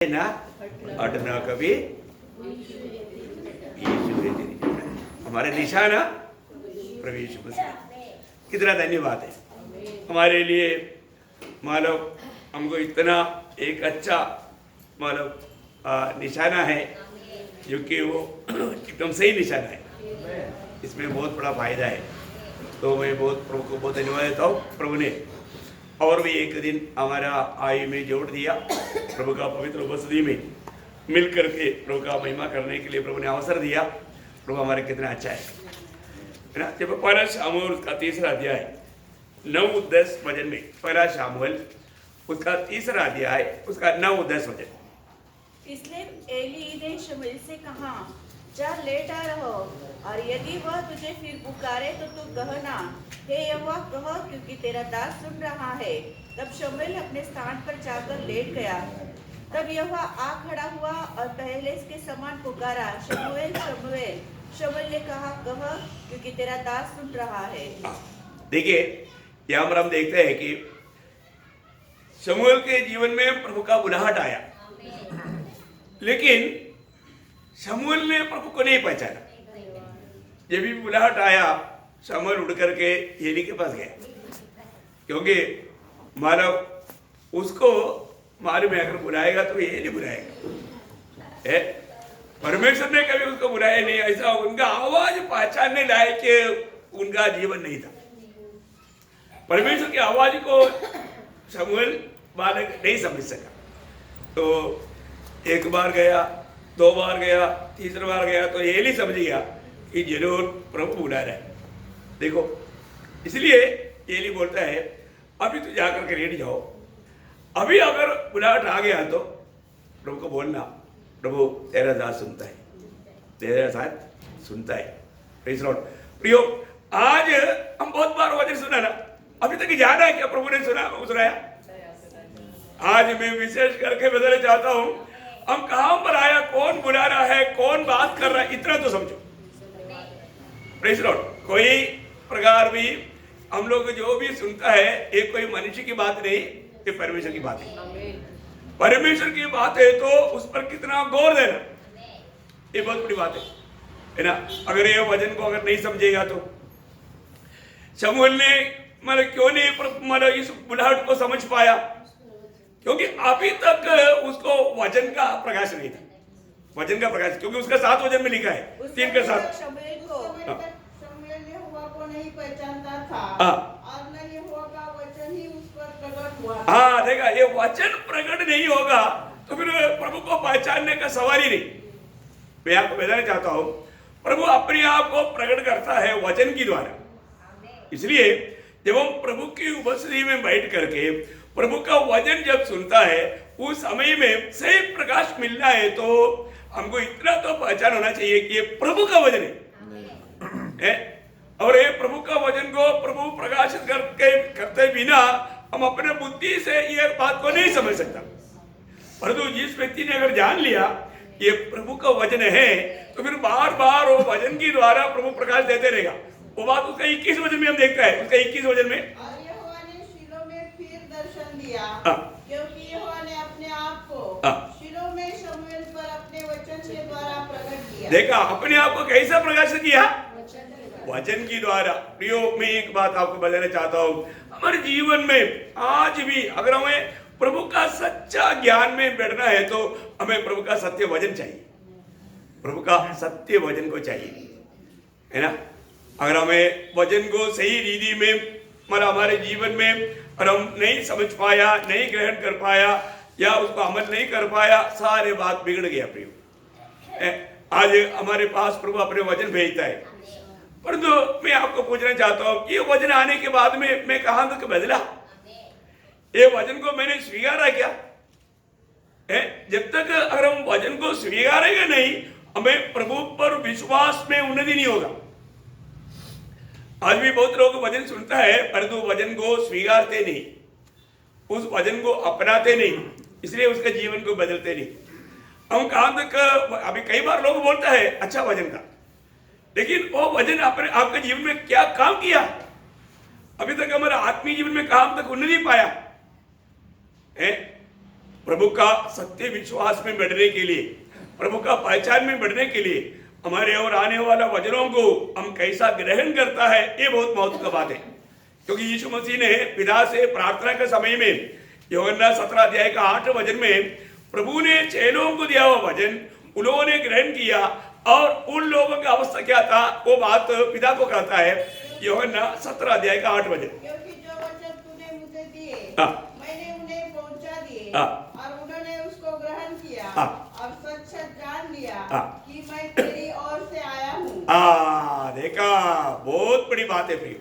ना अटना कभी हमारे निशाना प्रवेश मसीह। कितना धन्यवाद है हमारे लिए। मानो हमको इतना एक अच्छा मानो निशाना है जो कि वो एकदम सही निशाना है। इसमें बहुत बड़ा फायदा है। तो मैं बहुत प्रभु को बहुत धन्यवाद देता हूँ। प्रभु ने और भी एक दिन हमारा आयु में जोड़ दिया। प्रभु का पवित्र उपस्थिति में मिल करके प्रभु का महिमा करने के लिए प्रभु ने अवसर दिया। प्रभु हमारे कितना अच्छा है ना। जब पहला शामुएल का तीसरा अध्याय 9-10 वचन में, पहला शामुएल उसका तीसरा अध्याय उसका 9-10 वचन। इसलिए एली ने शमूएल से कहा, जा लेटा रहो, और यदि वह तुझे फिर पुकारे तो तू कहना, हे यहोवा कह, क्योंकि तेरा दास सुन रहा है। तब शमूएल अपने स्थान पर जाकर लेट गया। तब यहोवा आ खड़ा हुआ और पहले के समान पुकारा, शमूएल शमूएल। शमूएल ने कहा, कह, क्योंकि तेरा दास सुन रहा है। देखिए यहाँ पर हम देखते हैं कि शमूएल के जीवन में प्रभु का बुलाहट आया, लेकिन शमूएल ने प्रभु को नहीं पहचाना। जब भी बुलाहट आया, शमूएल उड़ करके एली के पास गया, क्योंकि मानव उसको मालूम है अगर बुलाएगा तो ये नहीं बुलाएगा। परमेश्वर ने कभी उसको बुलाया नहीं। ऐसा उनका आवाज पहचानने लायक उनका जीवन नहीं था। परमेश्वर की आवाज को शमूएल बालक नहीं समझ सका। तो एक बार गया, 2 बार गया, तीसरा बार गया तो एली समझ गया कि जरूर प्रभु बुला रहा है। देखो इसलिए एली बोलता है, अभी तो जाकर के लेट जाओ। अभी अगर बुलाहट आ गया तो प्रभु को बोलना, प्रभु तेरा दास सुनता है, तेरा साथ सुनता है। Praise Lord. प्रियो, आज हम बहुत बार वचन सुना ना, अभी तक जाना है क्या प्रभु ने सुनाया? आज मैं विशेष करके बताना चाहता हूं, हम कहां पर आया, कौन बुला रहा है, कौन बात कर रहा है, इतना तो समझो। Praise Lord. कोई प्रकार भी हम लोग जो भी सुनता है, ये कोई मनुष्य की बात नहीं, ये परमेश्वर की बात है। परमेश्वर की बात है तो उस पर कितना गौर देना, ये बहुत बड़ी बात है ना। अगर ये वचन को अगर नहीं समझेगा तो शमूएल ने मतलब क्यों नहीं मतलब इस बुलाहट को समझ पाया? क्योंकि अभी तक उसको वचन का प्रकाश नहीं था। वचन का प्रकाश, क्योंकि उसका 7 वचन में लिखा है, 3 के 7। शमूएल यहोवा को नहीं पहचानता था, और न यहोवा का वचन ही उस पर प्रकट हुआ। हाँ देखा, ये वचन प्रकट नहीं होगा तो फिर प्रभु को पहचानने का सवाल ही नहीं। मैं आपको बताना चाहता हूँ, प्रभु अपने आप को प्रकट करता है वचन की द्वारा। इसलिए जब हम प्रभु की उपस्थिति में बैठ करके प्रभु का वचन जब सुनता है, उस समय में सही प्रकाश मिलना है तो हमको इतना तो पहचान होना चाहिए कि ये प्रभु का वचन है। और ये प्रभु का वचन को प्रभु प्रकाशित करते बिना हम अपने बुद्धि से ये बात को नहीं समझ सकता। परंतु जिस व्यक्ति ने अगर जान लिया ये प्रभु का वचन है, तो फिर बार बार वो वचन की द्वारा प्रभु प्रकाश देते रहेगा। वो बात उसका 21 वचन में हम देखते हैं। उसका 21 वचन में, यहोवा ने शीलो में फिर दर्शन दिया, क्योंकि यहोवा ने अपने आप को शीलो में शमूएल पर अपने वचन के द्वारा प्रकट किया। देखा अपने आप को कैसा प्रकाशित किया? वचन की द्वारा। प्रियो, मैं एक बात आपको बताना चाहता हूँ, हमारे जीवन में आज भी अगर हमें प्रभु का सच्चा ज्ञान में बैठना है तो हमें प्रभु का सत्य वचन चाहिए। प्रभु का सत्य वचन को चाहिए, है ना। अगर हमें वचन को सही रीति में मतलब हमारे जीवन में और हम नहीं समझ पाया, नहीं ग्रहण कर पाया या उसको अमल नहीं कर पाया, सारे बात बिगड़ गया। प्रियो, आज हमारे पास प्रभु अपने वचन भेजता है, परंतु मैं आपको पूछना चाहता हूं कि ये वचन आने के बाद में मैं कहां तक बदला? ये वचन को मैंने स्वीकारा क्या? जब तक अगर हम वचन को स्वीकारेंगे नहीं, हमें प्रभु पर विश्वास में उन्नति नहीं होगा। आज भी बहुत लोग वचन सुनता है परंतु वचन को स्वीकारते नहीं, उस वचन को अपनाते नहीं, इसलिए उसके जीवन को बदलते नहीं। हम कहां तक, अभी कई बार लोग बोलता है अच्छा वचन का, लेकिन वो वचन आपके जीवन में क्या काम किया? अभी तक हमारे आत्मीय जीवन में कहां तक उन्नति पाया है? प्रभु का सत्य विश्वास में बढ़ने के लिए, प्रभु का पहचान में बढ़ने के लिए हमारे और आने वाला वचनों को हम कैसा ग्रहण करता है, ये बहुत महत्व का बात है। क्योंकि यीशु मसीह ने पिता से प्रार्थना के समय में यूहन्ना 17 अध्याय का 8 वचन में प्रभु ने चेलों को दिया हुआ वचन उन्होंने ग्रहण किया, और उन लोगों की अवस्था क्या था वो बात पिता को कहता है। यूहन्ना 17 अध्याय का 8 वचन, क्योंकि जो वचन तूने मुझे दिए मैंने उन्हें पहुंचा दिए और उन्होंने उसको ग्रहण किया और सच जान लिया कि मैं तेरी ओर से आया हूँ। देखा, बहुत बड़ी बात है प्रिय।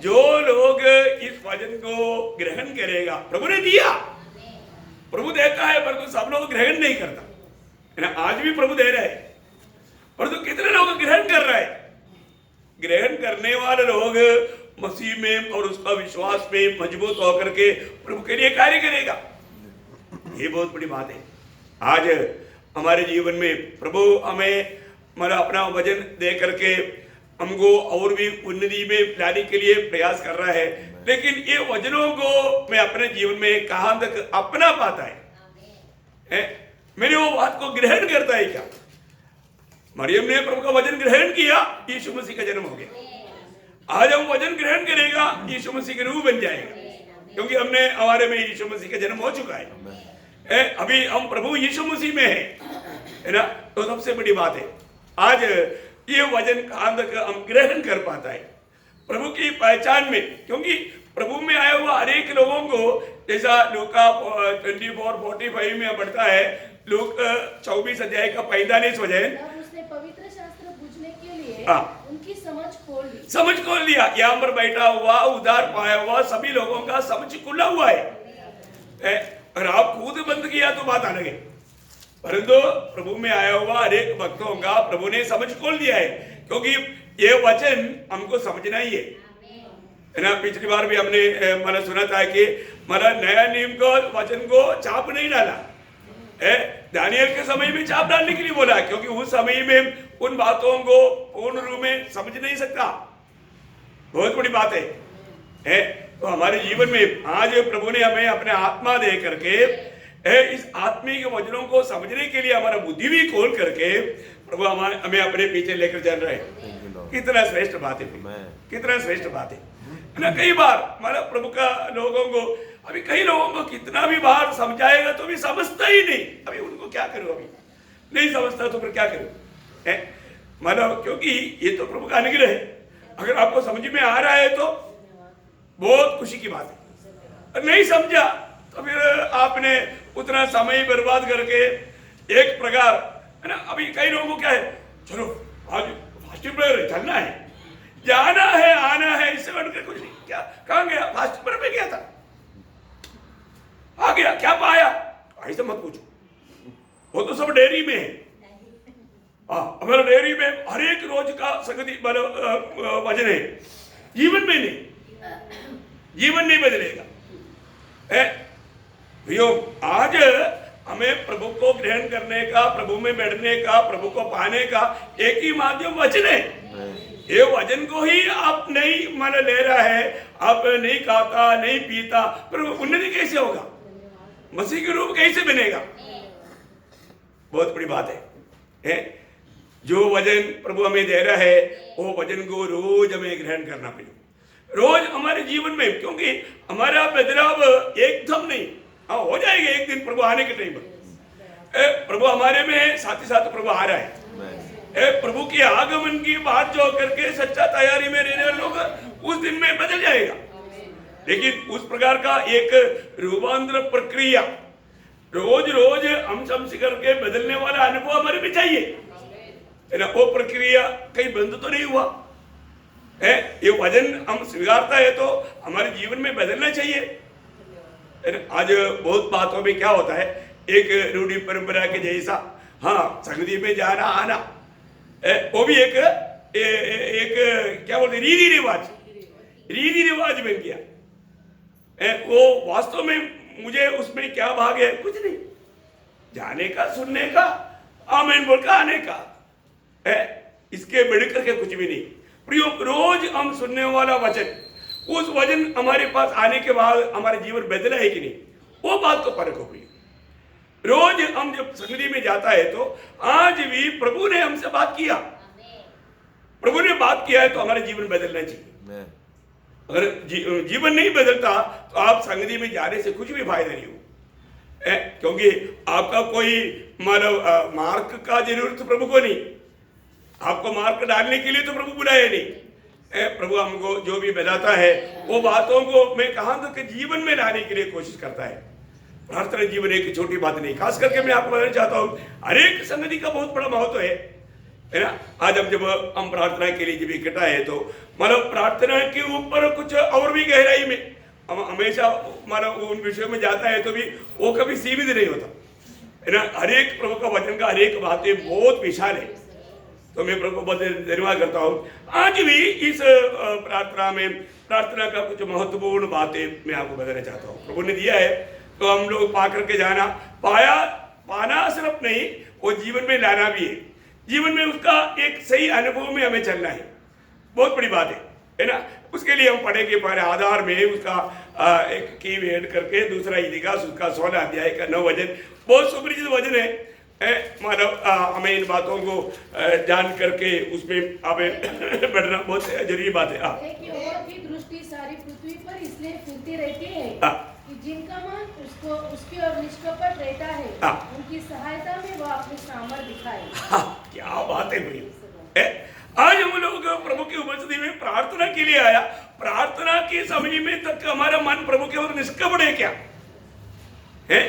जो लोग इस वचन को ग्रहण करेगा, प्रभु ने दिया, प्रभु देता है, परंतु सब लोग ग्रहण नहीं करता है ना। आज भी प्रभु दे रहे हैं, परंतु कितने लोग ग्रहण कर रहे हैं? ग्रहण करने वाले लोग मसीह में और उसका विश्वास में मजबूत होकर के प्रभु के लिए कार्य करेगा। ये बहुत बड़ी बात है। आज हमारे जीवन में प्रभु हमें हमारा अपना वचन दे करके हमको और भी उन्नति में लाने के लिए प्रयास कर रहा है, लेकिन ये वचनों को मैं अपने जीवन में कहां तक अपना पाता है? मैंने वो बात को ग्रहण करता है क्या? मरियम ने प्रभु का वचन ग्रहण किया, यीशु मसीह का जन्म हो गया। आज हम वचन ग्रहण करेगा, यीशु मसीह के रूह बन जाएगा, क्योंकि हमने हमारे में यीशु मसीह का जन्म हो चुका है। अभी हम प्रभु यीशु मसीह में है ना। तो सबसे बड़ी बात है आज ये वचन कहां तक हम ग्रहण कर पाता है प्रभु की पहचान में, क्योंकि प्रभु में आया हुआ हर एक लोगों को, जैसा लूका 24:45 में बढ़ता है, लूक 24 अध्याय का 45 वचन, उसने पवित्र शास्त्र पूछने के लिए उनकी समझ खोल लिया। यहाँ पर बैठा हुआ उधार पाया हुआ सभी लोगों का समझ खुला हुआ है। अगर आप खुद बंद किया तो बात अलग है, परंतु प्रभु में आया हुआ हर एक भक्तों का प्रभु ने समझ खोल दिया है, क्योंकि ये वचन हमको समझना ही है ना। पिछली बार भी हमने मैंने सुना था कि हमारा नया नियम को वचन को चाप नहीं डाला, दानियल के समय में चाप डालने के लिए बोला, क्योंकि उस समय में उन बातों को पूर्ण रूप में समझ नहीं सकता। बहुत बड़ी बात है। तो हमारे जीवन में आज प्रभु ने हमें अपने आत्मा दे करके इस आत्मिक वचनों को समझने के लिए हमारा बुद्धि भी खोल करके प्रभु हमें अपने पीछे लेकर चल रहे हैं। कितना श्रेष्ठ बात है, कितना श्रेष्ठ बात है ना। कई बार हमारा प्रभु का लोगों को, अभी कई लोगों को कितना भी बार समझाएगा तो भी समझता ही नहीं। अभी उनको क्या करूं, अभी नहीं समझता तो फिर क्या करूं? मतलब क्योंकि ये तो प्रभु का अनुग्रह है। अगर आपको समझ में आ रहा है तो बहुत खुशी की बात है, नहीं समझा तो फिर आपने उतना समय बर्बाद करके एक प्रकार है ना। अभी कई लोगों को क्या है, चलो आज फास्टिंग पर चलना है, जाना है, आना है, इससे बढ़कर कुछ नहीं। क्या कहाँ गया? फास्टिंग पर पे गया था, आ गया, क्या पाया? ऐसे मत पूछो, वो तो सब डेयरी में है। हमारा डेयरी में हर एक रोज का संगति वजन है, जीवन में नहीं, जीवन नहीं बदलेगा। भैया आज हमें प्रभु को ग्रहण करने का, प्रभु में बैठने का, प्रभु को पाने का एक ही माध्यम वचन है। ये वचन को ही आप नहीं मन ले रहा है, आप नहीं खाता नहीं पीता, पर उन्नति कैसे होगा? मसीह के रूप कैसे बनेगा? बहुत बड़ी बात है। जो वचन प्रभु हमें दे रहा है वो वचन को रोज हमें ग्रहण करना पड़ेगा, रोज हमारे जीवन में, क्योंकि हमारा बदलाव एकदम नहीं, हाँ हो जाएगा एक दिन प्रभु आने के टाइम पर। प्रभु हमारे में साथ ही साथ प्रभु आ रहा है। प्रभु के आगमन की बात जो करके सच्चा तैयारी में रहने वाले लोग उस दिन में बदल जाएगा, लेकिन उस प्रकार का एक रूपांतर प्रक्रिया रोज रोज हम समझ करके बदलने वाला अनुभव हमारे में चाहिए, है ना। वो प्रक्रिया कहीं बंद तो नहीं हुआ है। ये वचन हम स्वीकारता है तो हमारे जीवन में बदलना चाहिए। आज बहुत बातों में क्या होता है, एक रूढ़ी परंपरा के जैसा, हाँ संगति में जाना आना, वो भी एक क्या बोलते रीति रिवाज बन गया। वो वास्तव में मुझे उसमें क्या भाग है? कुछ नहीं, जाने का, सुनने का, आमीन बोल का आने का है, इसके बढ़कर के कुछ भी नहीं। प्रियो रोज हम सुनने वाला वचन, उस वचन हमारे पास आने के बाद हमारे जीवन बदला है कि नहीं, वो बात को परखो प्रियो। रोज हम जब संगति में जाता है तो आज भी प्रभु ने हमसे बात किया, प्रभु ने बात किया है तो हमारा जीवन बदलना चाहिए। अगर जीवन नहीं बदलता तो आप संगति में जाने से कुछ भी फायदा नहीं हो, क्योंकि आपका कोई मानव मार्क का जरूरत प्रभु को नहीं, आपको मार्क डालने के लिए तो प्रभु बुलाया नहीं। प्रभु हमको जो भी बताता है वो बातों को मैं कहां तक जीवन में लाने के लिए कोशिश करता है। प्रार्थना जीवन एक छोटी बात नहीं, खास करके मैं आपको बताना चाहता हूँ हर एक संगति का बहुत बड़ा महत्व है ना। आज जब हम प्रार्थना के लिए जब इकट्ठा है तो मतलब प्रार्थना के ऊपर कुछ और भी गहराई में हम हमेशा मतलब उन विषयों में जाता है तो भी वो कभी सीमित नहीं होता है ना। हर एक प्रभु का वचन का हर एक बातें बहुत विशाल है, तो मैं प्रभु को बहुत धन्यवाद करता हूँ। आज भी इस प्रार्थना में प्रार्थना का कुछ महत्वपूर्ण बातें मैं आपको बताना चाहता हूँ। प्रभु ने दिया है तो हम लोग पा करके जाना, पाना सिर्फ नहीं, वो जीवन में लाना भी है। जीवन में उसका एक सही अनुभव में हमें चलना है, बहुत बड़ी बात है ना। उसके लिए हम पढ़ेंगे पहले आधार में उसका एक की ऐड करके, दूसरा इतिहास उसका 16 अध्याय का 9 वचन, बहुत सुपरिचित वचन है। मानव हमें इन बातों को जान करके उसमें हमें बढ़ना बहुत जरूरी बात है। एक यहोवा की दृष्टि सारी पृथ्वी पर इसलिए फिरती रहती है कि जिनका मन उसको उसकी ओर निष्कपट रहता है, उनकी सहायता में वह अपनी सामर्थ दिखाए। क्या बात है भाई। आज हम लोग प्रभु की उपस्थिति में प्रार्थना के लिए आया, प्रार्थना के समय में तक हमारा मन प्रभु के ओर निष्कपट है क्या है?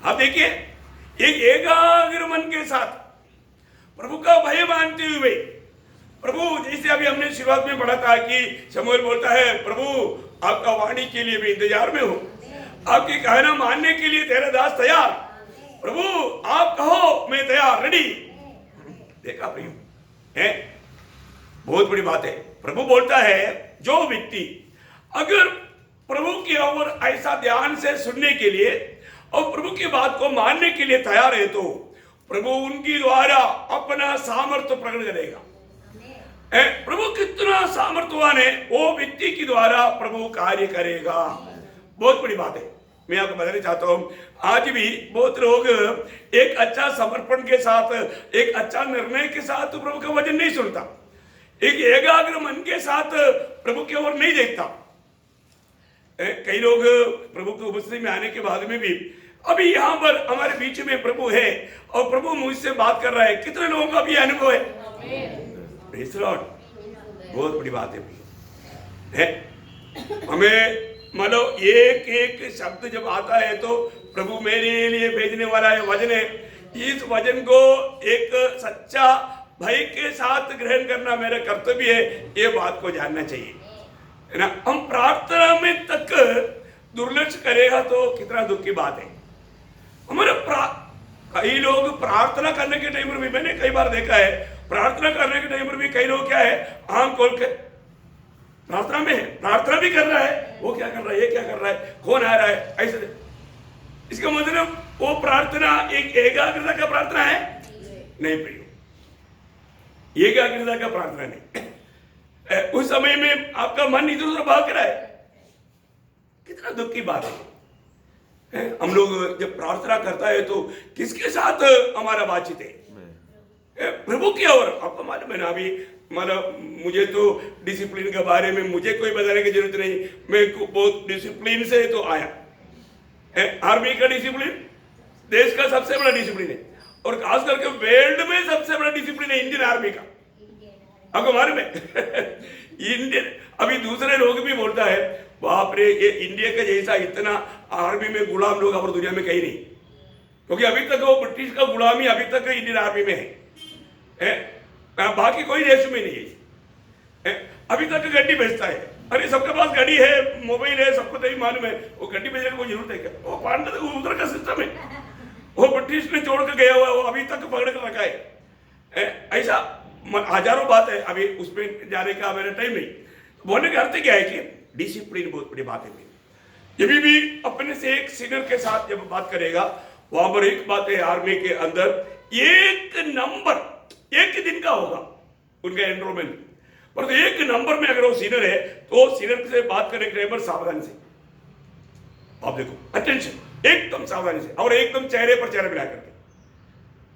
आप देखिए, एक एकाग्र मन के साथ प्रभु का भय मानते हुए, प्रभु जैसे अभी हमने शुरुआत में पढ़ा था कि शमूएल बोलता है प्रभु आपका वाणी के लिए भी इंतजार में हूं, आपके कहना मानने के लिए तेरा दास तैयार, प्रभु आप कहो मैं तैयार, रेडी। देखा प्रियो है, बहुत बड़ी बात है। प्रभु बोलता है जो व्यक्ति अगर प्रभु की ओर ऐसा ध्यान से सुनने के लिए और प्रभु की बात को मानने के लिए तैयार है तो प्रभु उनकी द्वारा अपना सामर्थ्य प्रकट करेगा। प्रभु कितना सामर्थ्यवान है, वो व्यक्ति के द्वारा प्रभु कार्य करेगा। बहुत बड़ी बात है। मैं आपको बताना चाहता हूँ, आज भी बहुत लोग एक अच्छा समर्पण के साथ, एक अच्छा निर्णय के साथ प्रभु का वचन नहीं सुनता, एक एकाग्र मन के साथ प्रभु की ओर नहीं देखता। कई लोग प्रभु की उपस्थिति में आने के बाद में भी अभी यहाँ पर हमारे बीच में प्रभु है और प्रभु मुझसे बात कर रहा है, कितने लोगों का भी अनुभव है? Praise the Lord. बहुत बड़ी बात है। हमें मतलब एक एक शब्द जब आता है तो प्रभु मेरे लिए भेजने वाला है वचन है, इस वचन को एक सच्चा भय के साथ ग्रहण करना मेरा कर्तव्य है, ये बात को जानना चाहिए है ना। हम प्रार्थना में तक दुर्लक्ष्य करेगा तो कितना दुख की बात है। हमारे कई लोग प्रार्थना करने के टाइम पर भी, मैंने कई बार देखा है, प्रार्थना करने के टाइम पर भी कई लोग क्या है, आंख खोल के प्रार्थना में है, प्रार्थना भी कर रहा है, वो क्या कर रहा है, ये क्या कर रहा है, कौन आ रहा है, ऐसे। इसका मतलब वो प्रार्थना एक एकाग्रता का प्रार्थना है नहीं प्रियो, एकाग्रता का प्रार्थना नहीं। उस समय में आपका मन इधर उधर भाग रहा है, कितना दुख की बात है। हम लोग जब प्रार्थना करता है तो किसके साथ हमारा बातचीत है? प्रभु की ओर। आपको मालूम है ना, अभी मतलब मुझे तो डिसिप्लिन के बारे में मुझे कोई बताने की जरूरत नहीं, मैं बहुत डिसिप्लिन से तो आया। आर्मी का डिसिप्लिन देश का सबसे बड़ा डिसिप्लिन है, और खास करके वर्ल्ड में सबसे बड़ा डिसिप्लिन है इंडियन आर्मी का। आपको मालूम है? इंडियन, अभी दूसरे लोग भी बोलता है बाप रे, ये इंडिया का जैसा इतना आर्मी में गुलाम लोग और दुनिया में कहीं नहीं, क्योंकि अभी तक वो ब्रिटिश का गुलामी अभी तक इंडियन आर्मी में है, बाकी कोई देश में नहीं है। अभी तक गड्डी बेचता है, अरे सबके पास गाड़ी है, मोबाइल है, सबको तो मालूम है, वो गड्डी बेचने की कोई जरूरत है क्या? वो पांडा उधर का सिस्टम है, वो ब्रिटिश ने छोड़ कर गया हुआ, वो अभी तक पकड़ कर रखा है। ऐसा हजारों बात है, अभी उसमें जाने का मेरा टाइम नहीं। बोलने का अर्थ क्या है कि डिसिप्लिन बहुत बड़ी बात है। जब भी अपने से एक सीनियर के साथ जब बात करेगा, वहां पर एक बात है, आर्मी के अंदर एक नंबर एक दिन का होगा उनका एनरोलमेंट, पर एक नंबर में अगर वो सीनियर है तो सीनियर से बात करने के टाइम पर सावधान से, आप देखो, अटेंशन, एकदम सावधानी से और एकदम चेहरे पर चेहरा मिला करके।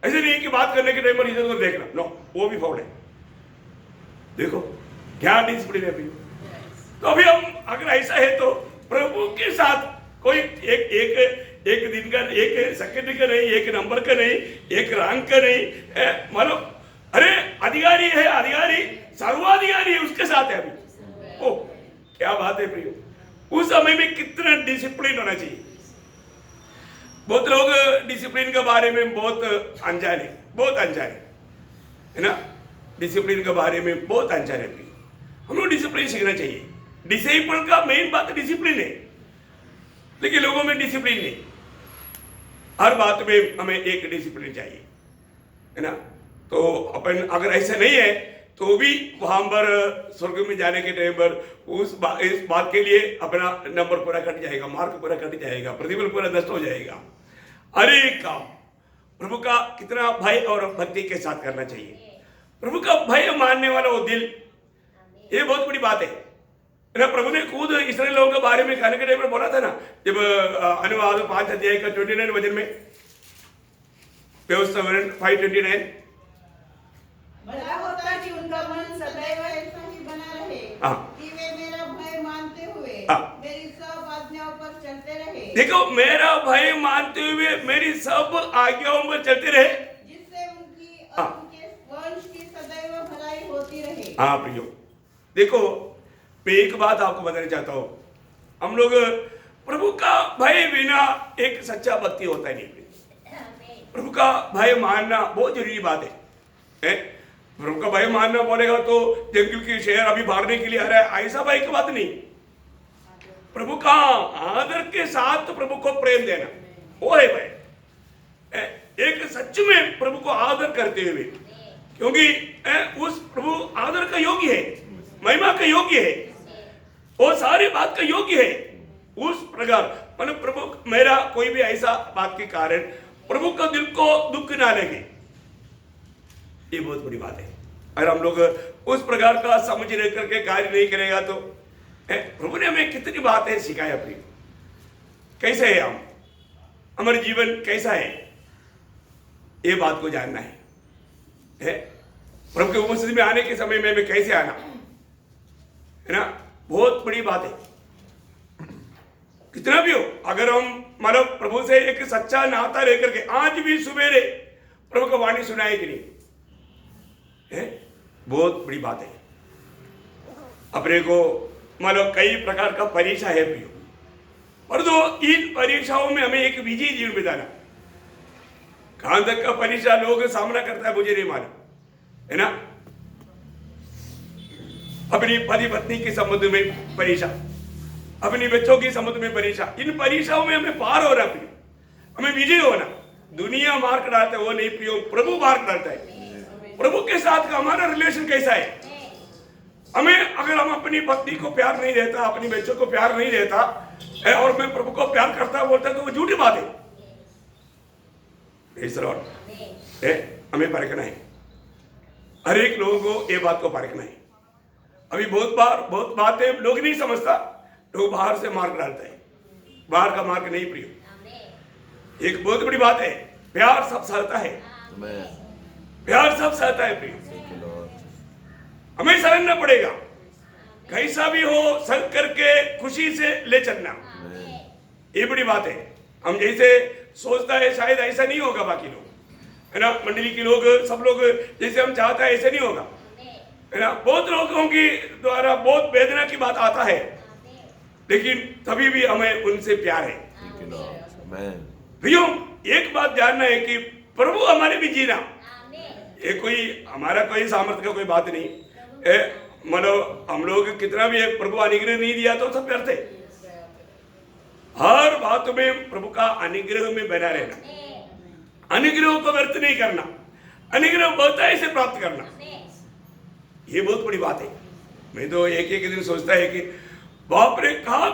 ऐसे नहीं कि बात करने के टाइम पर इधर उधर देखना, नो, वो भी फाउल है। देखो क्या डिसिप्लिन है अभी। तो अभी हम अगर ऐसा है तो प्रभु के साथ कोई एक दिन का, एक सेकंड का नहीं, एक नंबर का नहीं, एक रैंक का नहीं, मतलब अरे अधिकारी है, अधिकारी सर्वाधिकारी है, उसके साथ है अभी। ओ क्या बात है प्रियो, उस समय में कितना डिसिप्लिन होना चाहिए। बहुत लोग डिसिप्लिन के बारे में बहुत अनजाने है ना, डिसिप्लिन के बारे में बहुत अनजाने। हम लोग डिसिप्लिन सीखना चाहिए। डिसिप्लिन का मेन बात डिसिप्लिन है, लेकिन लोगों में डिसिप्लिन नहीं। हर बात में हमें एक डिसिप्लिन चाहिए, है ना। तो अपन अगर ऐसा नहीं है तो भी वहां पर स्वर्ग में जाने के टाइम पर इस बात के लिए अपना नंबर पूरा कट जाएगा, मार्क पूरा कट जाएगा, प्रतिफल पूरा नष्ट हो जाएगा। अरे काम प्रभु का कितना भय और भक्ति के साथ करना चाहिए। प्रभु का भय मानने वाला वो दिल, ये बहुत बड़ी बात है ना। प्रभु ने खुद इस्राएल लोगों के बारे में कहने के टाइम पर बोला था ना, जब अनुवाद 5 अध्याय का 29 वचन में, व्यवस्था 5:29, भला होता कि उनका मन सदैव ऐसा ही बना रहे कि वे मेरा भय मानते हुए मेरी सब आज्ञाओं पर चलते रहे। देखो, मेरा भय मानते हुए मेरी सब आज्ञाओं पर चलते रहे, जिससे उनकी और उनके वंश की सदैव भलाई होती रहे। हाँ प्रियो, देखो मैं एक बात आपको बताना चाहता हूँ। हम लोग प्रभु का भय बिना एक सच्चा भक्ति होता ही नहीं। प्रभु का भय मानना बहुत जरूरी बात है। प्रभु का भय मानना बोलेगा तो जंगल की शेर अभी भागने के लिए आ रहा है, ऐसा भय की बात नहीं। प्रभु का आदर के साथ तो प्रभु को प्रेम देना, वो है भय। एक सच में प्रभु को आदर करते हुए, क्योंकि उस प्रभु आदर का योग्य है, महिमा का योग्य है, वो सारी बात का योग्य है। उस प्रकार मतलब प्रभु मेरा कोई भी ऐसा बात के कारण प्रभु का दिल को दुख ना लगे, ये बहुत बड़ी बात है। अगर हम लोग उस प्रकार का समझ रह करके कार्य नहीं करेगा तो प्रभु ने हमें कितनी बातें सिखाई अपनी, कैसे है हम, हमारे जीवन कैसा है, ये बात को जानना है। प्रभु के उपस्थिति में आने के समय में हमें कैसे आना है ना, बहुत बड़ी बात है। कितना भी हो, अगर हम मतलब प्रभु से एक सच्चा नाता लेकर के आज भी सवेरे प्रभु का वाणी सुनाए कि नहीं, बहुत बड़ी बात है। अपने को मतलब कई प्रकार का परीक्षा है प्रियो, पर तो इन परीक्षाओं में हमें एक विजयी जीवन बिताना। कहां तक का परीक्षा लोग सामना करता है मुझे नहीं मालूम, है ना। अपनी पति पत्नी के संबंध में परीक्षा, अपनी बच्चों के संबंध में परीक्षा, इन परीक्षाओं में हमें पार होना प्रियो, हमें विजय होना। दुनिया मार्क डालता है वो नहीं प्रियो, प्रभु मार्क डालता है। प्रभु के साथ का हमारा रिलेशन कैसा है। हमें अगर हम अपनी पत्नी को प्यार नहीं देता, अपनी बच्चों को प्यार नहीं देता और मैं प्रभु को प्यार करता बोलता तो वो झूठी बात है। हमें परखना है, हर एक लोगों को ये बात को परखना है। अभी बहुत बातें लोग नहीं समझता, लोग बाहर से मार्क डालता है, बाहर का मार्क नहीं प्रिय। एक बहुत बड़ी बात है, प्यार सब सहता है, प्यार सब सहता है प्रिय। हमें सहना पड़ेगा, कैसा भी हो सह करके खुशी से ले चलना, ये बड़ी बात है। हम जैसे सोचता है शायद ऐसा नहीं होगा, बाकी लोग है ना, मंडली के लोग सब लोग जैसे हम चाहता है ऐसा नहीं होगा, है ना। बहुत लोगों की द्वारा बहुत वेदना की बात आता है, लेकिन तभी भी हमें उनसे प्यार है। भैया एक बात जानना है कि प्रभु हमारे भी जीना, ये कोई हमारा कोई सामर्थ्य का कोई बात नहीं। मतलब हम लोग कितना भी प्रभु अनुग्रह नहीं दिया तो सब व्यर्थ है। हर बात में प्रभु का अनुग्रह में बना रहना, अनुग्रह को व्यर्थ नहीं करना, अनुग्रह बहुतायत से प्राप्त करना, ये बहुत बड़ी बात है। मैं तो एक दिन सोचता है कि बाप रे कहां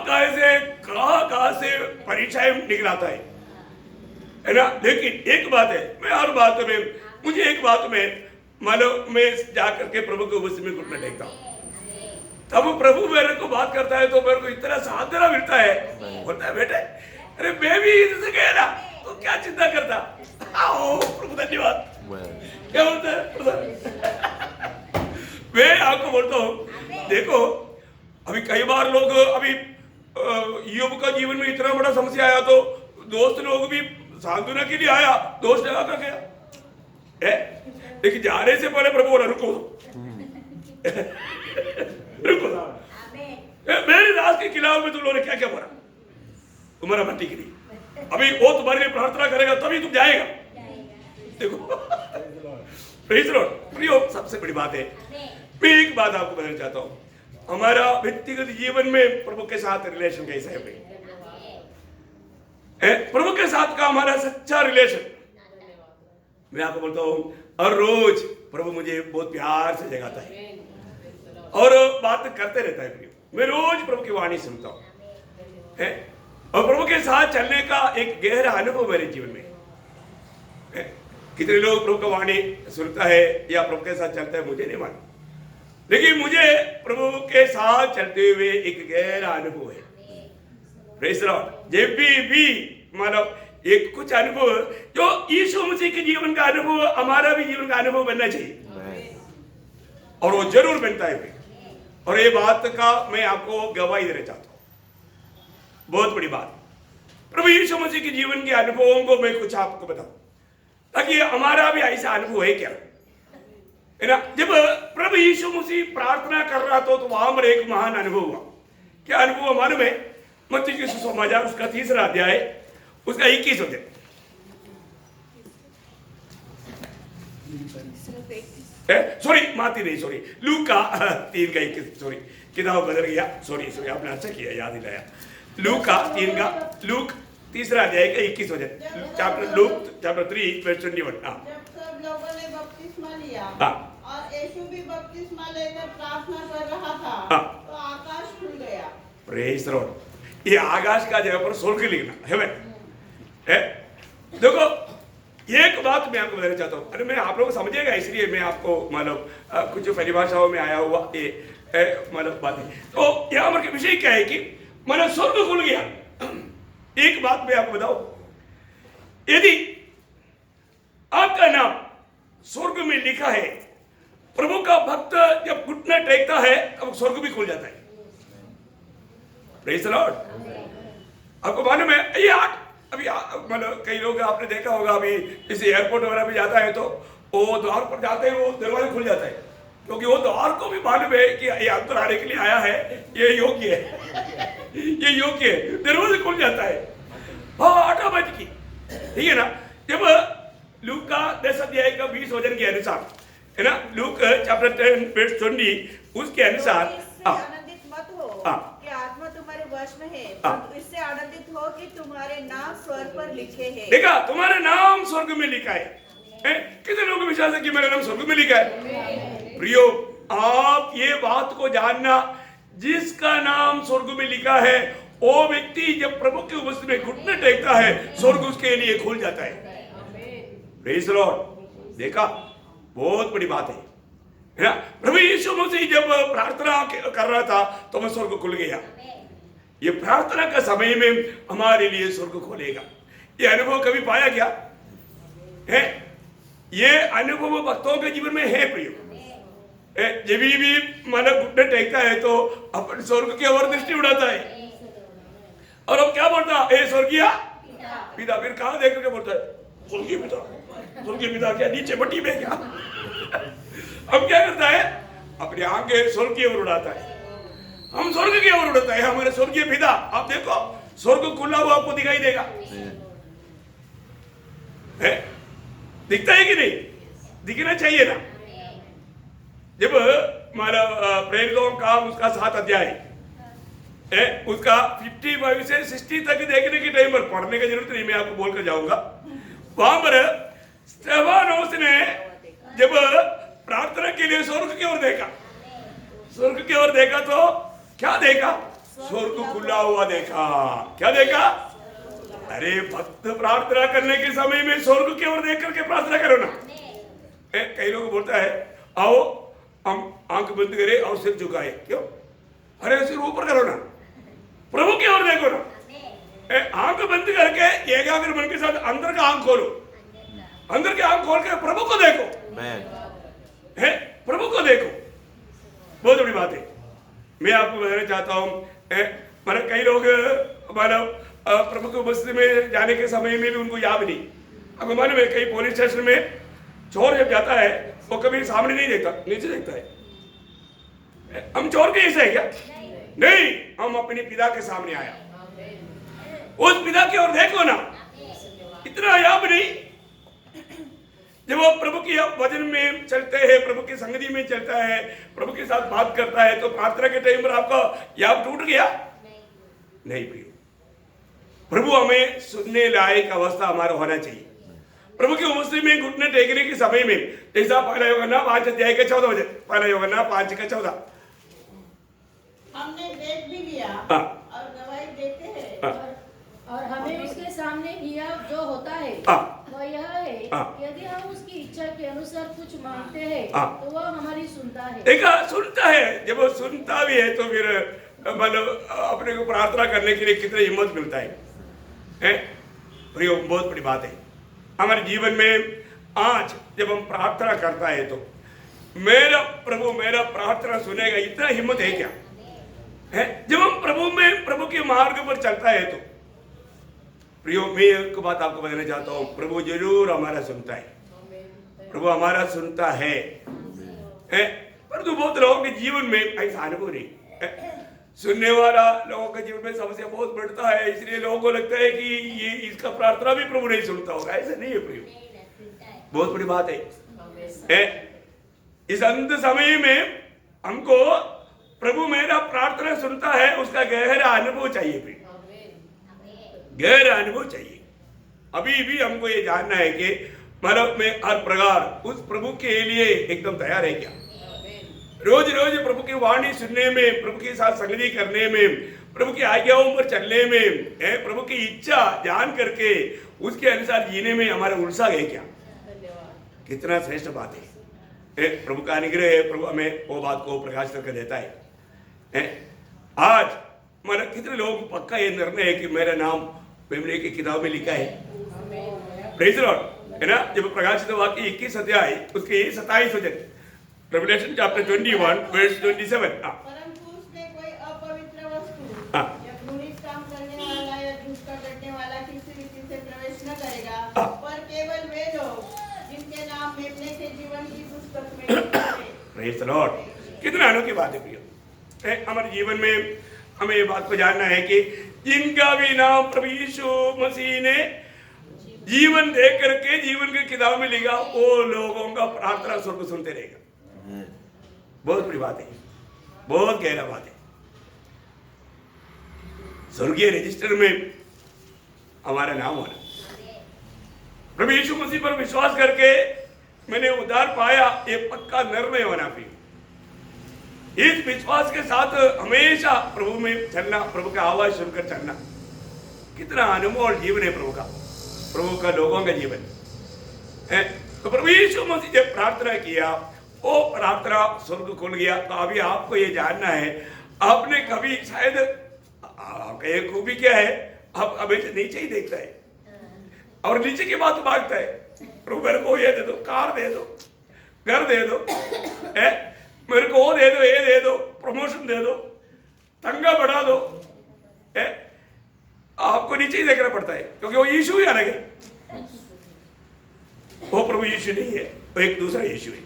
से परीक्षाएं निकलाता है ना। लेकिन एक बात है, मैं हर बात में मुझे एक बात में मानो मैं जाकर के प्रभु के उपस्थिति में घुटना टेकता हूँ, तब प्रभु मेरे को बात करता है तो मेरे को इतना साधना मिलता है। बोलता है बेटे अरे मैं भी इधर से गया ना, तो क्या चिंता करता। आओ प्रभु धन्यवाद। क्या बोलता है प्रभु? मैं आपको बोलता हूँ, देखो अभी कई बार लोग, अभी योग का जीवन में इतना बड़ा समस्या आया तो दोस्त लोग भी सांत्वना के लिए आया, दोस्त लगा कर गया है, लेकिन जाने से पहले प्रभु बोला रुको रुको, मेरे दास के खिलाफ में तुम लोगों ने क्या क्या बोला, तुम्हारा मट्टी की नहीं, अभी वो तुम्हारे लिए प्रार्थना करेगा तभी तुम जाएगा। देखो प्रेज़ द लॉर्ड। प्रियो, सबसे बड़ी बात है, मैं एक बात आपको बताना चाहता हूँ, हमारा व्यक्तिगत जीवन में प्रभु के साथ रिलेशन कैसा है भाई? प्रभु के साथ का हमारा सच्चा रिलेशन, मैं आपको बोलता हूँ, और रोज प्रभु मुझे बहुत प्यार से जगाता है और बात करते रहता है। प्रियो, मैं रोज प्रभु की वाणी सुनता हूँ और प्रभु के साथ चलने का एक गहरा अनुभव मेरे जीवन में है। कितने लोग प्रभु का वाणी सुनता है या प्रभु के साथ चलता है मुझे नहीं मालूम, लेकिन मुझे प्रभु के साथ चलते हुए एक गहरा अनुभव है। Praise the Lord. जब भी मतलब एक कुछ अनुभव जो यीशु मसीह के जीवन का अनुभव हमारा भी जीवन का अनुभव बनना चाहिए, और वो जरूर बनता है। और ये बात का मैं आपको गवाही देना चाहता हूँ, बहुत बड़ी बात। प्रभु यीशु मसीह के जीवन के अनुभवों को मैं कुछ आपको बताऊं ताकि हमारा भी ऐसा अनुभव है क्या, है ना। जब प्रभु यीशु मसीह प्रार्थना कर रहा था तो वहां पर एक महान अनुभव हुआ। क्या अनुभव मालूम है? मत्ती के सुसमाचार उसका 3रा अध्याय उसका 21 अध्याय, सॉरी माती नहीं, सॉरी लूका 3 का 21, सॉरी किताब बदल गया, सॉरी आपने अच्छा किया याद दिलाया। लूका 3 का, लूक 3रा अध्याय का 21 अध्याय, चैप्टर 3 वर्स 21। जब सब लोगों ने बपतिस्मा लिया और यीशु भी बपतिस्मा लेकर प्रार्थना कर रहा था, तो आकाश खुल गया। Praise the Lord. ये आकाश का जगह पर स्वर्ग लिखना हेवन है। देखो एक बात मैं आपको बताना चाहता हूँ, अरे मैं आप लोग समझिएगा इसलिए मैं आपको मतलब कुछ परिभाषाओं में आया हुआ ये मतलब बात है। तो यहाँ पर विषय क्या है कि मतलब स्वर्ग खुल गया। एक बात मैं आपको बताऊं, यदि आपका नाम स्वर्ग में लिखा है, प्रभु का भक्त जब घुटना टेकता है तब स्वर्ग भी खुल जाता है। Praise the Lord. आपको मालूम है ये अभी मतलब कई लोग आपने देखा होगा, अभी जैसे एयरपोर्ट वगैरह पे जाता है तो वो द्वार पर जाते हैं वो दरवाजा खुल जाता है, क्योंकि वो द्वार को भी मालूम है कि ये अंदर आने के लिए आया है, ये योग्य है ये योग्य है, दरवाजा खुल जाता है। हाँ ऑटोमेटिकली, ठीक है ना। जब लूक का 10 अध्याय का 20 वचन के अनुसार है ना, लूक चैप्टर 10 वर्स 20 उसके अनुसार आनंदित मत हो कि आत्मा तुम्हारे वश में है, परंतु इससे आनंदित हो कि तुम्हारे नाम स्वर्ग पर लिखे हैं। देखा, तुम्हारा नाम स्वर्ग में लिखा है। कितने लोगों को विश्वास है कि मेरा नाम स्वर्ग में लिखा है? प्रियो, आप ये बात को जानना, जिसका नाम स्वर्ग में लिखा है वो व्यक्ति जब प्रभु के उपस्थिति में घुटने टेकता है स्वर्ग उसके लिए खुल जाता है। Praise the Lord. देखा, बहुत बड़ी बात है ना। प्रभु यीशु मसीह जब प्रार्थना कर रहा था तो वह स्वर्ग खुल गया। ये प्रार्थना का समय में हमारे लिए स्वर्ग खोलेगा। ये अनुभव कभी पाया क्या है? ये अनुभव भक्तों के जीवन में है प्रियो। जब भी मानव घुटने टेकता है तो अपन स्वर्ग की ओर दृष्टि उड़ाता है और अब क्या बोलता है? स्वर्गीय पिता। फिर कहां देख करके बोलता है? स्वर्गीय पिता। स्वर्गीय पिता क्या नीचे मट्टी में क्या? अब क्या करता है? अपनी आंखें स्वर्ग की ओर उड़ाता है। हम स्वर्ग की ओर उड़ाता है, हमारे स्वर्गीय पिता। आप देखो स्वर्ग खुला हुआ आपको दिखाई देगा, है? दिखता है कि नहीं? दिखना चाहिए ना। जब हमारा प्रेरितों का उसका 7 अध्याय है, उसका 55 से 60 तक देखने के टाइम पर पढ़ने की जरूरत नहीं, मैं आपको बोलकर जाऊंगा। वहां पर स्तेफानोस ने जब प्रार्थना के लिए स्वर्ग की ओर देखा, स्वर्ग की ओर देखा तो क्या देखा? स्वर्ग खुला हुआ देखा। क्या देखा? अरे भक्त प्रार्थना करने के समय में स्वर्ग की ओर देख करके प्रार्थना करो ना। कई लोग बोलता है आओ हम आंख बंद करें और सिर झुकाए। क्यों? अरे सिर ऊपर करो ना, प्रभु की ओर देखो ना। आंख बंद करके एकाग्र मन के साथ अंदर का आंख खोलो, अंदर की आंख खोल के प्रभु को देखो, है प्रभु को देखो। बहुत बड़ी बात है। मैं आपको बताना चाहता हूँ, मतलब कई लोग मतलब प्रभु की उपस्थिति में जाने के समय में भी उनको याद नहीं। अब मालूम है कई पुलिस स्टेशन में चोर जब जाता है वो कभी सामने नहीं देखता, नीचे देखता है। हम चोर के ऐसे है क्या? नहीं, हम अपने पिता के सामने आया, उस पिता की ओर देखो ना, इतना याद नहीं। जब वो प्रभु की वचन में चलते हैं, प्रभु की संगति में चलता है, प्रभु के साथ बात करता है, तो प्रार्थना के टाइम पर आपका याद टूट गया? नहीं प्रियो, प्रभु हमें सुनने लायक अवस्था हमारा होना चाहिए। प्रभु की उपस्थिति में घुटने टेकने के समय में, जैसा पहला यूहन्ना 5:14, पहला यूहन्ना 5:14 हमने देख भी लिया और गवाही देते हैं, और हमें उसके सामने किया जो होता है वह यह है कि यदि हम उसकी इच्छा के अनुसार कुछ मांगते हैं तो वह हमारी सुनता है। देखा, सुनता है। जब वो सुनता भी है तो फिर मतलब अपने को प्रार्थना करने के लिए कितनी हिम्मत मिलता है। प्रियो, बहुत बड़ी बात है हमारे जीवन में। आज जब हम प्रार्थना करता है तो मेरा प्रभु मेरा प्रार्थना सुनेगा, इतना हिम्मत है क्या? है जब हम प्रभु में प्रभु के मार्ग पर चलता है तो प्रियो, मैं एक बात आपको बताना चाहता हूँ, प्रभु जरूर हमारा सुनता है, प्रभु हमारा सुनता है। परंतु बहुत लोगों के जीवन में ऐसा अनुभव नहीं। सुनने वाला लोगों के जीवन में समस्या बहुत बढ़ता है, इसलिए लोगों को लगता है कि ये इसका प्रार्थना भी प्रभु नहीं सुनता होगा। ऐसा नहीं है प्रियो, बहुत बड़ी बात है। इस अंत समय में हमको प्रभु मेरा प्रार्थना सुनता है, उसका गहरा अनुभव चाहिए प्रियो, गहरा अनुभव चाहिए। अभी भी हमको ये जानना है कि मतलब में हर प्रकार उस प्रभु के लिए एकदम तैयार है क्या? रोज रोज प्रभु की वाणी सुनने में, प्रभु के साथ संगति करने में, प्रभु की आज्ञाओं पर चलने में, प्रभु की इच्छा जान करके उसके अनुसार जीने में हमारा उत्साह है क्या? कितना श्रेष्ठ बात है। प्रभु का अनुग्रह है, प्रभु हमें वो बात को प्रकाशित करके देता है। आज हमारा कितने लोग पक्का ये निर्णय है कि मेरा नाम मेमोरी की किताब में लिखा है। प्रेज़ द लॉर्ड, है ना। जब प्रकाशित वाक्य 21 अध्याय उसके 27 वचन, रेवलेशन चैप्टर 21 वर्स 27। परंतु उसने कोई अपवित्र वस्तु या घृणित काम करने वाला या झूठ का करने वाला किसी रीति से प्रवेश न करेगा, पर केवल वे लोग जिनके नाम मेमने के जीवन की पुस्तक में लिखे हैं। प्रेज़ द लॉर्ड, कितना अनोखी बात है प्रिय। हमारे जीवन में हमें ये बात को जानना है कि जिनका भी नाम प्रभु यीशु मसीह ने जीवन दे करके जीवन की किताब में लिखा, वो लोगों का प्रार्थना स्वर्ग सुनते रहेगा। बहुत बड़ी बात है, बहुत गहरा बात है। स्वर्गीय रजिस्टर में हमारा नाम होना, प्रभु यीशु मसीह पर विश्वास करके मैंने उद्धार पाया, ये पक्का निर्णय होना भी। इस विश्वास के साथ हमेशा प्रभु में चलना, प्रभु का आवाज सुनकर चलना, कितना अनमोल जीवन है प्रभु का, प्रभु का लोगों का जीवन है। तो प्रभु यीशु मसीह जब प्रार्थना किया, वो प्रार्थना स्वर्ग खुल गया। तो अभी आपको ये जानना है, आपने कभी शायद आपका एक खूबी क्या है, आप अभी नीचे ही देखता है और नीचे की बात मांगता है। प्रभु मेरे को ये दे दो, कार दे दो, घर दे दो, मेरे को वो दे दो, ये दे दो, प्रमोशन दे दो, तंगा बढ़ा दो। आपको नीचे ही देखना पड़ता है, क्योंकि वो यीशु ही अलग है, वो प्रभु यीशु नहीं है, वो एक दूसरा यीशु है।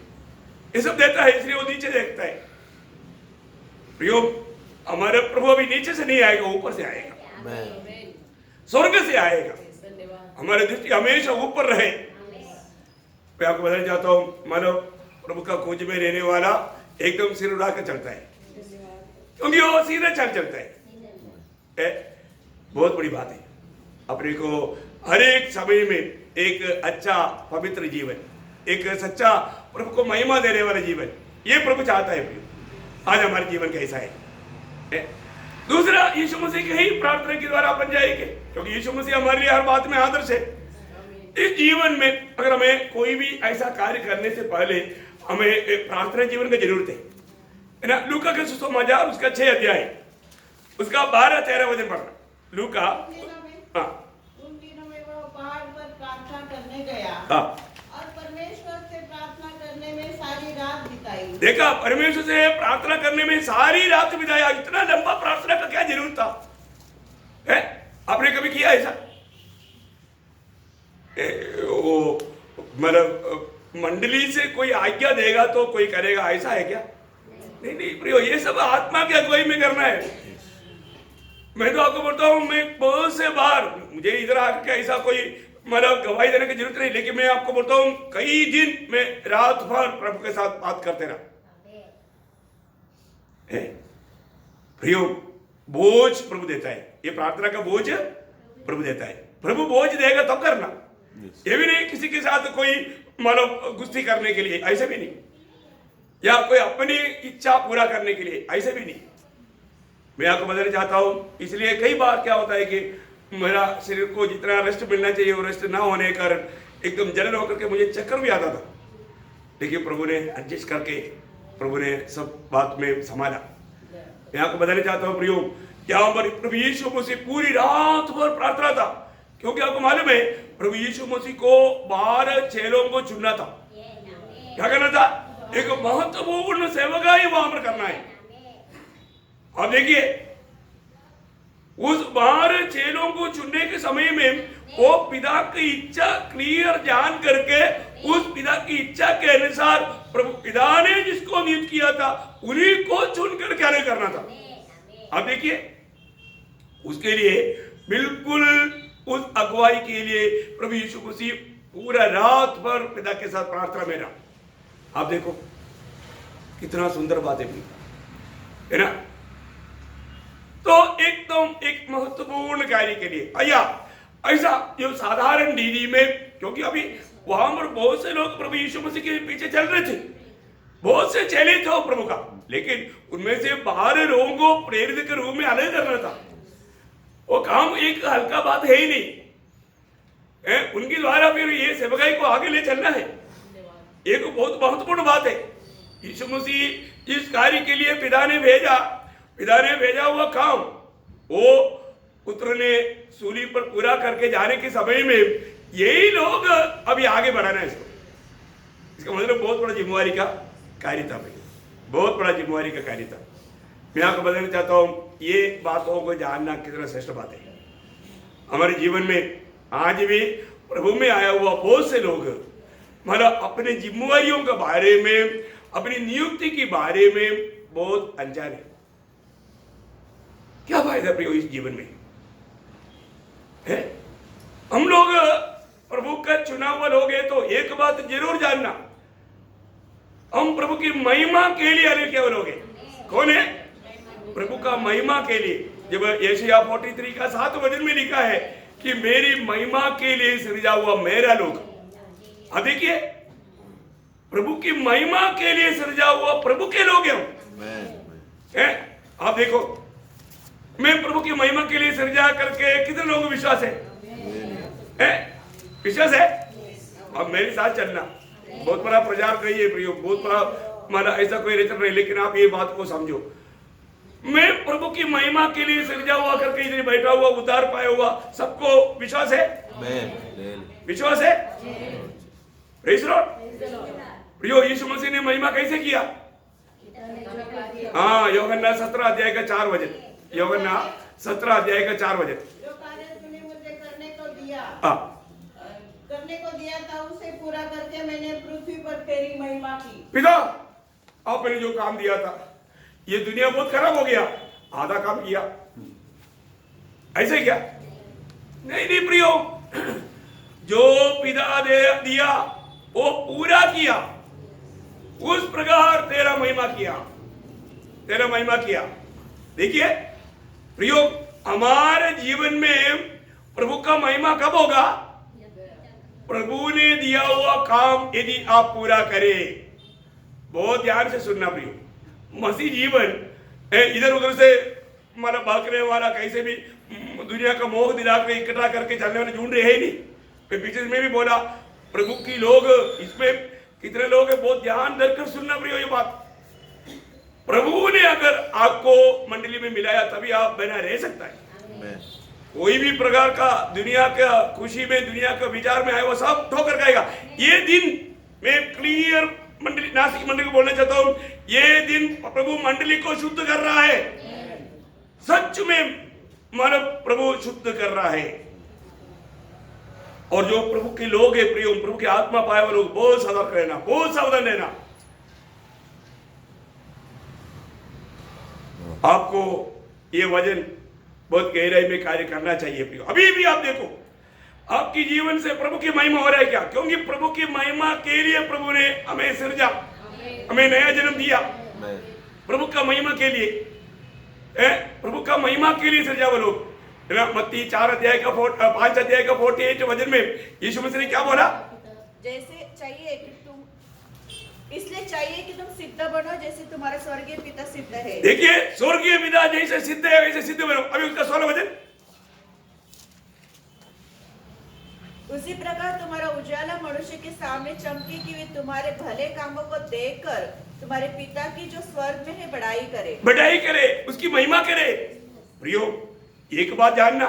ये सब देता है, इसलिए वो नीचे देखता है। प्रियो, हमारे प्रभु अभी नीचे से नहीं आएगा, ऊपर से आएगा, स्वर्ग से आएगा। हमारी दृष्टि हमेशा ऊपर रहे। मैं आपको बताना चाहता हूँ, मानो प्रभु का खोज में रहने वाला एकदम सिर उड़ा कर चलता है, क्योंकि वो सीधे चलता है। बहुत बड़ी बात है। अपने को हर एक समय में एक अच्छा पवित्र जीवन, एक सच्चा प्रभु को महिमा देने वाला जीवन, ये प्रभु चाहता है। आज हमारे जीवन कैसा है? दूसरा, यीशु मसीह के ही प्रार्थना के द्वारा बन जाएंगे, क्योंकि यीशु मसीह हमारे लिए हर बात में आदर्श है। इस जीवन में अगर हमें कोई भी ऐसा कार्य करने से पहले हमें एक प्रार्थना जीवन की जरूरत है ना। लूका के सुसमाचार उसका 6 अध्याय उसका 12-13 वचन पढ़ना। लूका हाँ उन दिनों में वह पहाड़ पर प्रार्थना करने गया हाँ। और परमेश्वर से प्रार्थना करने में सारी रात बिताई। देखा, परमेश्वर से प्रार्थना करने में सारी रात बिताया। इतना लंबा प्रार्थना का क्या जरूरत था? है? आपने कभी किया ऐसा? वो मतलब मंडली से कोई आज्ञा देगा तो कोई करेगा, ऐसा है क्या? नहीं नहीं प्रियो, ये सब आत्मा की अगुवाई में करना है। मैं तो आपको बोलता हूँ, मैं बहुत से बार, मुझे इधर आकर ऐसा कोई मतलब गवाही देने की जरूरत नहीं, लेकिन मैं आपको बोलता हूँ कई दिन मैं रात भर प्रभु के साथ बात करते रहा। प्रियो, बोझ प्रभु देता है, ये प्रार्थना का बोझ प्रभु देता है। प्रभु बोझ देगा तब करना, ये भी नहीं किसी के साथ कोई मतलब गुस्ती करने के लिए, ऐसे भी नहीं, या कोई अपनी इच्छा पूरा करने के लिए, ऐसे भी नहीं। मैं आपको बताना चाहता हूं, इसलिए कई बार क्या होता है कि मेरा शरीर को जितना रेस्ट मिलना चाहिए वो रेस्ट ना होने के कारण एकदम जलन होकर के मुझे चक्कर भी आता था, लेकिन प्रभु ने एडजस्ट करके प्रभु ने सब बात में संभाला। मैं आपको बताना चाहता हूँ प्रियो, यहाँ पर प्रभु यीशु मसीह पूरी रात भर प्रार्थना था, क्योंकि आपको मालूम है प्रभु यीशु मसीह को 12 चेलों को चुनना था। क्या करना था? एक महत्वपूर्ण सेवकाई वहां पर करना है। अब देखिए, उस 12 चेलों को चुनने के समय में वो पिता की इच्छा क्लियर जान करके उस पिता की इच्छा के अनुसार प्रभु पिता ने जिसको नियुक्त किया था उन्हीं को चुन कर क्या करना था। अब देखिए, उसके लिए बिल्कुल उस अगुवाई के लिए प्रभु यीशु मसीह पूरा रात भर पिता के साथ प्रार्थना में रहा। आप देखो कितना सुंदर बात है ना। तो एकदम एक महत्वपूर्ण कार्य के लिए भैया ऐसा जो साधारण डीडी में, क्योंकि अभी वहां पर बहुत से लोग प्रभु यीशु मसीह के पीछे चल रहे थे, बहुत से चेले थे प्रभु का, लेकिन उनमें से 12 लोगों को प्रेरित के रूप में अलग करना था। वो काम एक हल्का बात है ही नहीं, उनके द्वारा फिर ये सेवकाई को आगे ले चलना है, एक बहुत महत्वपूर्ण बात है। यीशु मसीह इस कार्य के लिए पिता ने भेजा हुआ काम वो पुत्र ने सूली पर पूरा करके जाने के समय में यही लोग अभी आगे बढ़ाना है इसका मतलब बहुत बड़ा जिम्मेवारी का कार्य था भाई, बहुत बड़ा जिम्मेवारी का कार्य था। मैं आपको बताना चाहता हूँ, ये बातों को जानना कितना श्रेष्ठ बात है। हमारे जीवन में आज भी प्रभु में आया हुआ बहुत से लोग मतलब अपने जिम्मेवारियों के बारे में, अपनी नियुक्ति के बारे में बहुत अनजान है। क्या फायदा प्रियो इस जीवन में है? हम लोग प्रभु का चुना हुआ लोग हैं, तो एक बात जरूर जानना, हम प्रभु की महिमा के लिए आने केवल लोग हैं। कौन है? प्रभु का महिमा के लिए। जब यशायाह 43 का 7 वचन में लिखा है कि मेरी महिमा के लिए सृजा हुआ मेरा लोग। अब देखिए, प्रभु की महिमा के लिए सृजा हुआ प्रभु के लोग हैं। आप देखो, मैं प्रभु की महिमा के लिए सृजा करके कितने लोगों को विश्वास है? विश्वास है? अब मेरे साथ चलना, बहुत बड़ा प्रचार करिए प्रियो, बहुत बड़ा मतलब ऐसा कोई रेचर नहीं, लेकिन आप ये बात को समझो, मैं प्रभु की महिमा के लिए सृजा हुआ करके इधर बैठा हुआ, उद्धार पाया हुआ, सबको विश्वास है? विश्वास है? Praise the Lord. प्रियो, यीशु मसीह ने महिमा कैसे किया? हाँ, यूहन्ना 17 अध्याय का 4 वचन, यूहन्ना 17 अध्याय का 4 वचन। जो कार्य तूने मुझे करने को दिया था उसे पूरा करके मैंने पृथ्वी पर तेरी महिमा की। पिता, आपने जो काम दिया था, ये दुनिया बहुत खराब हो गया, आधा काम किया, ऐसे क्या? नहीं प्रियो, जो पिता ने दिया वो पूरा किया, उस प्रकार तेरा महिमा किया। देखिए प्रियो, हमारे जीवन में प्रभु का महिमा कब होगा? प्रभु ने दिया हुआ काम यदि आप पूरा करें। बहुत ध्यान से सुनना प्रियो, मसीह जीवन इधर उधर से मतलब भागने वाला, कैसे भी दुनिया का मोह दिला कर इकट्ठा करके चलने वाले ढूंढ रहे हैं नहीं। मैं पीछे में भी बोला, प्रभु की लोग इसमें कितने लोग हैं, बहुत ध्यान देकर सुनना प्रियो। ये बात प्रभु ने अगर आपको मंडली में मिलाया तभी आप बना रह सकता है। कोई भी प्रकार का दुनिया का खुशी में, दुनिया का विचार में आए वो सब ठोकर खाएगा। ये दिन मैं क्लियर मंडली, नासिक मंडली को बोलना चाहता हूं, ये दिन प्रभु मंडली को शुद्ध कर रहा है। सच में मानव प्रभु शुद्ध कर रहा है। और जो प्रभु के लोग है प्रियो, प्रभु की आत्मा पाए हुए लोग बहुत सतर्क रहना, बहुत सावधान रहना। आपको ये वजन बहुत गहराई में कार्य करना चाहिए प्रियो। अभी भी आप देखो आपकी जीवन से प्रभु की महिमा हो रहा है क्या? क्योंकि प्रभु की महिमा के लिए प्रभु ने हमें सृजा, हमें नया जन्म दिया। प्रभु का महिमा के लिए, प्रभु का महिमा के लिए सृजा वो लोग। मत्ती 5 अध्याय का 48 वचन में यीशु मसीह ने क्या बोला? जैसे चाहिए कि तुम, इसलिए चाहिए कि तुम सिद्ध बनो जैसे तुम्हारा स्वर्गीय पिता सिद्ध है। देखिए, स्वर्गीय पिता जैसे सिद्ध है वैसे सिद्ध बनो। अभी उसका 16 वचन, उसी प्रकार तुम्हारा उजाला मनुष्य के सामने चमके कि वे तुम्हारे भले कामों को देखकर तुम्हारे पिता की जो स्वर्ग में है बढ़ाई करे, उसकी महिमा करे। प्रियो, एक बात जानना,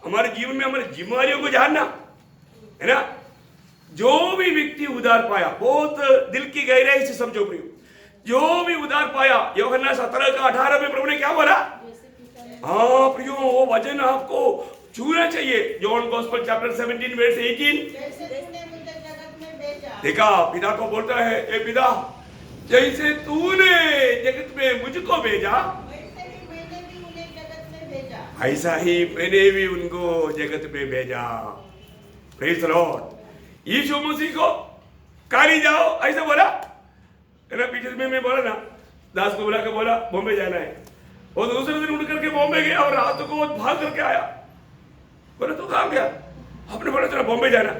हमारे जीवन में हमारी जिम्मेदारियों को जानना है ना। जो भी व्यक्ति उधार पाया, बहुत दिल की गहराई से समझो प्रियो, जो भी उधार पाया, यूहन्ना 17:18 में प्रभु ने क्या बोला? हाँ प्रियो, वो वचन आपको छूना चाहिए। जॉन गॉस्पेल चैप्टर 17 वर्स 18, जैसे तूने मुझे जगत में भेजा। देखा, पिता को बोलता है, ए पिता, जैसे तूने जगत में मुझको भेजा, वैसे ही मैंने भी उन्हें जगत में भेजा। ऐसा ही मैंने भी उनको जगत में भेजा। Praise the Lord. Yeshu Masih को काली जाओ ऐसा बोला है ना। पीछे में मैं बोला ना, दास को बुला के बोला बॉम्बे जाना है। और दूसरे दिन उठ करके बॉम्बे गया और रात को भाग करके आया। बोला तू कहाँ गया? आपने बोला चलो बॉम्बे जाना।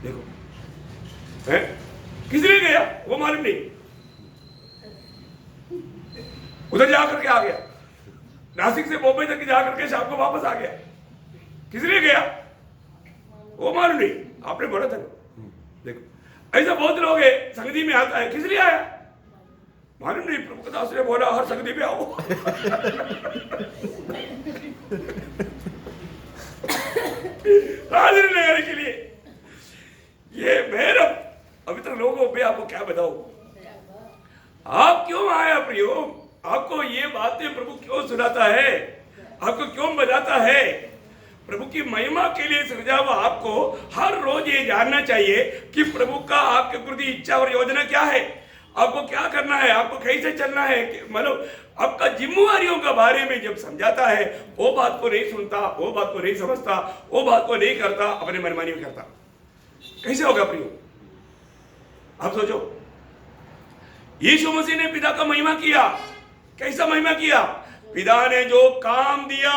देखो है, किस लिए गया वो मालूम नहीं, उधर जा करके आ गया। नासिक से बॉम्बे तक जा करके शाम को वापस आ गया। किस लिए गया वो मालूम नहीं, आपने बोला था। देखो, ऐसा बहुत लोग है, संगति में आता है, किस लिए आया मालूम नहीं। प्रभु दास ने बोला हर संगति में आओ। हाजिर लगाने के लिए। ये मेरा अभी तक लोगों पे आपको क्या बताऊं, आप क्यों आया प्रियो? आपको ये बातें प्रभु क्यों सुनाता है, आपको क्यों बताता है? प्रभु की महिमा के लिए सृजा हुआ आपको हर रोज ये जानना चाहिए कि प्रभु का आपके प्रति इच्छा और योजना क्या है, आपको क्या करना है, आपको कैसे चलना है। मतलब आपका जिम्मेवारियों के बारे में जब समझाता है, वो बात को नहीं सुनता, वो बात को नहीं समझता, वो बात को नहीं करता, अपने मनमानी में करता, कैसे होगा प्रियो? आप सोचो, यीशु मसीह ने पिता का महिमा किया। कैसा महिमा किया? पिता ने जो काम दिया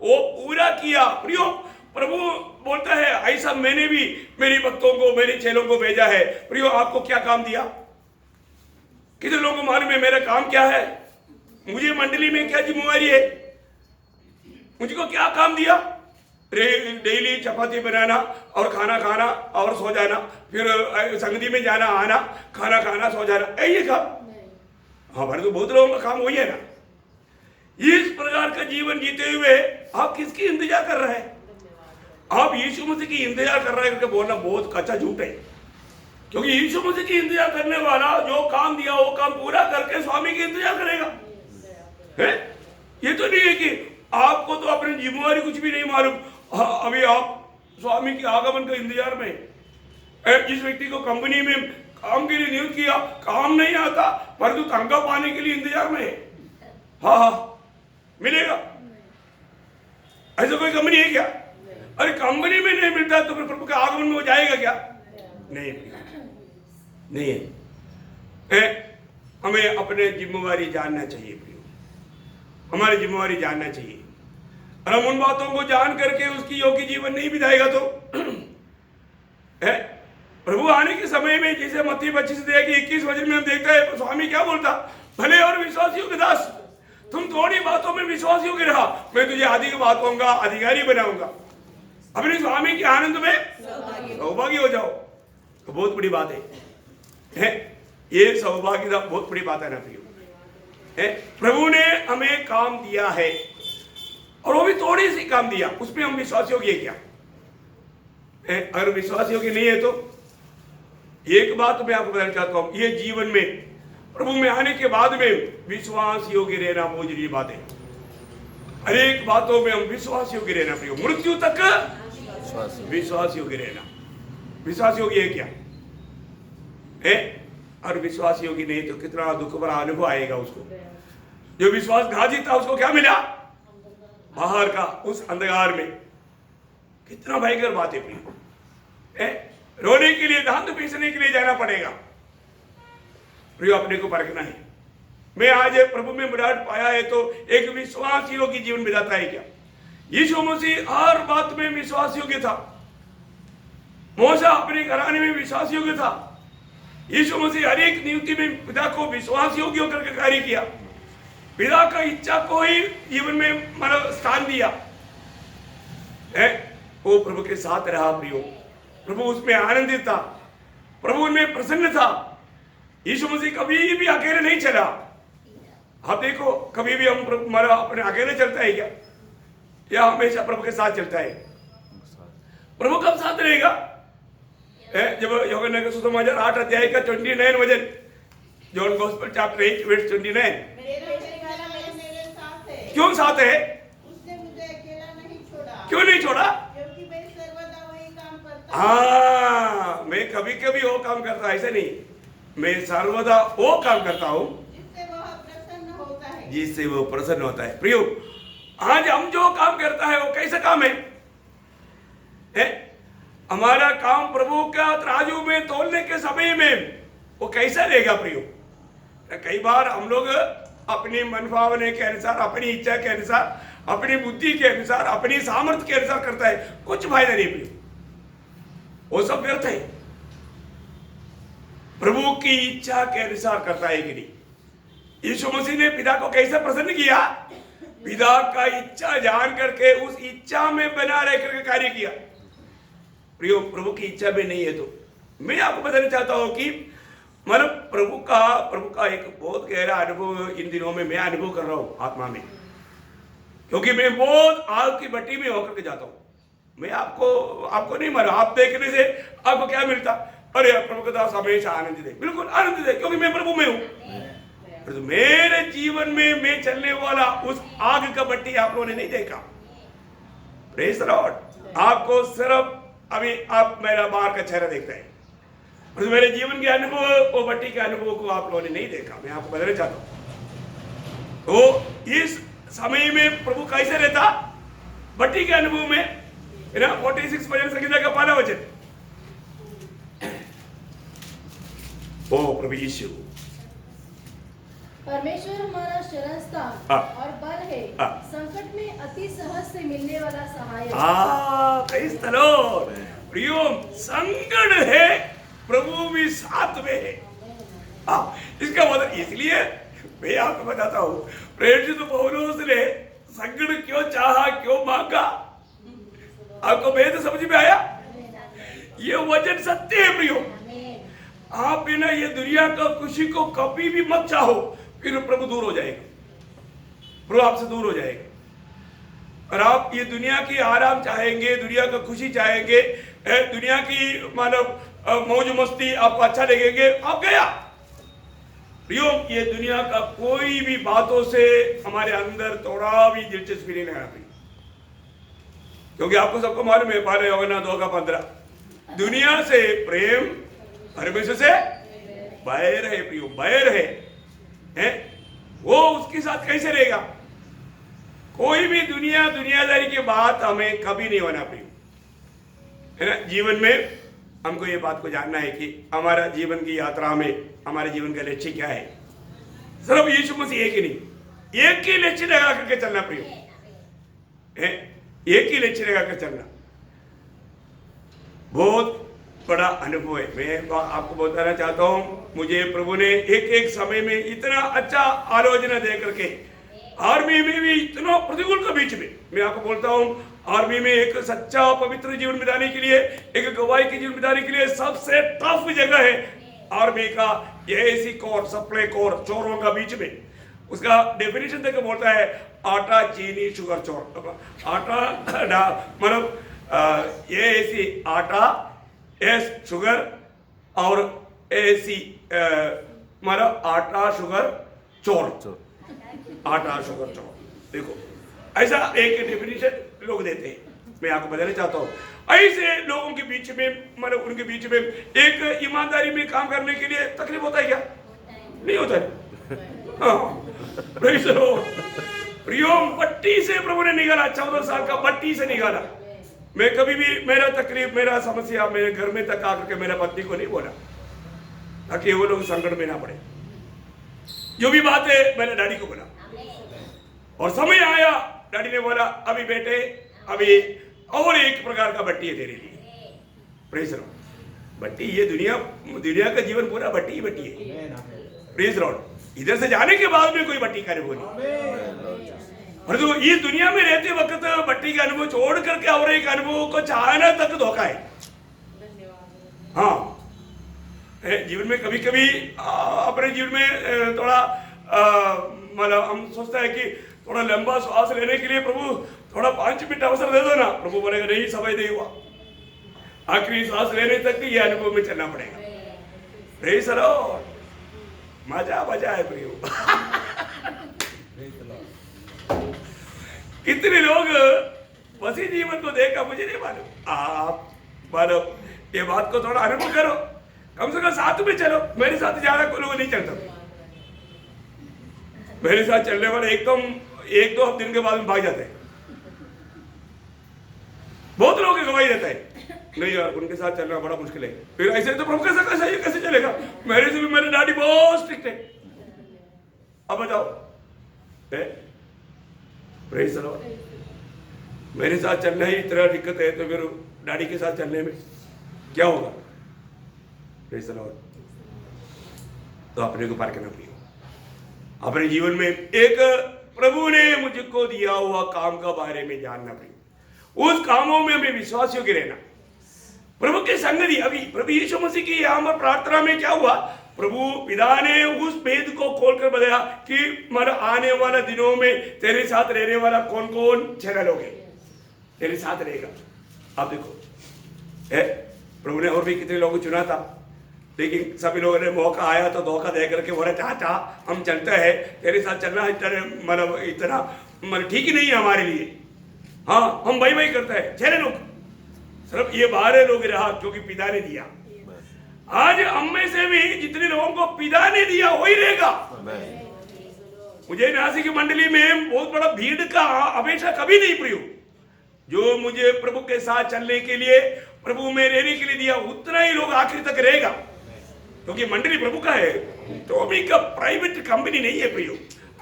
वो पूरा किया। प्रियो, प्रभु बोलता है ऐसा मैंने भी मेरे भक्तों को, मेरे चेलों को भेजा है। प्रियो, आपको क्या काम दिया? कितने लोगों को मालूम है मेरा काम क्या है? मुझे मंडली में क्या जिम्मेवारी है? मुझको क्या काम दिया? डेली चपाती बनाना और खाना खाना और सो जाना, फिर संगति में जाना आना, खाना खाना सो जाना, यही काम। हमारे तो बहुत लोगों का काम वही है ना। इस प्रकार का जीवन जीते हुए आप किसकी इंतजार कर रहे हैं? आप यीशु मसीह की इंतजार कर रहे हैं करके बोलना बहुत कच्चा झूठ है। क्योंकि यीशु मसीह की इंतजार करने वाला जो काम दिया वो काम पूरा करके स्वामी की इंतजार करेगा। है? ये तो नहीं है कि आपको तो अपनी जिम्मेवारी कुछ भी नहीं मालूम। अभी आप स्वामी के आगमन का इंतजार में, जिस व्यक्ति को कंपनी में काम के लिए नियुक्त किया, काम नहीं आता परंतु तनख्वाह पाने के लिए इंतजार में है। हाँ, मिलेगा। ऐसा कोई कंपनी है क्या? अरे कंपनी में नहीं मिलता तो फिर प्रभु के आगमन में वो जाएगा क्या? नहीं है। हमें अपने जिम्मेवारी जानना चाहिए प्रियो, हमारी जिम्मेवारी जानना चाहिए। और हम उन बातों को जान करके उसकी योग्य जीवन नहीं बिताएगा तो प्रभु आने के समय में, जैसे मत्ती 25-21 वचन में हम देखते हैं, स्वामी क्या बोलता? भले और विश्वासियों के दास, तुम थोड़ी बातों में विश्वासियों के रहा, मैं तुझे अधिक बातों का अधिकारी बनाऊंगा। अपने स्वामी के आनंद में सौभागी हो जाओ। तो बहुत बड़ी बात है। ये सौभाग्य बहुत बड़ी बात है ना प्रियो। प्रभु ने हमें काम दिया है, और वो भी थोड़ी सी काम दिया, उसमें हम विश्वास योग्य है क्या? अगर विश्वास योग्य नहीं है तो एक बात मैं आपको बताना चाहता हूं, ये जीवन में प्रभु में आने के बाद में विश्वास योग्य रहना बहुत जरूरी बात है। अनेक बातों में हम विश्वास योग्य रहना प्रियो, मृत्यु तक विश्वास योग्य रहना। विश्वास योग्य है क्या है? और विश्वास योग्य नहीं तो कितना दुख भरा अनुभव आएगा उसको। जो विश्वासघाती था उसको क्या मिला? बाहर का उस अंधकार में। कितना भयंकर बात है प्रियो। रोने के लिए, दांत पीसने के लिए जाना पड़ेगा प्रियो, अपने को परखना है। मैं आज प्रभु में मुराद पाया है तो एक विश्वास योग्य जीवन बिताता है क्या? यीशु मसीह हर बात में विश्वास योग्य था। मूसा अपने घराने में विश्वास योग्य था। यीशु मसीह हर एक नियुक्ति में पिता को विश्वास योग्य होकर के कार्य किया। पिता का इच्छा को ही जीवन में मतलब स्थान दिया है। वो प्रभु के साथ रहा प्रियो, प्रभु उसमें आनंदित था, प्रभु उनमें प्रसन्न था। यीशु मसीह कभी भी अकेले नहीं चला। आप देखो, कभी भी हम हमारा अपने अकेले चलता है क्या, या हमेशा प्रभु के साथ चलता है? प्रभु कब साथ रहेगा? जब यूहन्ना के सुसमाचार 8 अध्याय का 29 वचन, जॉन गॉस्पेल चैप्टर 8 वर्स 29, मेरे साथ है। क्यों साथ है? उसने मुझे अकेला नहीं छोड़ा। क्यों नहीं छोड़ा? क्योंकि मैं सर्वदा वही काम करता हूँ। हाँ, मैं कभी कभी वो काम करता, ऐसे नहीं, मैं सर्वदा वो काम करता हूँ जिससे वह प्रसन्न होता है। जिससे वो प्रसन्न होता है। प्रियो, आज हम जो काम करता है वो कैसा काम है? हमारा काम प्रभु का तराजू में तोलने के समय में वो कैसा रहेगा प्रियो? कई बार हम लोग अपनी मनभावने के अनुसार, अपनी इच्छा के अनुसार, अपनी बुद्धि के अनुसार, अपनी सामर्थ्य के अनुसार करता है, कुछ फायदा नहीं प्रियो, वो सब व्यर्थ है। प्रभु की इच्छा के अनुसार करता है कि नहीं? यीशु मसीह ने पिता को कैसे प्रसन्न किया? पिता का इच्छा जान करके उस इच्छा में बना रह करके कार्य किया। प्रियो, प्रभु की इच्छा में नहीं है तो मैं आपको बताना चाहता हूं कि मतलब प्रभु का एक बहुत गहरा अनुभव इन दिनों में मैं अनुभव कर रहा हूं आत्मा में, क्योंकि मैं बहुत आग की भट्टी में होकर के जाता हूं। मैं आपको नहीं मारा, आप देखने से आपको क्या मिलता? अरे प्रभु का दास हमेशा आनंदित है। बिल्कुल आनंदित है, क्योंकि मैं प्रभु में हूं। तो मेरे जीवन में मैं चलने वाला उस आग का भट्टी आप लोगों ने नहीं देखा। Praise the Lord. आपको सिर्फ अभी आप मेरा बाहर का चेहरा देखते हैं, तो मेरे जीवन के अनुभव, वो भट्टी के अनुभव को आप लोगों ने नहीं देखा। मैं आपको बताना चाहता हूं। तो इस समय में प्रभु कैसे रहता? भट्टी के अनुभव में 46 भजन संगीता का 1 वचन। ओ प्रभु यीशु, परमेश्वर हमारा शरण स्थान और बल है, संकट में अति सहज से मिलने वाला सहायक। Praise the Lord. प्रियो, संकट है, प्रभु भी साथ में है। इसका मतलब इसलिए मैं आपको बताता हूं, प्रेरित पौलुस ने संकट क्यों चाहा, क्यों मांगा? आपको वेद समझ में आया? ये वचन सत्य है प्रियो। आप बिना ये दुनिया का खुशी को कभी भी मत चाहो, फिर प्रभु दूर हो जाएगा, प्रभु आपसे दूर हो जाएगा। और आप ये दुनिया की आराम चाहेंगे, दुनिया का खुशी चाहेंगे, दुनिया की मानव मौज मस्ती आपको अच्छा लगेंगे, आप गया प्रियो। ये दुनिया का कोई भी बातों से हमारे अंदर थोड़ा भी दिलचस्पी नहीं लगाना प्रियो, क्योंकि आपको सबको मालूम है, 12 यूहन्ना 2:15, दुनिया से प्रेम, परमेश्वर से बैर है प्रियो, बैर है। वो उसके साथ कैसे रहेगा? कोई भी दुनियादारी की बात हमें कभी नहीं होना प्रियो, है ना। जीवन में हमको ये बात को जानना है कि हमारा जीवन की यात्रा में हमारे जीवन का लक्ष्य क्या है। सिर्फ यीशु मसीह एक ही नहीं, एक ही लक्ष्य लगा करके चलना प्रियो, एक ही लक्ष्य लगा कर चलना बहुत बड़ा अनुभव है। मैं आपको बताना चाहता हूं, मुझे प्रभु ने एक समय में इतना अच्छा आलोचना दे करके, आर्मी में भी इतना प्रतिकूल के बीच में, मैं आपको बोलता हूं, आर्मी में एक सच्चा पवित्र जीवन बिताने के लिए, एक गवाही के जीवन बिताने के लिए सबसे टफ जगह है आर्मी का ये ऐसी कोर, सप्लाई कोर, चोरों का बीच में। उसका डेफिनेशन देकर बोलता है आटा, चीनी, शुगर, चौर। आटा मतलब ये ऐसी आटा, एस शुगर और ऐसी मतलब आटा, शुगर, चौर। आटा, शुगर, चौर। देखो ऐसा एक डेफिनेशन लोग देते हैं। मैं आपको बताना चाहता हूँ ऐसे लोगों के बीच में मतलब उनके बीच में एक ईमानदारी में काम करने के लिए तकलीफ होता है क्या? नहीं होता है। हाँ, प्रियो बट्टी से प्रभु ने निकाला, 14 साल का बट्टी से निकाला। मैं कभी भी मेरा तकलीफ, मेरा समस्या मेरे घर में तक आकर के मेरा पत्नी को नहीं बोला ताकि वो लोग संकट में ना पड़े। जो भी बात है मैंने डैडी को बोला और समय आया डैडी ने बोला अभी बेटे अभी और एक प्रकार का बट्टी है तेरे लिए। Praise Lord. बट्टी ये दुनिया का जीवन पूरा बट्टी ही बट्टी है। Praise Lord. इधर से जाने के बाद में कोई बट्टी का अनुभव नहीं। परंतु इस दुनिया में रहते वक्त बट्टी का अनुभव छोड़ करके और एक अनुभव को चाहना तक धोखा है। हाँ, जीवन में कभी कभी अपने जीवन में थोड़ा मतलब हम सोचता है कि थोड़ा लंबा श्वास लेने के लिए प्रभु थोड़ा 5 मिनट अवसर दे दो ना। प्रभु बोलेगा नहीं, समय नहीं हुआ, आखिरी श्वास लेने तक ये अनुभव में चलना पड़ेगा। Praise Lord. मजा मजा है प्रियो। कितने लोग वसी जीवन को देखा मुझे नहीं मालूम। आप मालूम ये बात को थोड़ा अनुभव करो, कम से कम साथ में चलो। मेरे साथ ज्यादा कोई लोग नहीं चलता। मेरे साथ चलने वाले एक दो दिन के बाद में भाग जाते हैं। बहुत लोगों की गवाही देता है नहीं यार उनके साथ चलना बड़ा मुश्किल है। फिर ऐसे तो प्रभु कैसे चलेगा? मेरे से भी मेरे डैडी बहुत स्ट्रिक्ट है। अब बताओ, प्रेज द लॉर्ड। मेरे साथ चलना ही इतना दिक्कत है तो फिर डैडी के साथ चलने में क्या होगा? Praise the Lord. तो अपने को पार करना प्रिय, अपने जीवन में एक प्रभु ने मुझको दिया हुआ काम का बारे में जानना प्रिय, उस कामों में हमें विश्वासियों के रहना, प्रभु के संगति। अभी प्रभु यीशु मसीह की यहाँ पर प्रार्थना में क्या हुआ? प्रभु पिता ने उस भेद को खोलकर बताया कि मर आने वाला दिनों में तेरे साथ रहने वाला कौन कौन 6 लोग हैं तेरे साथ रहेगा। आप देखो प्रभु ने और भी कितने लोगों को चुना था, लेकिन सभी लोगों ने मौका आया तो धोखा दे करके बोला चाचा हम चलते हैं तेरे साथ चलना इतना मतलब ठीक ही नहीं है हमारे लिए। हाँ, हम भाई भाई करते हैं। 6 लोग, सिर्फ ये 12 लोग रहा क्योंकि पिता ने दिया। आज हम में से भी जितने लोगों को पिता ने दिया वही रहेगा। मुझे नासिक की मंडली में बहुत बड़ा भीड़ का अपेक्षा कभी नहीं प्रियो। जो मुझे प्रभु के साथ चलने के लिए, प्रभु में रहने के लिए दिया, उतना ही लोग आखिर तक रहेगा, क्योंकि मंडली प्रभु का है। तो अभी का प्राइवेट कंपनी नहीं है प्रियो,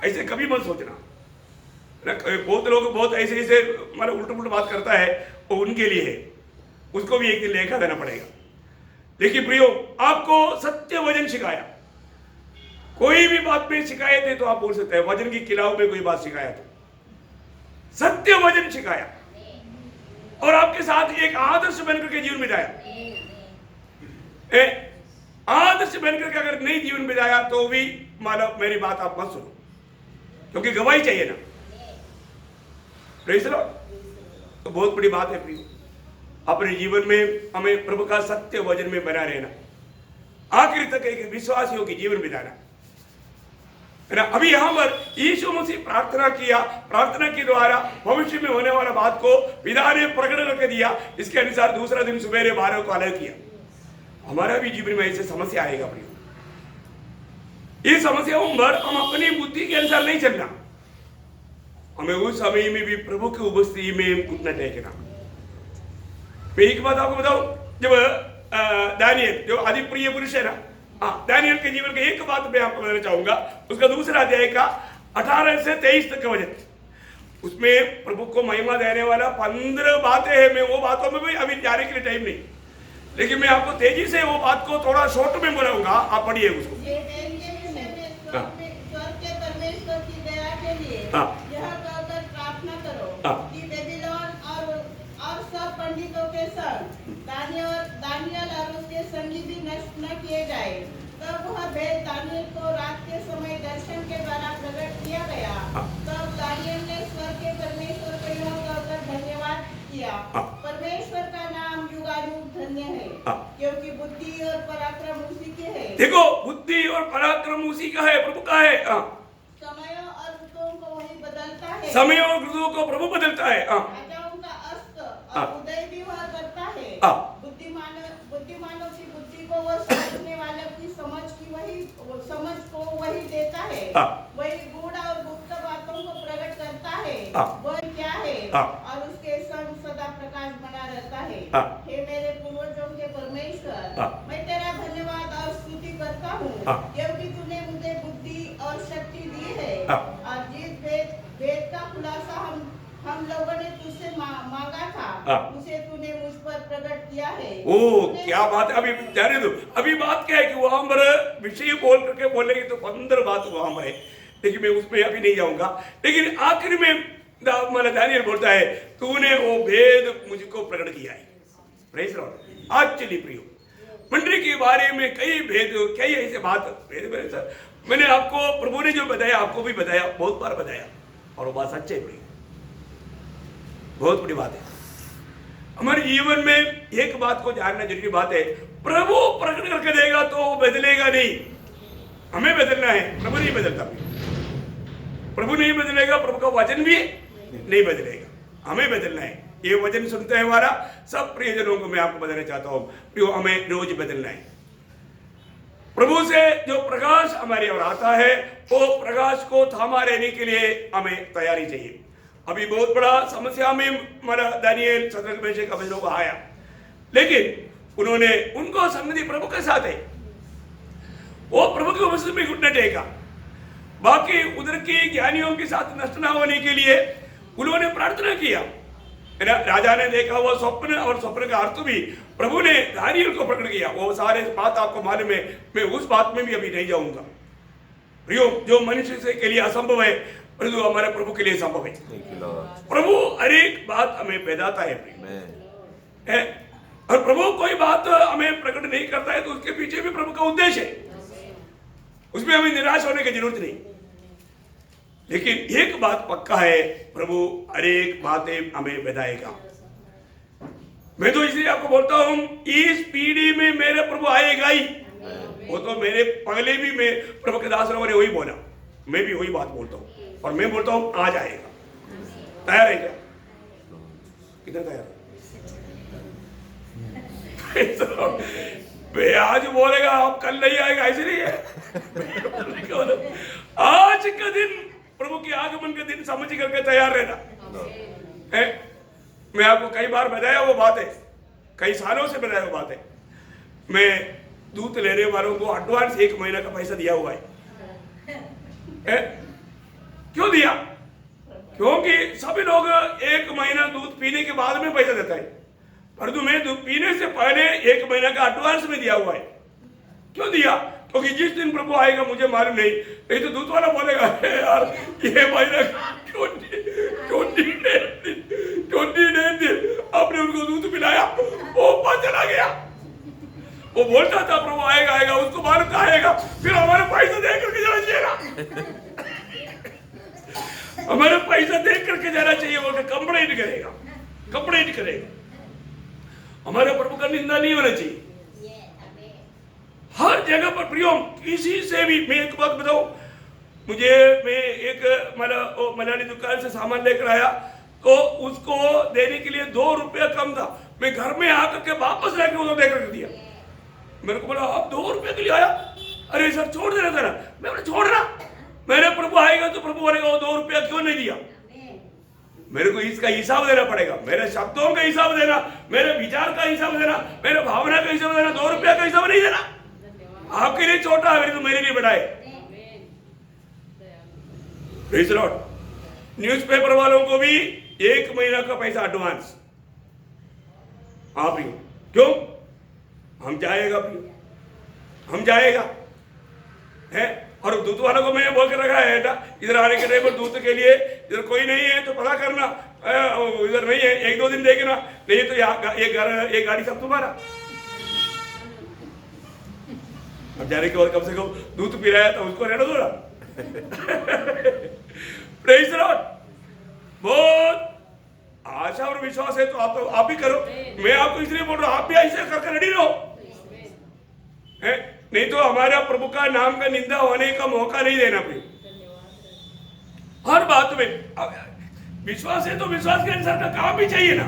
ऐसे कभी मत सोचना। बहुत लोग बहुत ऐसे मतलब उल्टा बात करता है, वो उनके लिए है, उसको भी एक दिन लेखा देना पड़ेगा। लेकिन प्रियो आपको सत्य वचन सिखाया, कोई भी बात में शिकायत है तो आप बोल सकते हैं। वचन की खिलाफ में कोई बात सिखाया तो सत्य वचन सिखाया और आपके साथ एक आदर्श बनकर के जीवन बिताया। आदर्श बनकर के अगर नहीं जीवन बिताया तो भी मानो मेरी बात आप मत सुनो, क्योंकि गवाही चाहिए ना। Praise Lord. तो बहुत बड़ी बात है प्रिय, अपने जीवन में हमें प्रभु का सत्य वचन में बना रहना, आखिर तक एक विश्वासियों की जीवन बिताना है ना। अभी यहां पर यीशु मसीह प्रार्थना किया, प्रार्थना के द्वारा भविष्य में होने वाला बात को पिता ने प्रकट करके दिया। इसके अनुसार दूसरा दिन सुबह 12 को अलग किया। हमारा भी जीवन में ऐसे समस्या आएगा प्रिय, ये समस्याओं पर हम अपनी बुद्धि के अनुसार नहीं चलना, हमें उस समय में भी प्रभु की उपस्थिति में घुटना टेकना। मैं एक बात आपको बताऊं, जब दानियल जो आदि प्रिय पुरुष है ना, दानियल के जीवन का एक बात मैं आपको बताना चाहूंगा। उसका दूसरा अध्याय का 18 से 23 तक का वचन, उसमें प्रभु को महिमा देने वाला 15 बातें हैं। मैं वो बातों में भी अभी जाने के लिए टाइम नहीं, लेकिन मैं आपको तेजी से वो बात को थोड़ा शॉर्ट में बोलाऊंगा, आप पढ़िए उसको। परमेश्वर की दया के लिए यह कहकर प्रार्थना करो कि बेबीलोन और सब पंडितों के संग दानियल और उसके संगी भी नष्ट न किए जाए। तब वह भेद दानियल को रात के समय दर्शन के द्वारा प्रकट किया गया, तब दानियेल ने स्वर्ग के परमेश्वर को यह कहकर धन्यवाद किया, परमेश्वर का नाम युगानुग धन्य है, क्योंकि बुद्धि और पराक्रम उसी के है। देखो, बुद्धि और पराक्रम उसी का है, प्रभु का है। समयों और ऋतुओं को वही बदलता है, समय और ऋतुओं को प्रभु बदलता है। राजाओं का अस्त और उदय भी वह करता है, बुद्धिमानों की बुद्धि को वह समझने वालों की समझ को वही देता है, वही गूढ़ और गुप्त बातों को प्रकट करता है, वह क्या है और उसके संग सदा प्रकाश बना रहता है। हे मेरे पूर्वजों के परमेश्वर, मैं तेरा धन्यवाद और स्तुति करता हूँ, क्योंकि तूने मुझे बुद्धि और शक्ति दी है, और जिस वेद का खुलासा हम लोगों ने तुझसे मांगा था, उसे तूने मुझ पर प्रकट किया है। ओ क्या बात है। अभी जाने दो, अभी बात क्या है कि वहां पर विषय बोल करके बोलेंगे तो 15 बात वहां पर है, लेकिन मैं उसमें अभी नहीं जाऊंगा। लेकिन आखिर में दानियेल बोलता है, तूने वो भेद मुझको प्रकट किया है। Praise the Lord. आज चली प्रियो, मंडली के बारे में कई भेद, कई ऐसे बात मैंने आपको, प्रभु ने जो बताया आपको भी बताया, बहुत बार बताया, और वो बात सच्चे प्रियो, बहुत बड़ी बात है। हमारे जीवन में एक बात को जानना जरूरी बात है, प्रभु प्रकट करके देगा तो वो बदलेगा नहीं, हमें बदलना है, प्रभु नहीं बदलता। प्रभु नहीं बदलेगा, प्रभु का वचन भी नहीं बदलेगा, हमें बदलना है। ये वचन सुनते हैं हमारा सब प्रियजनों को मैं आपको बताना चाहता हूँ प्रियो, हमें रोज बदलना है। प्रभु से जो प्रकाश हमारे और आता है, वो प्रकाश को थामा रहने के लिए हमें तैयारी चाहिए। अभी बहुत बड़ा समस्या में हमारा दानियेल सदरक मेशक अबेदनगो आया, लेकिन उन्होंने उनको संगति प्रभु के साथ है, वो प्रभु के वचन में घुटने टेका। बाकी उधर के ज्ञानियों के साथ नष्ट न होने के लिए उन्होंने प्रार्थना किया। राजा ने देखा वो स्वप्न, और स्वप्न का अर्थ भी प्रभु ने दानियेल को प्रकट किया। वो सारे बात आपको मालूम है, मैं उस बात में भी अभी नहीं जाऊंगा। प्रियो, जो मनुष्य से के लिए असंभव है, परंतु हमारे प्रभु के लिए संभव है। प्रभु हर एक बात हमें बताता है, और प्रभु कोई बात हमें प्रकट नहीं करता है तो उसके पीछे भी प्रभु का उद्देश्य है, उसमें हमें निराश होने की जरूरत नहीं। लेकिन एक बात पक्का है, प्रभु हर एक बातें हमें बताएगा। मैं तो इसलिए आपको बोलता हूं, इस पीढ़ी में मेरे प्रभु आएगा ही। वो तो मेरे पहले भी मैं प्रभु के दास ने वही बोला, मैं भी वही बात बोलता हूँ, और मैं बोलता हूँ आ जाएगा। तैयार है क्या? कितना तैयार? वे आज बोलेगा आप कल नहीं आएगा, ऐसे नहीं है। आज का दिन प्रभु के आगमन के दिन समझ करके तैयार रहना है। मैं आपको कई बार बताया वो बात है, कई सालों से बताया वो बात है। मैं दूध लेने वालों को एडवांस 1 महीना का पैसा दिया हुआ है। क्यों दिया? क्योंकि सभी लोग 1 महीना दूध पीने के बाद में पैसा देता है, परंतु मैं दूध पीने से पहले 1 महीना का एडवांस में दिया हुआ है। क्यों दिया? क्योंकि जिस दिन प्रभु आएगा मुझे मालूम नहीं तो दूध वाला बोलेगा यार ये महीना 29 दिन आपने उनको दूध पिलाया, वो ऊपर चला गया। वो बोलता था प्रभु आएगा, उसको मालूम था आएगा, फिर हमारे पैसा दे करके जाना चाहिए, हमारे पैसा दे करके जाना चाहिए। वो कंप्लेंट करेगा। हमारे प्रभु का निंदा नहीं होना चाहिए हर जगह पर। प्रियो, किसी से भी मैं एक बात बताऊं, मैं एक मलानी दुकान से सामान लेकर आया तो उसको देने के लिए 2 रुपया कम था। मैं घर में आकर के वापस लाके उसको देकर दिया। मेरे को बोला आप 2 रुपये के लिए आया? अरे सर छोड़ देना था ना। मैं बोला छोड़ना, मेरे प्रभु आएगा तो प्रभु बोलेगा वो 2 रुपया क्यों नहीं दिया। मेरे को इसका हिसाब देना पड़ेगा, मेरे शब्दों का हिसाब देना, मेरे विचार का हिसाब देना, मेरे भावना का हिसाब देना। 2 रुपया का हिसाब नहीं देना। आपके लिए छोटा है तो मेरे लिए बड़ा है। Praise the Lord. न्यूज़पेपर वालों को भी 1 महीना का पैसा एडवांस। आप क्यों? हम जाएगा है। और दूध वालों को मैंने बोल के रखा है इधर आने के टाइम दूध के लिए इधर कोई नहीं है तो पता करना, इधर नहीं है 1-2 दिन देखना, नहीं तो एक गाड़ी सब तुम्हारा। अब जाने के बाद कम से कम दूध पी रहा है तो उसको रहना दो ना। Praise the Lord. बहुत आशा और विश्वास है तो आप भी करो। मैं आपको इसलिए बोल रहा हूं, आप भी ऐसे करके रेडी रहो, नहीं तो हमारा प्रभु का नाम का निंदा होने का मौका नहीं देना। भाई हर बात में विश्वास है तो विश्वास के अनुसार का काम भी चाहिए ना।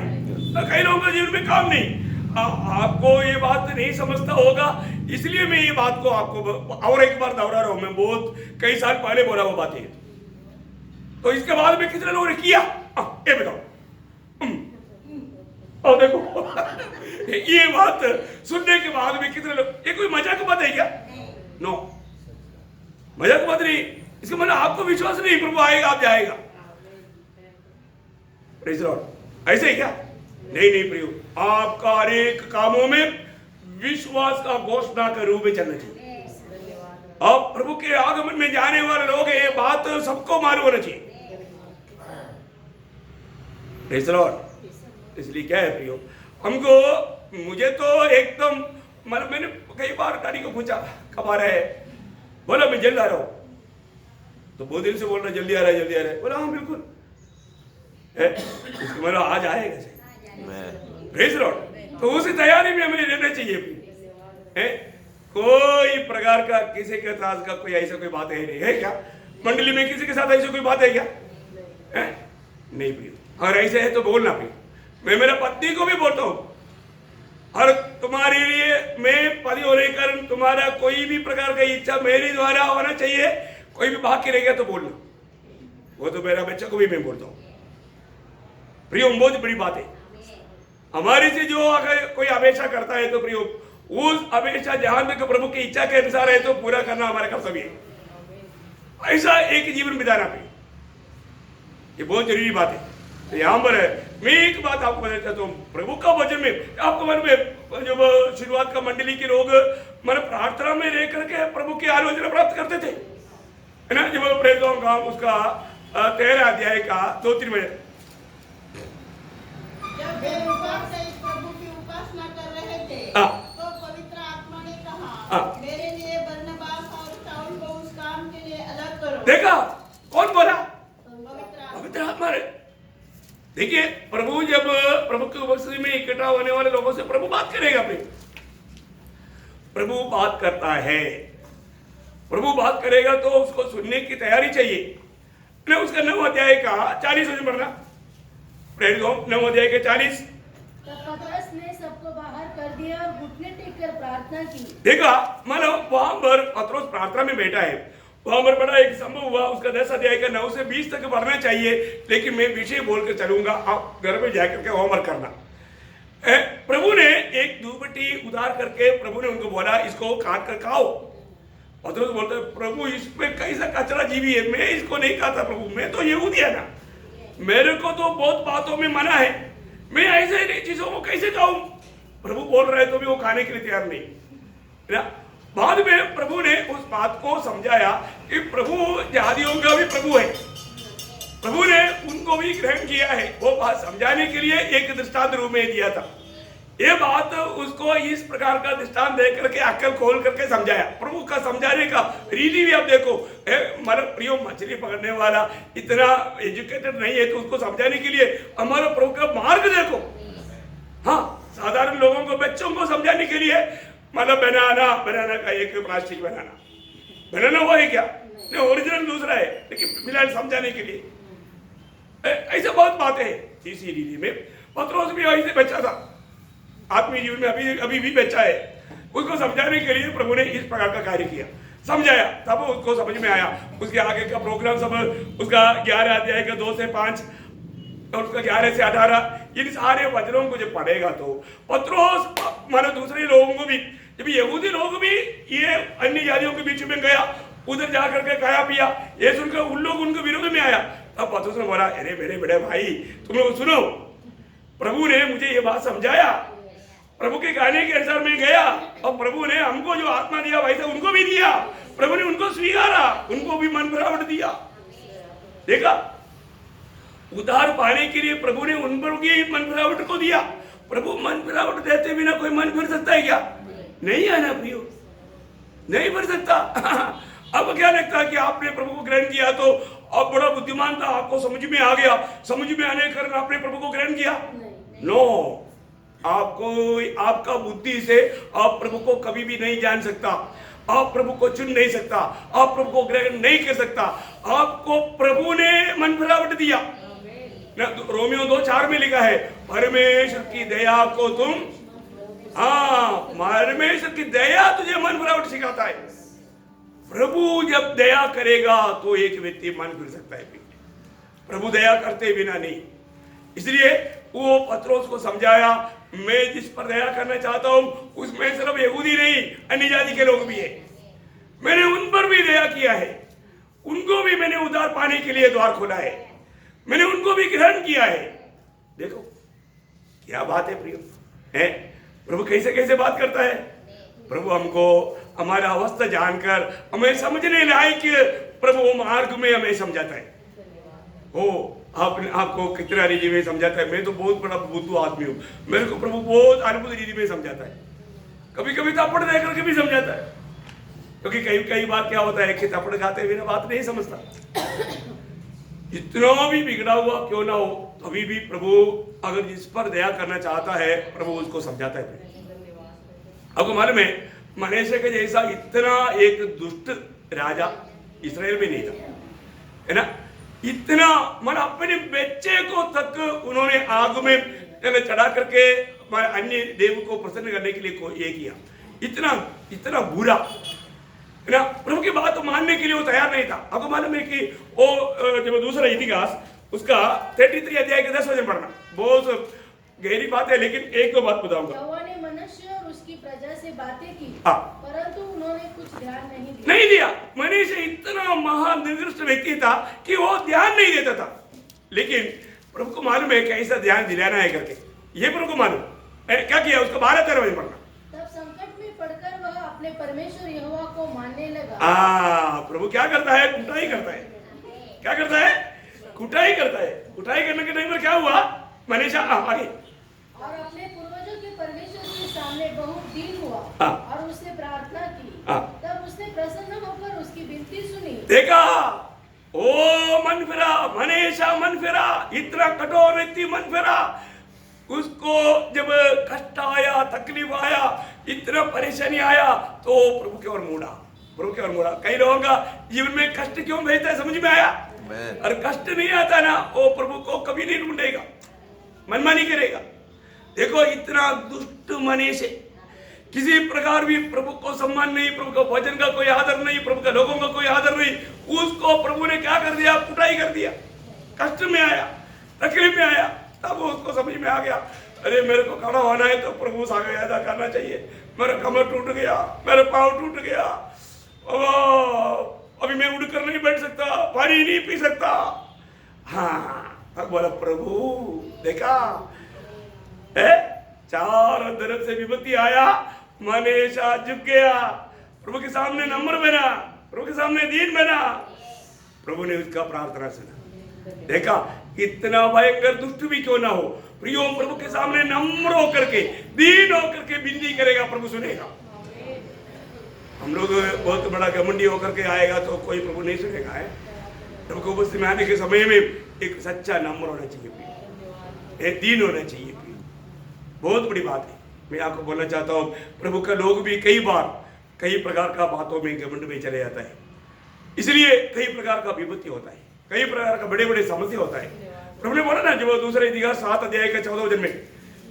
कई लोगों के जीवन में काम नहीं। आपको ये बात नहीं समझता होगा, इसलिए मैं ये बात को आपको और एक बार दोहरा रहा हूं। मैं बहुत कई साल पहले बोला वो बात है, तो इसके बाद में कितने लोगों ने किया ये बताओ। और देखो ये बात सुनने के बाद में कितने लोग, ये कोई मजाक की बात है क्या? नो, मजाक की बात नहीं। इसका मतलब आपको विश्वास नहीं प्रभु आएगा आप जाएगा। Praise the Lord. ऐसे ही क्या? नहीं नहीं प्रियो, आपका हर एक कामों में विश्वास का घोषणा के रूप में चलना चाहिए। अब प्रभु के आगमन में जाने वाले लोग ये बात सबको मालूम होना चाहिए। Praise the Lord. इसलिए क्या है प्रियो, हमको मुझे तो एकदम मतलब मैंने कई बार गाड़ी को पूछा कब आ रहा है, बोला मैं जल्द आ रहा हूँ। तो बहुत दिन से बोल रहा जल्दी आ रहा है जल्दी आ रहा है। बोला हाँ बिल्कुल है, उसको मतलब आज आएगा सही। Praise the Lord. तो उसी तैयारी में हमें रहना चाहिए है। कोई प्रकार का किसी के साथ का कोई ऐसा कोई बात है नहीं है क्या? मंडली में किसी के साथ ऐसी कोई बात है क्या? है नहीं प्रियो। और ऐसे है तो बोलना प्रियो। मैं मेरे पत्नी को भी बोलता हूँ, और तुम्हारे लिए मैं पति होने के कारण तुम्हारा कोई भी प्रकार का इच्छा मेरे द्वारा होना चाहिए, कोई भी बाकी रह गया तो बोलना। वो तो मेरा बच्चा को भी मैं बोलता हूँ प्रियो, बहुत बड़ी बात है। हमारे से जो अगर कोई अपेक्षा करता है तो प्रियो उस अपेक्षा जहां तक प्रभु की इच्छा के अनुसार है तो पूरा करना हमारा कर्तव्य है। ऐसा एक जीवन बिताना प्रियो, ये बहुत जरूरी बात है। तो यहाँ पर मैं एक बात आपको बताना चाहता हूँ। प्रभु का वचन में आपको मन में जब शुरुआत का मंडली के लोग मन प्रार्थना में रह करके प्रभु की आलोचना प्राप्त करते थे, है ना। जब प्रेरितों का उसका 13 अध्याय का 2-3 मिनट, जब वे उपवास सहित प्रभु की उपासना कर रहे थे तो पवित्र आत्मा ने कहा, मेरे लिए बरनबास और शाऊल को उस काम के लिए अलग करो। देखा कौन बोला? पवित्र आत्मा ने। देखिए प्रभु जब प्रभु की उपस्थिति में इकट्ठा होने वाले लोगों से प्रभु बात करेगा। प्रभु बात करता है, प्रभु बात करेगा तो उसको सुनने की तैयारी चाहिए। उसका 9 अध्याय का 40 वचन पढ़ना, 9 अध्याय के 40। तब पतरस ने सबको बाहर कर दिया और घुटने टेक कर प्रार्थना की। देखा मानो वहां पर पतरस प्रार्थना में बैठा है, वहां पर बड़ा एक संभव हुआ। उसका 10 अध्याय का 9 से 20 तक पढ़ना चाहिए, लेकिन मैं विषय बोल कर चलूंगा, आप घर में जाकर के होमवर्क करना। प्रभु ने एक दूबटी उधार करके प्रभु ने उनको बोला इसको काट कर खाओ। पतरस बोलता है प्रभु इसमें कैसा कचरा जीवी है, मैं इसको नहीं खाता प्रभु, मैं तो यहूदी है ना, मेरे को तो बहुत बातों में मना है, मैं ऐसे चीजों को कैसे खाऊं। प्रभु बोल रहे तो भी वो खाने के लिए तैयार नहीं है ना। बाद में प्रभु ने उस बात को समझाया कि प्रभु जातियों का भी प्रभु है, प्रभु ने उनको भी ग्रहण किया है। वो बात समझाने के लिए एक दृष्टांत रूप में दिया था। ये बात उसको इस प्रकार का दृष्टांत दे करके अक्ल खोल करके समझाया। प्रभु का समझाने का रीति भी आप देखो, मतलब प्रियो मछली पकड़ने वाला इतना एजुकेटेड नहीं है तो उसको समझाने के लिए हमारा प्रभु का मार्ग देखो। हाँ, साधारण लोगों को बच्चों को समझाने के लिए मतलब बनाना का एक प्लास्टिक बनाना वो है क्या? नहीं, ओरिजिनल दूसरा है, लेकिन फिलहाल समझाने के लिए ऐसे बहुत बातें हैं। इसी रीति में पतरस भी ऐसे बच्चा था, आत्मीय जीवन में अभी भी बच्चा है। उसको समझाने के लिए प्रभु ने इस प्रकार का कार्य किया, समझाया, तब उसको समझ में आया। उसके आगे का प्रोग्राम सब उसका 11 अध्याय का 2 से 5 और उसका 11 से 18 इन सारे वचनों को जब पढ़ेगा तो पतरस मानो दूसरे लोगों को भी, जब यहूदी लोग भी ये अन्य जातियों के बीच में गया, उधर जाकर के खाया पिया, ये सुनकर उन लोग उनके विरोध में आया। तब पतरस ने बोला अरे मेरे बड़े भाई तुम लोग सुनो, प्रभु ने मुझे ये बात समझाया, प्रभु के कहने के अनुसार मैं गया और प्रभु ने हमको जो आत्मा दिया वैसे उनको भी दिया। प्रभु ने उनको स्वीकारा, उनको भी मन भरावट दिया। देखा, उद्धार पाने के लिए प्रभु ने उन पर भी मन भरावट को दिया। प्रभु मन भरावट देते बिना कोई मन भर सकता है क्या? नहीं है ना प्रियो, नहीं भर सकता। अब आपको क्या लगता है कि आपने प्रभु को ग्रहण किया तो आप बड़ा बुद्धिमान था, आपको समझ में आ गया, समझ में आने के कारण आपने प्रभु को ग्रहण किया? नो, आपको आपका बुद्धि से आप प्रभु को कभी भी नहीं जान सकता, आप प्रभु को चुन नहीं सकता, आप प्रभु को ग्रहण नहीं कर सकता। आपको प्रभु ने मन फिरावट दिया। रोमियो 2:4 में लिखा है, परमेश्वर की दया को तुम, परमेश्वर की दया तुझे मन फिरावट सिखाता है। प्रभु जब दया करेगा तो एक व्यक्ति मन फिर सकता है, प्रभु दया करते बिना नहीं। इसलिए वो पत्रोस को समझाया, मैं जिस पर दया करना चाहता हूं उसमें सिर्फ यहूदी नहीं, अन्य जाति के लोग भी है। मैंने उन पर भी दया किया है, उनको भी मैंने उद्धार पाने के लिए द्वार खोला है, मैंने उनको भी ग्रहण किया है। देखो क्या बात है प्रियो, है प्रभु कैसे कैसे बात करता है। प्रभु हमको हमारा अवस्था जानकर हमें समझने लायक प्रभु मार्ग में हमें समझाता है। आपको कितना रीति में समझाता है। मैं तो बहुत बड़ा बुद्धू आदमी हूँ, मेरे को प्रभु बहुत अद्भुत रीति में समझाता है। कभी कभी थप्पड़ दे करके भी समझाता है, क्योंकि कई बार क्या होता है कि थप्पड़ खाते हुए बात नहीं समझता। इतना भी बिगड़ा हुआ क्यों ना हो, अभी भी प्रभु अगर जिस पर दया करना चाहता है प्रभु उसको समझाता है। आपको मालूम है मनेसे के जैसा इतना एक दुष्ट राजा इस्राएल में नहीं था, है ना। इतना मन अपने बच्चे को तक उन्होंने आग में चढ़ा करके अन्य देव को प्रसन्न करने के लिए ये किया। इतना बुरा, है ना। प्रभु की बात मानने के लिए वो तैयार नहीं था। आपको मालूम है कि वो जब दूसरा इतिहास उसका 33 अध्याय के 10 वचन पढ़ना, बहुत गहरी बात है, लेकिन एक दो बात बताऊंगा। यहोवा ने मनुष्य और उसकी प्रजा से बातें की, परंतु उन्होंने कुछ ध्यान नहीं दिया। मनुष्य इतना महान निर्दिष्ट व्यक्ति था कि वो ध्यान नहीं देता था, लेकिन प्रभु को मालूम है कैसा ध्यान दिलाना है करके, ये प्रभु को मालूम है। क्या किया उसका 12-13 वचन पढ़ना। तब संकट में पड़कर वह अपने परमेश्वर यहोवा को मानने लगा। प्रभु क्या करता है? कुटाई करता है। क्या करता है? कुटाई करता है। कुटाई करने के टाइम में क्या हुआ? मनीषा आगे, और अपने पूर्वजों के परमेश्वर के सामने बहुत दीन हुआ और उसने प्रार्थना की। तब उसने प्रसन्न होकर उसकी विनती सुनी। देखा, ओ मन फिरा, मनीषा मन फिरा, इतना कठोर व्यक्ति मन फिरा। उसको जब कष्ट आया, तकलीफ आया, इतना परेशानी आया तो प्रभु की ओर मुड़ा, प्रभु की ओर मुड़ा। कई लोगों का जीवन में कष्ट क्यों भेजता है समझ में आया? और कष्ट नहीं आता ना, वो प्रभु को कभी नहीं ढूंढेगा, मनमानी करेगा। देखो इतना दुष्ट मनीष है, किसी प्रकार भी प्रभु को सम्मान नहीं, प्रभु का वचन का कोई आदर नहीं, प्रभु का लोगों का कोई आदर नहीं। उसको प्रभु ने क्या कर दिया? कुटाई कर दिया। कष्ट में आया, तकलीफ में आया, तब उसको समझ में आ गया, अरे मेरे को खड़ा होना है तो प्रभु सागर अदा करना चाहिए। मेरा कमर टूट गया, मेरा पाँव टूट गया, अभी मैं उड़कर नहीं बैठ सकता, पानी नहीं पी सकता। हाँ बोला प्रभु, देखा है, चारों तरफ से विपत्ति आया, मनीषा झुक गया, प्रभु के सामने नम्र बना, प्रभु के सामने दीन बना। प्रभु ने उसका प्रार्थना सुना। देखा इतना भयंकर दुष्ट भी क्यों ना हो, प्रियो प्रभु के सामने नम्र होकर के, दीन होकर के विनती करेगा, प्रभु सुनेगा। हम लोग बहुत बड़ा घमंडी होकर के आएगा तो कोई प्रभु नहीं सुनेगा। है प्रभु को उपस्थित में आने के समय में एक सच्चा नम्र होना चाहिए, एक दीन होना चाहिए। बहुत बड़ी बात है। मैं आपको बोलना चाहता हूँ, प्रभु का लोग भी कई बार कई प्रकार का बातों में घमंड में चले जाता है, इसलिए कई प्रकार का विपत्ति होता है, कई प्रकार का बड़े बड़े समस्या होता है। प्रभु ने बोला ना, जब दूसरे इतिहास 7 अध्याय का 14 वचन में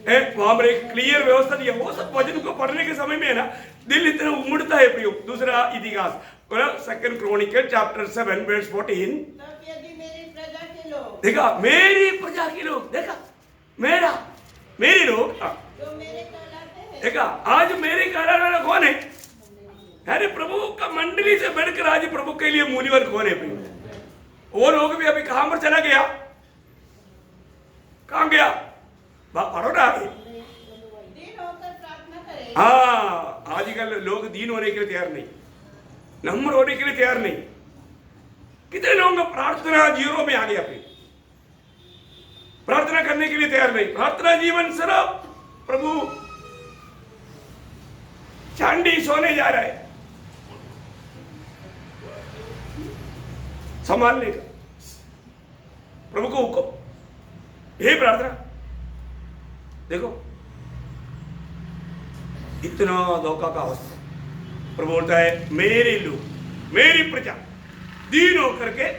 है, वहां पर एक क्लियर व्यवस्था दिया। वो सब वचन को पढ़ने के समय में है ना, दिल इतना उमड़ता है प्रियो। दूसरा इतिहास 2 क्रॉनिकल चैप्टर 7 वर्स 14। यदि मेरी प्रजा के लोग, देखा मेरी प्रजा के लोग, देखा मेरे लोग जो मेरे कहलाते हैं, देखा आज मेरे कहलाने वाला कौन है? अरे प्रभु का मंडली से बढ़कर आज प्रभु के लिए मूल्यवान कौन है? वो लोग भी अभी कहां पर चला गया? कहां गया? बड़ोड़ा आ गए। दीन होकर प्रार्थना करें। हाँ, आजकल लोग दीन होने के लिए तैयार नहीं, नम्र होने के लिए तैयार नहीं। कितने लोगों का प्रार्थना जीरो में आ गया, प्रार्थना करने के लिए तैयार नहीं। प्रार्थना जीवन सिर्फ प्रभु चांदी सोने जा रहा है। संभालने का, प्रभु को हुक्म, यही प्रार्थना। देखो इतना धोखा का अवस्था। प्रभु बोलता है मेरे लोग, मेरी प्रजा दीन होकर के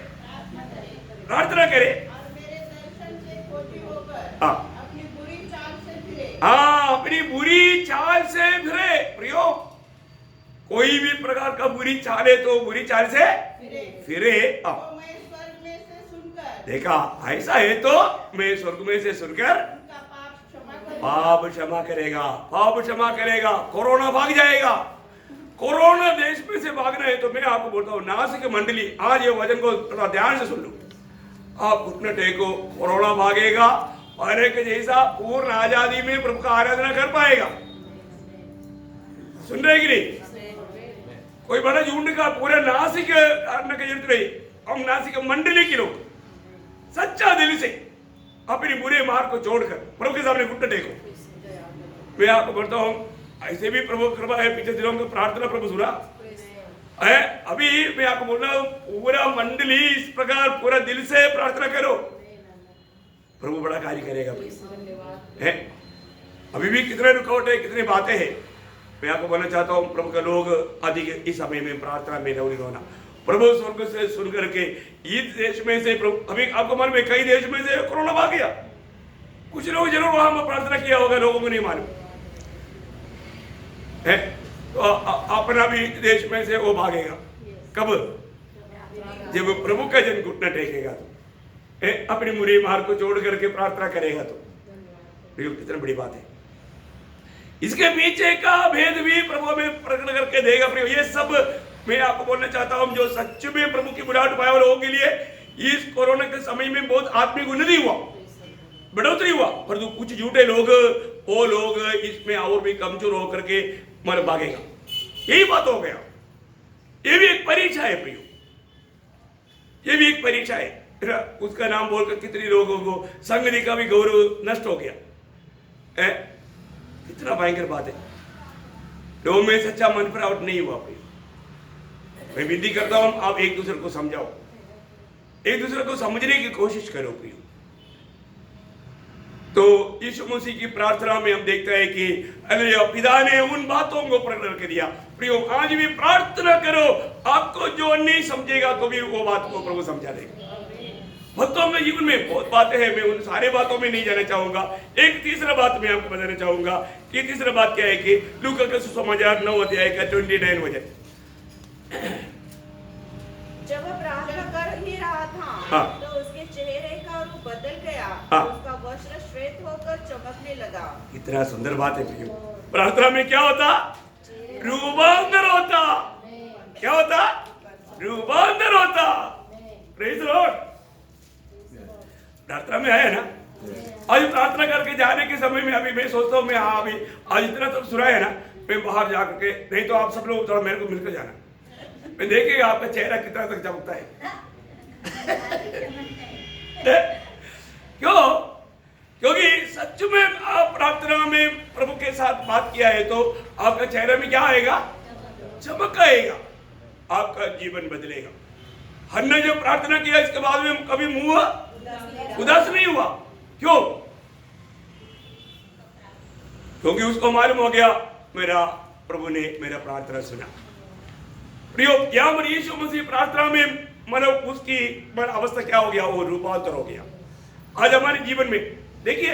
प्रार्थना करे, और मेरे दर्शन से खोजी होकर हाँ। अपनी बुरी चाल से फिरे। हाँ, अपनी बुरी चाल से फिरे। प्रियो, कोई भी प्रकार का बुरी चाल है तो बुरी चाल से फिरे। तो मैं स्वर्ग में से सुनकर देखा, ऐसा है तो मैं स्वर्ग में से सुनकर उनका पाप क्षमा करूंगा। पाप क्षमा करेगा, पाप क्षमा करेगा, कोरोना भाग जाएगा। कोरोना देश में से भागना है तो मैं आपको बोलता हूँ, नासिक मंडली आज ये वचन को थोड़ा ध्यान से सुन लो। आप घुटने टेको, कोरोना भागेगा, पहले के जैसा पूर्ण आजादी में प्रभु का आराधना कर पाएगा। सुन रहे कि नहीं? कोई बड़ा झूठ का पूरे नासिक करने की जरूरत नहीं। हम नासिक मंडली के लोग सच्चा दिल से अपनी बुरे मार्ग को छोड़कर प्रभु के सामने घुटने टेको। मैं आपको बोलता हूँ, ऐसे भी प्रभु कृपा है, पीछे दिनों की प्रार्थना प्रभु सुना है। अभी मैं आपको बोल रहा हूँ, पूरा मंडली इस प्रकार पूरा दिल से प्रार्थना करो, प्रभु बड़ा कार्य करेगा है। अभी भी कितने रुकावट है, कितनी बातें हैं। मैं आपको बोलना चाहता हूँ, प्रभु के लोग अधिक इस समय में प्रार्थना में नहीं होना। प्रभु स्वर्ग से सुन करके इस देश में से प्रभु, अभी आपको मालूम है कई देश में से कोरोना भाग गया। कुछ लोग जरूर वहां प्रार्थना किया होगा, लोगों को नहीं मालूम है। तो अपना भी देश में से वो भागेगा कब? जब प्रभु का जन घुटना टेकेगा तो, अपनी बुरी मार्ग को छोड़ करके प्रार्थना करेगा तो। कितनी बड़ी बात है। इसके पीछे का भेद भी प्रभु में प्रकट करके देगा। ये सब मैं आपको बोलना चाहता हूं, जो सच में प्रभु की बुलाहट पाए वाले लोगों के लिए इस कोरोना के समय में बहुत आत्मिक उन्नति हुआ, बढ़ोतरी हुआ। परंतु कुछ झूठे लोग, वो लोग इसमें और भी कमजोर होकर के मर भागेगा। यही बात हो गया। ये भी एक परीक्षा है प्रियो, ये भी एक परीक्षा है। उसका नाम बोलकर कितने लोगों को संगति का भी गौरव नष्ट हो गया है। कितना भयंकर बात है। लोगों में सच्चा मन फरावट नहीं हुआ प्रियो। मैं विनती करता हूं, आप एक दूसरे को समझाओ, एक दूसरे को समझने की कोशिश करो प्रियो। तो यीशु मसीह की प्रार्थना में हम देखते हैं कि पिता ने उन बातों को प्रकट कर दिया। प्रियो, आज भी प्रार्थना करो, आपको जो नहीं समझेगा तो भी वो बात को प्रभु समझा देगा। भक्तों में जीवन में बहुत बातें हैं, मैं उन सारे बातों में नहीं जाना चाहूंगा। एक तीसरा बात मैं आपको बताना चाहूंगा कि तीसरा बात क्या है कि लूका का सुसमाचार 9 अध्याय का 29 वचन। जब वह प्रार्थना कर ही रहा था, हाँ। तो उसके चेहरे का रूप बदल गया, हाँ। उसका वस्त्र श्वेत होकर चमकने लगा। कितना सुंदर बात है प्रियो। प्रार्थना में क्या होता? रूपांतर होता। क्या होता? रूपांतर होता। Praise the Lord. प्रार्थना में आया ना, आज प्रार्थना करके जाने के समय में अभी मैं सोचता हूँ, मैं हाँ अभी आज इतना सब सुना है ना, मैं बाहर जाकर के, नहीं तो आप सब लोग थोड़ा मेरे को मिलकर जाना, मैं देखेगा आपका चेहरा कितना तक चमकता है। क्यों? क्योंकि सच में आप प्रार्थना में प्रभु के साथ बात किया है तो आपका चेहरा में क्या आएगा? चमक आएगा, आपका जीवन बदलेगा। हमने जो प्रार्थना किया इसके बाद में कभी मुंह उदास नहीं हुआ। क्यों? क्योंकि उसको मालूम हो गया मेरा प्रभु ने मेरा प्रार्थना सुना। प्रियो, यहाँ पर यीशु मसीह प्रार्थना में मतलब उसकी अवस्था क्या हो गया? वो रूपांतर हो गया। आज हमारे जीवन में देखिए,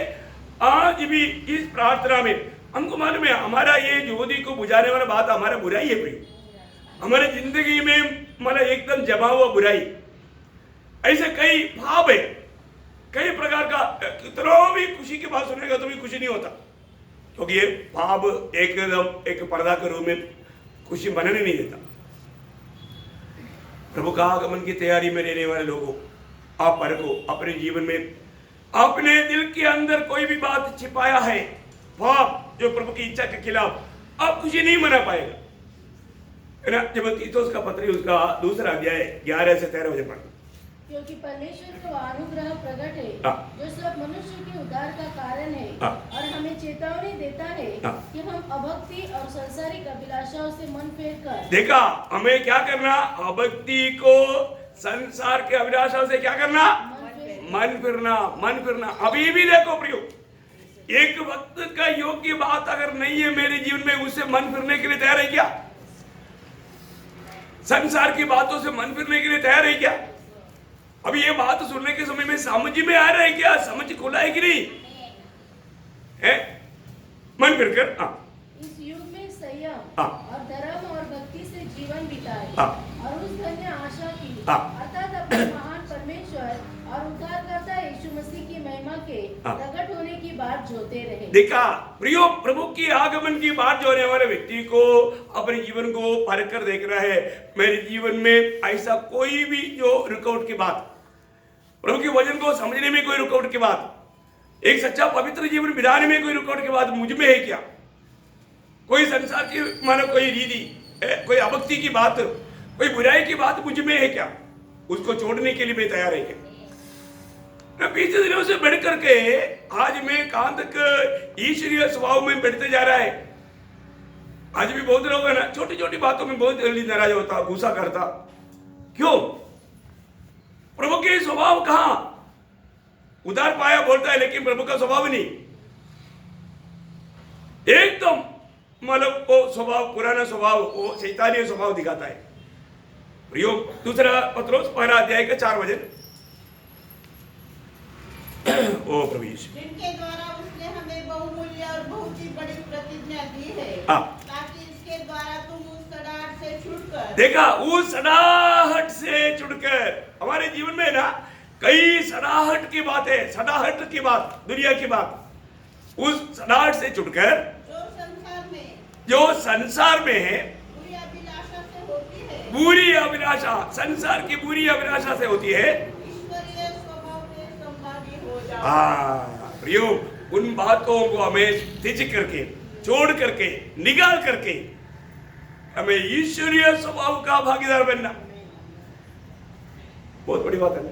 आज भी इस प्रार्थना में हमको मालूम है हमारा ये ज्योति को बुझाने वाला बात हमारा बुराई है प्रियो। हमारे जिंदगी में मतलब एकदम जमा हुआ बुराई, ऐसे कई भाव है, कई प्रकार का। कितना भी खुशी की बात सुनेगा तो भी खुशी नहीं होता, क्योंकि ये भाव एकदम एक पर्दा के रूप में खुशी बनने नहीं देता। प्रभु का आगमन की तैयारी में रहने वाले लोगों, आप परखो अपने जीवन में अपने दिल के अंदर कोई भी बात छिपाया है, भाव जो प्रभु की इच्छा के खिलाफ, आप खुशी नहीं मना पाएगा, है ना। जब तीतुस का पत्री उसका 2 अध्याय 11 से 13 पढ़। क्योंकि परमेश्वर का अनुग्रह प्रकट है, जो सब मनुष्य के उद्धार का कारण है, और हमें चेतावनी देता है कि हम अभक्ति और सांसारिक अभिलाषाओं से मन फेर कर। देखा, हमें क्या करना? अभक्ति को, संसार के अभिलाषाओं से क्या करना? मन फिरना, मन फिरना। अभी भी देखो प्रियो, एक वक्त का योग्य बात अगर नहीं है मेरे जीवन में, उससे मन फिरने के लिए तैयार है क्या? संसार की बातों से मन फिरने के लिए तैयार है क्या? अभी ये बात सुनने के समय में समझ में आ रहा है क्या? समझ खुला है कि नहीं है? मन फिरकर इस युग में संयम हाँ। और धर्म और भक्ति से जीवन बिताए हाँ। और उस धन्य आशा की हाँ। अर्थात अपने महान परमेश्वर और उद्धारकर्ता यीशु मसीह की महिमा के हाँ। प्रकट होने की बात जोते रहे। देखा प्रियो, प्रभु की आगमन की बात जो होने वाले व्यक्ति को अपने जीवन को परख कर देख रहा है। मेरे जीवन में ऐसा कोई भी जो रुकावट की बात, प्रभु के वचन को समझने में कोई रुकावट की बात, एक सच्चा पवित्र जीवन बिताने में कोई रुकावट की बात मुझ में है क्या? कोई संसार की मानो कोई रीति, कोई अभक्ति की बात, कोई बुराई की बात मुझ में है क्या? उसको छोड़ने के लिए मैं तैयार है क्या? मैं बीते दिनों से बढ़ करके आज मैं कहां तक ईश्वरीय स्वभाव में बढ़ते जा रहा है। आज भी बहुत लोग है ना, छोटी छोटी बातों में बहुत जल्दी नाराज होता, गुस्सा करता। क्यों? प्रभु के स्वभाव कहां? उधार पाया बोलता है, लेकिन प्रभु का स्वभाव नहीं। एकदम मतलब वो स्वभाव, पुराना स्वभाव, वो शैतानी स्वभाव दिखाता है। प्रियो, दूसरा पत्रोस पहला अध्याय का 4 वचन। ओ प्रभु यीशु, जिनके द्वारा उसने हमें बहुमूल्य और बहुत ही बड़ी प्रतिज्ञा दी है, हाँ। ताकि इसके द्वारा तुम उस सड़ाहट से छूटकर, देखा, उस सड़ाहट से छुटकर, हमारे जीवन में ना कई सड़ाहट की बात है, सड़ाहट की बात, दुनिया की बात, उस सड़ाहट से छुटकर जो संसार में है, बुरी अभिलाषा से होती है, बुरी अभिलाषा, संसार की बुरी अभिलाषा से होती है, ईश्वरीय स्वभाव के संभागी हो जाओ। हाँ प्रियो, उन बातों को हमें त्यज करके, छोड़ करके, निकाल करके हमें ईश्वरीय स्वभाव का भागीदार बनना बहुत बड़ी बात है ना।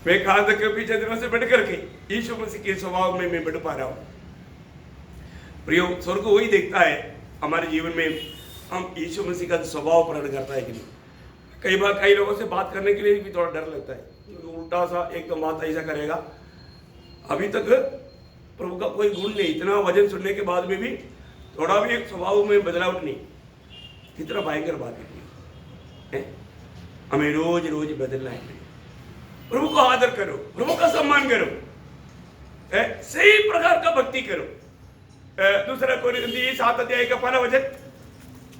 मैं कहा तक पीछे दिनों से बढ़ करके यीशु मसीह के स्वभाव में मैं बढ़ पा रहा हूं। प्रियो, स्वर्ग वही देखता है हमारे जीवन में हम यीशु मसीह का स्वभाव प्रकट करता है कि नहीं। कई बार कई लोगों से बात करने के लिए भी थोड़ा डर लगता है, क्योंकि उल्टा सा एकदम बात ऐसा करेगा। अभी तक प्रभु का कोई गुण नहीं, इतना वचन सुनने के बाद में भी थोड़ा भी एक स्वभाव में बदलाव नहीं। कितना भयंकर बात है। हमें रोज रोज बदलना है। प्रभु को आदर करो, प्रभु का सम्मान करो, सही प्रकार का भक्ति करो। दूसरा कोरिन्थी 7 अध्याय का 5 वचन,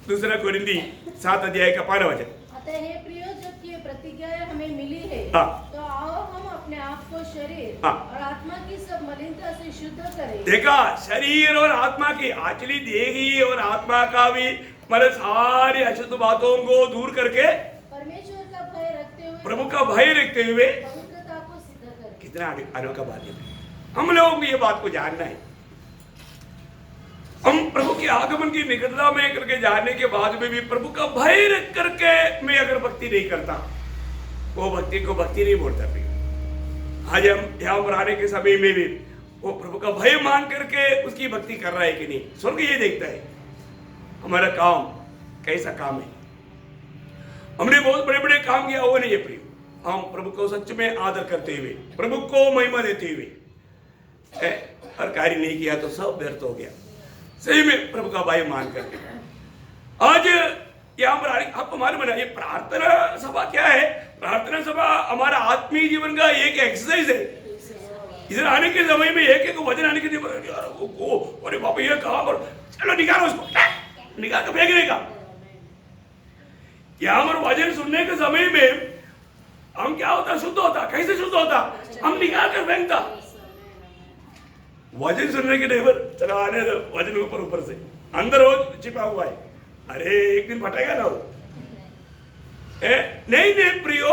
दूसरा कोरिन्थी 7 अध्याय का 5 वचन। अतः हे प्रियो, जबकि ये प्रतिज्ञाएं हमें मिली है, हाँ। तो आओ हम अपने आप को शरीर हाँ। और आत्मा की सब मलिनता से शुद्ध करें। देखा, शरीर और आत्मा की, एक्चुअली देही और आत्मा का भी मतलब सारी अशुद्ध बातों को दूर करके परमेश्वर का भय रखते हुए, प्रभु का भय रखते हुए पवित्रता को सिद्ध करें। कितना अनोखा बात है। हम लोगों को ये बात को जानना है। हम प्रभु के आगमन की निकटता में करके जानने के बाद में भी प्रभु का भय रख करके मैं अगर भक्ति नहीं करता, वो भक्ति को भक्ति नहीं बोलता। आज हम यहाँ पर आने के समय में भी वो प्रभु का भय मान करके उसकी भक्ति कर रहा है कि नहीं। स्वर्ग ये देखता है हमारा काम कैसा काम है। हमने बहुत बड़े बड़े काम किया, वो नहीं है प्रिय। हम प्रभु को सच में आदर करते हुए, प्रभु को महिमा देते हुए हर कार्य नहीं किया तो सब व्यर्थ हो गया। सही में प्रभु का भय मान करके आज यहाँ पर आपको मालूम है, ये प्रार्थना सभा क्या है? प्रार्थना सभा हमारा आत्मीय जीवन का एक एक्सरसाइज है। इधर आने के समय में एक एक वचन आने के लिए अरे बाबा ये कहा पर चलो निकालो उसको, निकाल कर फेंकने का। यहाँ पर वचन सुनने के समय में हम क्या होता, शुद्ध होता। कैसे शुद्ध होता? हम निकाल कर फेंकता। वचन सुनने के ड्राइवर चला आने दो, वचन ऊपर ऊपर से अंदर हो छिपा हुआ है। अरे एक दिन फटेगा ना वो। नहीं नहीं प्रियो,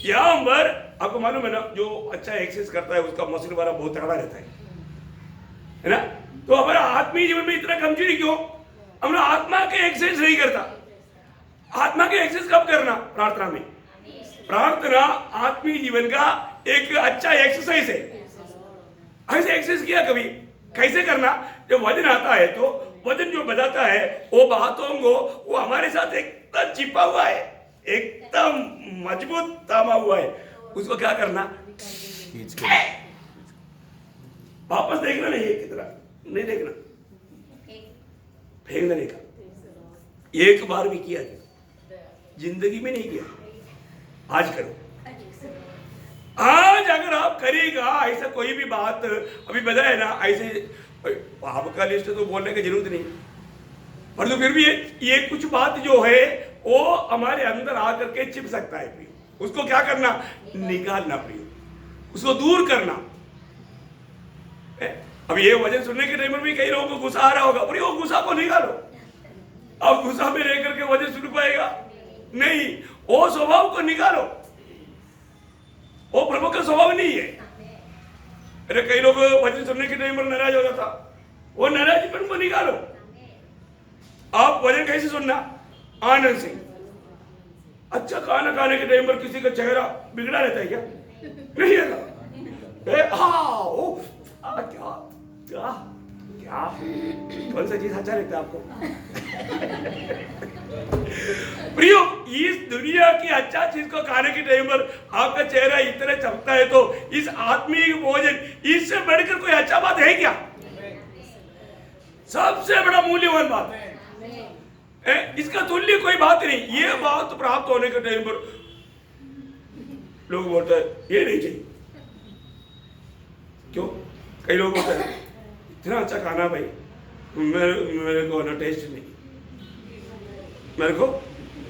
यहाँ पर आपको मालूम है ना, जो अच्छा एक्सरसाइज करता है उसका मसल वाला बहुत तगड़ा रहता है ना। तो हमारा आत्मीय जीवन में इतना कमजोरी क्यों? हमारा आत्मा के एक्सरसाइज नहीं करता। आत्मा के एक्सरसाइज कब करना? प्रार्थना में। प्रार्थना आत्मीय जीवन का एक अच्छा एक्सरसाइज है। ऐसे एक्सरसाइज किया कभी? कैसे करना? जब वजन आता है तो वजन जो बजाता है वो बातों को वो हमारे साथ एकदम छिपा हुआ है, एकदम मजबूत तामा हुआ है, उसको क्या करना, खींच के वापस देखना नहीं है, कितना नहीं देखना, फेंक देने का। एक बार भी किया था, जिंदगी में नहीं किया, आज करो। आज अगर आप करेगा ऐसा कोई भी बात, अभी बताया ना ऐसे, आपका लिस्ट तो बोलने की जरूरत नहीं, पर तो फिर भी ये कुछ बात जो है वो हमारे अंदर आकर के चिप सकता है प्रिय, उसको क्या करना, निकालना प्रिय, उसको दूर करना। अब ये वजन सुनने के टाइम में भी कई लोगों को गुस्सा आ रहा होगा, पर वो गुस्सा को निकालो। अब गुस्सा में रह करके वजन सुन पाएगा नहीं, वो स्वभाव को निकालो, वो प्रभु का स्वभाव नहीं है। अरे कई लोग वचन सुनने के टाइम पर नाराज हो जाता, वो नाराजपन को निकालो। आप वचन कैसे सुनना, आनंद से। अच्छा खाना खाने के टाइम पर किसी का चेहरा बिगड़ा रहता है क्या, नहीं है। क्या क्या क्या कौन सा चीज अच्छा लगता है आपको? प्रियो, इस दुनिया की अच्छा चीज को खाने के टाइम पर आपका चेहरा इतना चमकता है, तो इस आत्मिक भोजन, इससे बढ़कर कोई अच्छा बात है क्या? सबसे बड़ा मूल्यवान बात है, इसका तुल्य कोई बात नहीं। ये बात प्राप्त होने के टाइम पर लोग बोलते हैं ये नहीं चाहिए, क्यों? कई लोग बोलते हैं इतना अच्छा खाना भाई, मेरे को ना टेस्ट नहीं, मेरे को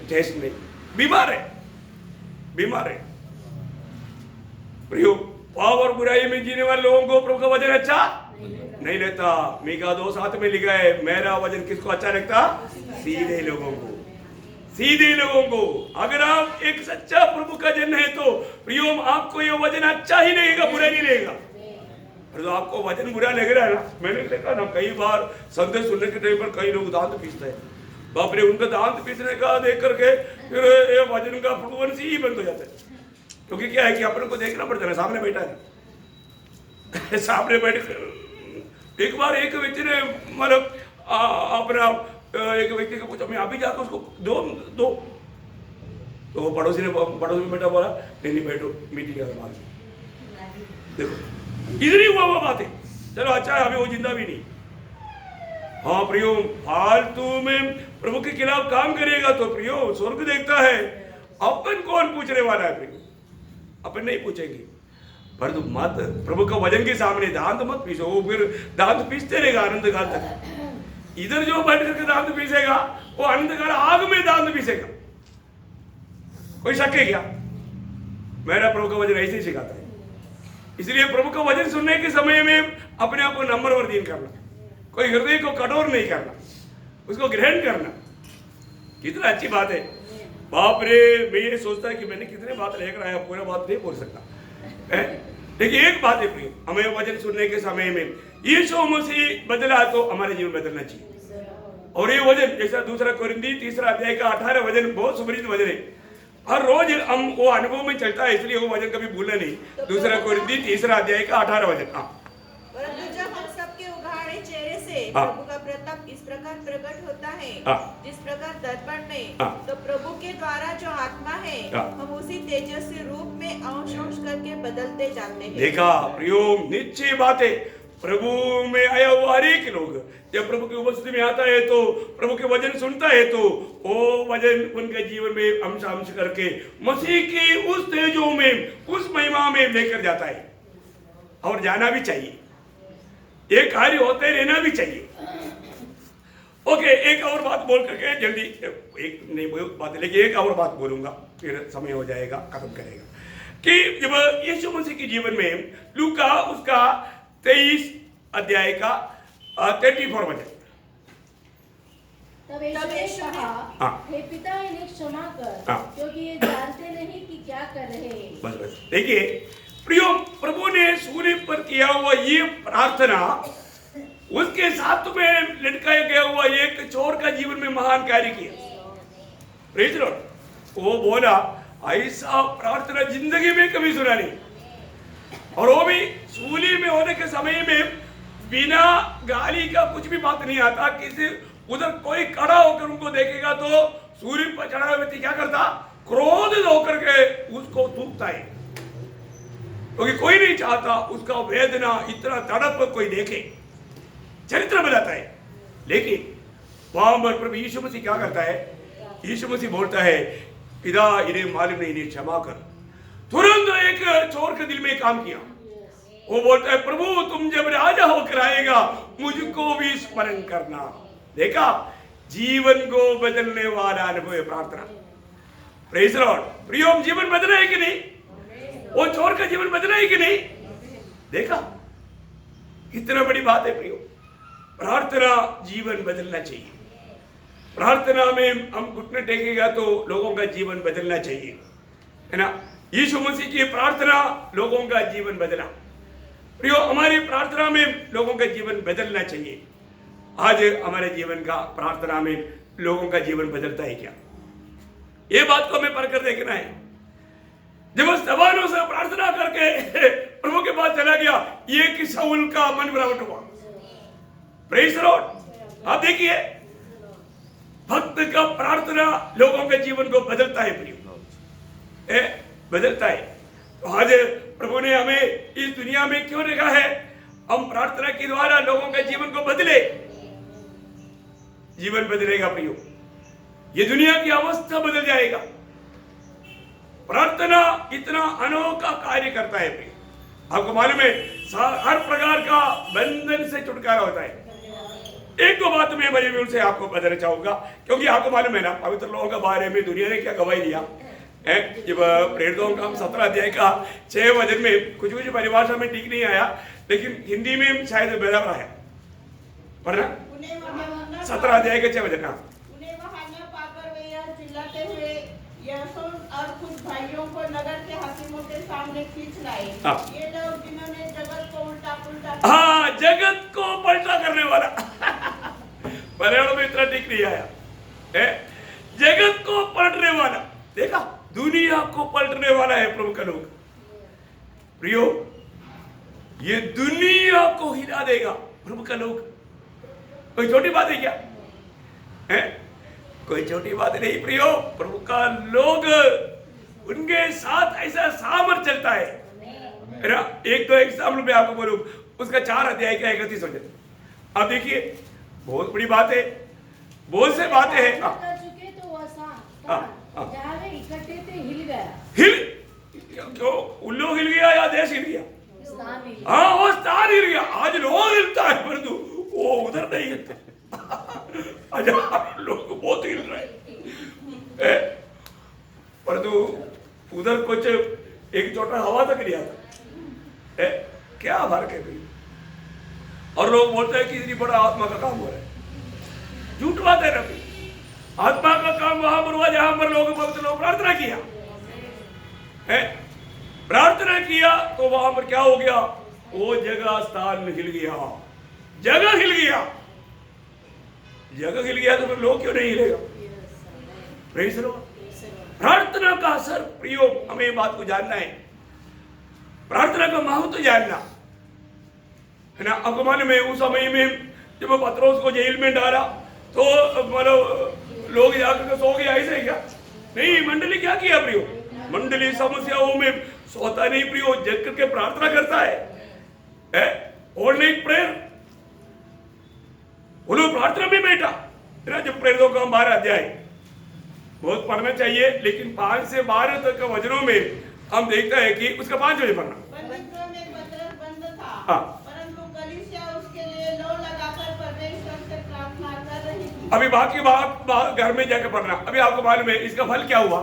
टेस्ट नहीं, बीमार है, बीमार है। प्रियो, पाप और बुराई में जीने वाले लोगों को प्रभु का वचन अच्छा नहीं लगता। मीका 2:7 में लिखा है, मेरा वचन किसको अच्छा लगता? सीधे लोगों को, सीधे लोगों को। अगर आप एक सच्चा प्रभु का जन है तो प्रियो, आपको ये वचन अच्छा ही लगेगा, बुरा नहीं लगेगा। तो आपको वचन बुरा लग रहा है ना, मैंने देखा ना कई बार संदेश सुनने के टाइम पर कई लोग दांत पीसते हैं, बाप रे, उनका दांत पीसने का देख करके फिर ये वचन का फ्लुएंसी ही बंद हो जाता है। क्योंकि क्या है कि अपन को देखना पड़ता है, सामने बैठा है सामने बैठ कर। एक बार एक व्यक्ति ने मतलब अपना एक व्यक्ति को पूछा, मैं आप ही जाकर उसको दो दो, तो पड़ोसी में बैठा बोला नहीं बैठो, मीटिंग है बाद में। देखो इधर हुआ वो बात है, चलो अच्छा है, अभी वो जिंदा भी नहीं। हाँ प्रियो, फालतू में प्रभु के खिलाफ काम करेगा तो प्रियो स्वर्ग देखता है। अपन कौन पूछने वाला है प्रियो, अपन नहीं पूछेंगे। पर तुम मत प्रभु का वचन के सामने दांत मत पीसो, वो फिर दांत पीसते रहेगा अनंत काल तक। इधर जो बैठ करके दांत पीसेगा वो अनंत काल आग में दांत पीसेगा। कोई शक है क्या? मेरा प्रभु का वचन ऐसे ही सिखाता है। इसलिए प्रभु का वचन सुनने के समय में अपने आप को नम्रवर्दीन करना, कोई हृदय को कठोर नहीं करना, उसको ग्रहण करना। कितना अच्छी बात है। बाप रे, मैं ये सोचता है कि मैंने कितने बात लेकर आया, पूरा बात नहीं बोल सकता है। लेकिन एक बात है प्रिय, हमें वचन सुनने के समय में यीशु मसीह बदला तो हमारे जीवन बदलना चाहिए। और ये वचन जैसा 2 कोरिन्थी 3 अध्याय का 18 वचन बहुत सुपरिचित वचन है। हर रोज हम वो अनुभव में चलता है, इसलिए वो वचन कभी भूलना नहीं। 2 कोरिन्थी 3 अध्याय का 18 वचन। परंतु जब हम सबके उघाड़े चेहरे से हाँ। प्रभु का प्रताप इस प्रकार प्रकट होता है, हाँ। जिस प्रकार दर्पण में, हाँ। तो प्रभु के द्वारा जो आत्मा है, हाँ। हम उसी तेजस्वी रूप में अंश अंश करके बदलते जाते हैं। देखा प्रियो, निश्चय बात है। प्रभु में आया हुआ हर एक लोग जब प्रभु की उपस्थिति में आता है तो प्रभु के वचन सुनता है तो वो वचन उनके जीवन में अंश अंश करके मसीह की उस तेजों में, उस महिमा में लेकर जाता है। और जाना भी चाहिए, ये कार्य होते रहना भी चाहिए। ओके, एक और बात बोल करके जल्दी, एक नहीं बात है लेकिन एक और बात बोलूंगा, फिर समय हो जाएगा, खत्म करेगा। कि जब यीशु मसीह के जीवन में लूका उसका 23 अध्याय का 34 वचन, तब यीशु ने कहा, हाँ। हे पिता, इन्हें क्षमा कर, हाँ। क्योंकि ये जानते नहीं कि क्या कर रहे हैं। बस बस देखिए प्रियो, प्रभु ने सूली पर किया हुआ ये प्रार्थना, उसके साथ में लटकाया गया हुआ एक चोर का जीवन में महान कार्य किया। Praise Lord. वो बोला ऐसा प्रार्थना जिंदगी में कभी सुना नहीं, और वो भी सूली में होने के समय में बिना गाली का कुछ भी बात नहीं आता। किसी उधर कोई खड़ा होकर उनको देखेगा तो सूली पर चढ़ा हुआ व्यक्ति क्या करता? क्रोधित होकर के उसको थूकता है, क्योंकि कोई नहीं चाहता उसका वेदना इतना तड़प कोई देखे। चरित्र बताता है। लेकिन वहां पर प्रभु यीशु मसीह क्या करता है? यीशु मसीह बोलता है, पिता इन्हें मालूम नहीं, इन्हें क्षमा कर। तुरंत एक चोर के दिल में काम किया। वो बोलता है, प्रभु तुम जब राजा होकर आएगा मुझको भी स्मरण करना। देखा, जीवन को बदलने वाला अनुभव है प्रार्थना। Praise the Lord. प्रियो, जीवन बदला है कि नहीं? वो चोर का जीवन बदला है कि नहीं? देखा, कितना बड़ी बात है प्रियो। प्रार्थना जीवन बदलना चाहिए। प्रार्थना में हम घुटने टेकेगा तो लोगों का जीवन बदलना चाहिए, है ना। यीशु मसीह की प्रार्थना लोगों का जीवन बदला। प्रियो, हमारी प्रार्थना में लोगों का जीवन बदलना चाहिए। आज हमारे जीवन का प्रार्थना में लोगों का जीवन बदलता है क्या? ये बात को हमें परकर देखना है। जब उस जवानों से प्रार्थना करके प्रभु के पास चला गया, ये कि शाऊल का मन बनावट हुआ। Praise the Lord. आप देखिए, भक्त का प्रार्थना लोगों के जीवन को बदलता है प्रियो, बदलता है। तो आज प्रभु ने हमें इस दुनिया में क्यों रखा है? हम प्रार्थना के द्वारा लोगों के जीवन को बदले। जीवन बदलेगा प्रियो, ये दुनिया की अवस्था बदल जाएगा। प्रार्थना इतना अनोखा कार्य करता है प्रियो। आपको मालूम है, हर प्रकार का बंधन से छुटकारा होता है। एक दो बात मैं बाइबल से आपको बताना चाहूंगा, क्योंकि आपको मालूम है ना, पवित्र लोगों के बारे में दुनिया ने क्या गवाही दिया। जब प्रेरितों का 17 अध्याय का 6 वचन में कुछ परिभाषा में ठीक नहीं आया, लेकिन हिंदी में शायद बराबर है, पढ़ना 17 अध्याय के 6 वचन। उन्हें वहां न पाकर वे यह चिल्लाते हुए यासोन और कुछ भाइयों को नगर के हाकिमों के सामने खींच लाए। ये लोग जिन्होंने जगत को उल्टा पुल्टा, हाँ, जगत को पलटा करने वाला पर्यावरण में इतना ठीक नहीं आया है। जगत को पलटने वाला, देखा, दुनिया को पलटने वाला है प्रभु का लोग। प्रियो, ये दुनिया को हिला देगा प्रभु का लोग। कोई छोटी बात है क्या? है कोई छोटी बात नहीं प्रियो। प्रभु का लोग, उनके साथ ऐसा सामर्थ चलता है ना। एक तो एग्जाम्पल में आपको बोलूं, उसका 4 अध्याय का 31 वचन आप देखिए, बहुत बड़ी बात है, बहुत से बातें हैं। कर चुके तो वह स्थान जहाँ वे इकट्ठे थे हिल गया। क्यों? उल्लू हिल गया या देश हिल गया? स्थान हिल गया। हाँ, वो स्थान हिल गया। आज लोग हिलता है, परंतु वो उधर नहीं हिलते। आज लोग बहुत हिल रहे हैं, परंतु उधर कुछ एक छोटा हवा तक नहीं आता। क्या फर्क है भाई? और लोग बोलते हैं कि इतनी बड़ा आत्मा का काम हो रहा है। झूठ बात है रवि। आत्मा का काम वहां पर हुआ जहां पर लोग प्रार्थना किया है। प्रार्थना किया तो वहां पर क्या हो गया? वो जगह स्थान हिल गया, जगह हिल गया। जगह हिल गया तो फिर लोग क्यों नहीं हिलेगा? Praise the Lord. प्रार्थना का असर प्रियो, हमें बात को जानना है। प्रार्थना का महत्व जानना है ना। आपको मालूम है, उस समय में जब पत्रोस को जेल में डाला तो मतलब लोग जाकर के सो गए, ऐसे क्या? नहीं, मंडली क्या किया प्रियो? मंडली समस्याओं में सोता नहीं प्रियो, जग करके प्रार्थना करता है। ऑल नाइट प्रेयर, वो लोग प्रार्थना में बैठा ना। जब प्रेरितों का 12 अध्याय बहुत पढ़ना चाहिए, लेकिन 5 से 12 तक के वचनों में हम देखता है कि उसका 5 वचन पढ़ना। बंदित्व में पतरस बंद था, हाँ। परंतु कलीसिया उसके लिए लो लगाकर परमेश्वर से प्रार्थना कर रही थी। अभी बाकी बात घर में जाकर पढ़ना। अभी आपको मालूम है इसका फल क्या हुआ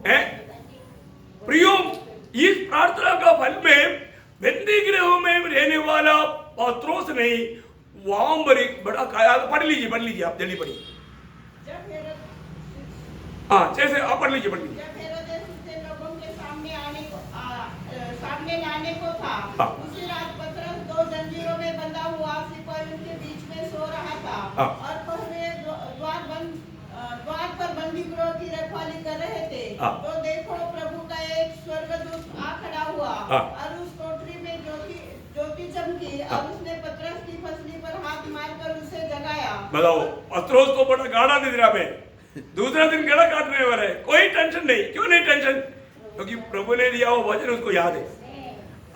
है प्रियो? इस प्रार्थना का फल में बंदी गृह में रहने वाला पत्रोस नहीं, वहां पर एक बड़ा काया। पढ़ लीजिए आप, जल्दी पढ़िए। हाँ, जैसे आप पढ़ लीजिए। जब हेरोदेस उसे लोगों के सामने लाने को था, हाँ। उसी रात पतरस 2 जंजीरों में बंधा हुआ सिपाही उनके बीच में सो रहा था। हाँ। और पहरे द्वार पर बंदी गृह की रखवाली कर रहे थे। हाँ। तो देखो, प्रभु का एक स्वर्गदूत आ खड़ा हुआ। हाँ। और उस कोठरी में ज्योति चमकी। हाँ। और उसने पतरस की पसली पर हाथ मारकर उसे जगाया। बताओ, पत्रोस तो बड़ा गाढ़ा निद्रा में दूसरा दिन गला काटने वाला है, कोई टेंशन नहीं। क्यों नहीं टेंशन? क्योंकि प्रभु ने दिया वो वचन उसको याद है।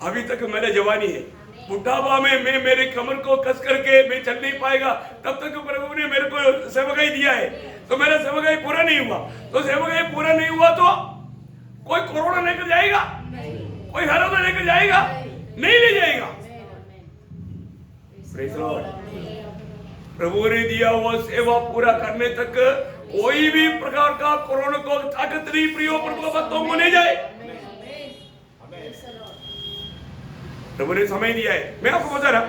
अभी तक मेरे जवानी है, बुढ़ापा में मैं मेरे कमर को कस करके मैं चल नहीं पाएगा, तब तक प्रभु ने मेरे को सेवकाई दिया है। तो मेरा सेवकाई पूरा नहीं हुआ, तो सेवकाई पूरा नहीं हुआ तो कोई कोरोना लेकर जाएगा, कोई हराना लेकर जाएगा, नहीं ले जाएगा। Praise the Lord। प्रभु ने दिया वो सेवा पूरा करने तक कोई भी प्रकार का कोरोना को ताकत नहीं प्रियो प्रभु का भक्तों को ले जाए। प्रभु ने समय दिया है। मैं आपको बता रहा,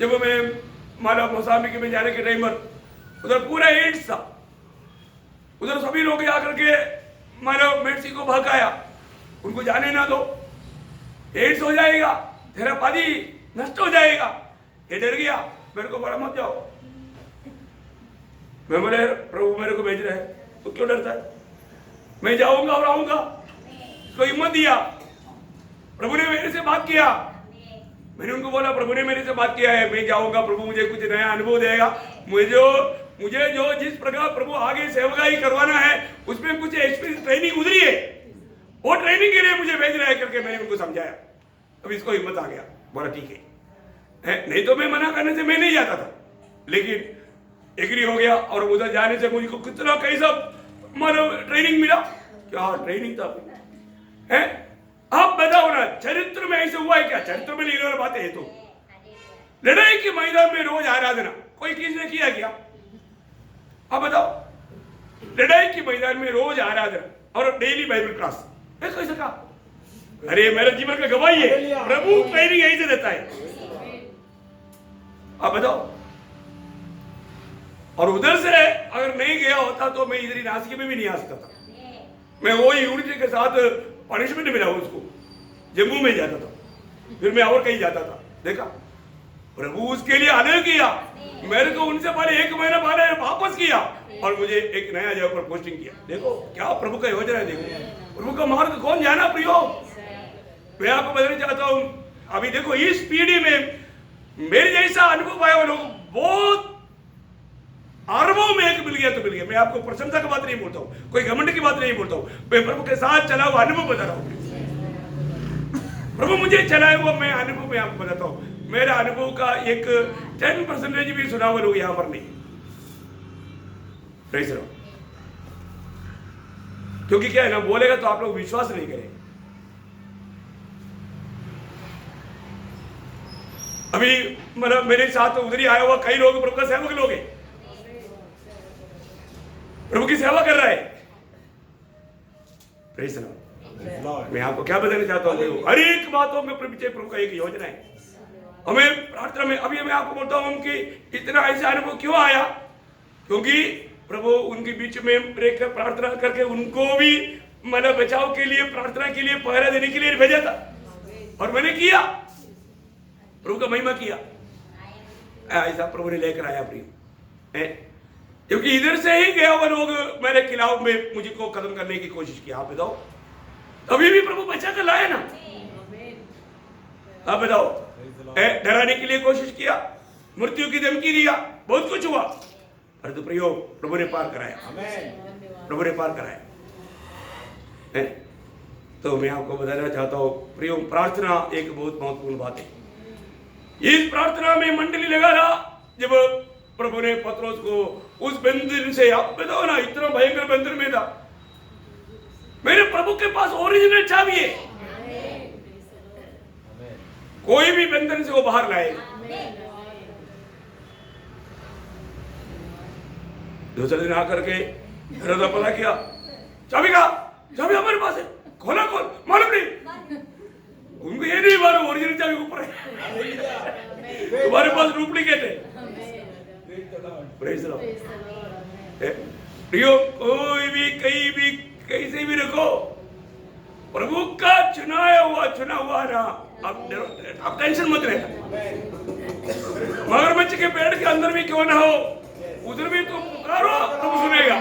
जब मैं माला मोसाम्बिक में जाने के टाइम पर उधर पूरा एड्स था, उधर सभी लोग आकर के माला मेड्सी को भगाया, उनको जाने ना दो, एड्स हो जाएगा, तेरा पादी नष्ट हो जाएगा। ये डर गया, मेरे को बड़ा मत जाओ। मैं बोले प्रभु मेरे को भेज रहे हैं, तो क्यों डरता है? मैं जाऊंगा और आऊंगा। तो हिम्मत दिया, प्रभु ने मेरे से बात किया। मैंने उनको बोला प्रभु ने मेरे से बात किया है, मैं जाऊंगा, प्रभु मुझे कुछ नया अनुभव देगा। मुझे जो जिस प्रकार प्रभु आगे सेवकाई करवाना है उसमें कुछ एक्सपीरियंस ट्रेनिंग गुजरी है, वो ट्रेनिंग के लिए मुझे भेज रहा है करके मैंने उनको समझाया। अब इसको हिम्मत आ गया, बोला ठीक है। नहीं तो मैं मना करने से मैं नहीं जाता था, लेकिन एग्री हो गया और उधर जाने से मुझको कितना कैसा मतलब ट्रेनिंग मिला। क्या ट्रेनिंग था है? आप बताओ ना, चरित्र में ऐसे हुआ है क्या? चरित्र में लिखने वाली बातें है तो लड़ाई के मैदान में रोज आराधना कोई किसी ने किया क्या? आप बताओ, लड़ाई के मैदान में रोज आराधना और डेली बाइबल क्लास, ऐसा कैसे कहा? अरे मेरे जीवन का गवाही है, प्रभु ट्रेनिंग ऐसे देता है। आप बताओ, और उधर से अगर नहीं गया होता तो मैं इधर नासिक में भी नहीं आ सकता था। मैं वो यूनिटी के साथ पनिशमेंट मिला उसको, जम्मू में जाता था, फिर मैं और कहीं जाता था। देखा, प्रभु उसके लिए अलग किया, मेरे को उनसे पहले 1 महीना पहले वापस किया और मुझे एक नया जगह पर पोस्टिंग किया। देखो क्या प्रभु का योजना है। देखो प्रभु का मार्ग कौन जाना प्रियो। मैं आपको बताना चाहता हूँ, अभी देखो इस पीढ़ी में मेरे जैसा अनुभव आया लोग बहुत अरबों में एक मिल गया तो मिल गया। मैं आपको प्रशंसा की बात नहीं बोलता हूँ, कोई घमंड की बात नहीं बोलता हूँ, मैं प्रभु के साथ चला हुआ अनुभव बता रहा हूँ। प्रभु मुझे चलाए हुआ मैं अनुभव में आपको बताता हूँ। मेरा अनुभव का एक 10% भी सुना हुआ लोग यहाँ पर नहीं। Praise the Lord. क्योंकि क्या है ना, बोलेगा तो आप लोग विश्वास नहीं करेंगे। अभी मतलब मेरे साथ तो उधर ही आया हुआ कई लोग प्रभु का सेवक लोग हैं, प्रभु की सेवा कर रहा है। Praise the Lord. मैं आपको क्या बताना चाहता हूँ, हर एक बातों में प्रभु का एक योजना है। हमें प्रार्थना में अभी मैं आपको बोलता हूँ कि इतना ऐसा अनुभव क्यों आया, क्योंकि प्रभु उनके बीच में रहकर प्रार्थना करके उनको भी मतलब बचाव के लिए, प्रार्थना के लिए, पहरा देने के लिए भेजा था और मैंने किया, प्रभु का महिमा किया। ऐसा प्रभु ने लेकर आया प्रिय, क्योंकि इधर से ही गया हुआ लोग मेरे खिलाफ में मुझे को खत्म करने की कोशिश की। आप बताओ, अभी भी प्रभु बचा कर लाए ना। आप बताओ, डराने के लिए कोशिश किया, मृत्यु की धमकी दिया, बहुत कुछ हुआ, परंतु प्रियो प्रभु ने पार कराया, प्रभु ने पार कराया। तो मैं आपको बताना चाहता हूँ प्रियो, प्रार्थना एक बहुत महत्वपूर्ण बात है। इस प्रार्थना में मंडली लगा रहा, जब प्रभु ने पत्रोस को उस बंधन से, आप बताओ ना, इतना भयंकर बंधन में था, मेरे प्रभु के पास ओरिजिनल चाबी है, कोई भी बंधन से वो बाहर लाएगा। दूसरे दिन आकर के पता किया, चाबी का चाबी हमारे पास है, खोला खोल, मालूम नहीं, उनको ये नहीं मालूम ओरिजिनल चाबी ऊपर है, तुम्हारे पास डुप्लीकेट है। Praise the Lord. प्रियो, कोई भी कहीं भी कैसे भी रखो, प्रभु का चुना हुआ ना, आप टेंशन मत लेना। मगरमच्छ के पेड़ के अंदर भी क्यों ना हो, उधर भी तुम पुकारो, प्रभु सुनेगा।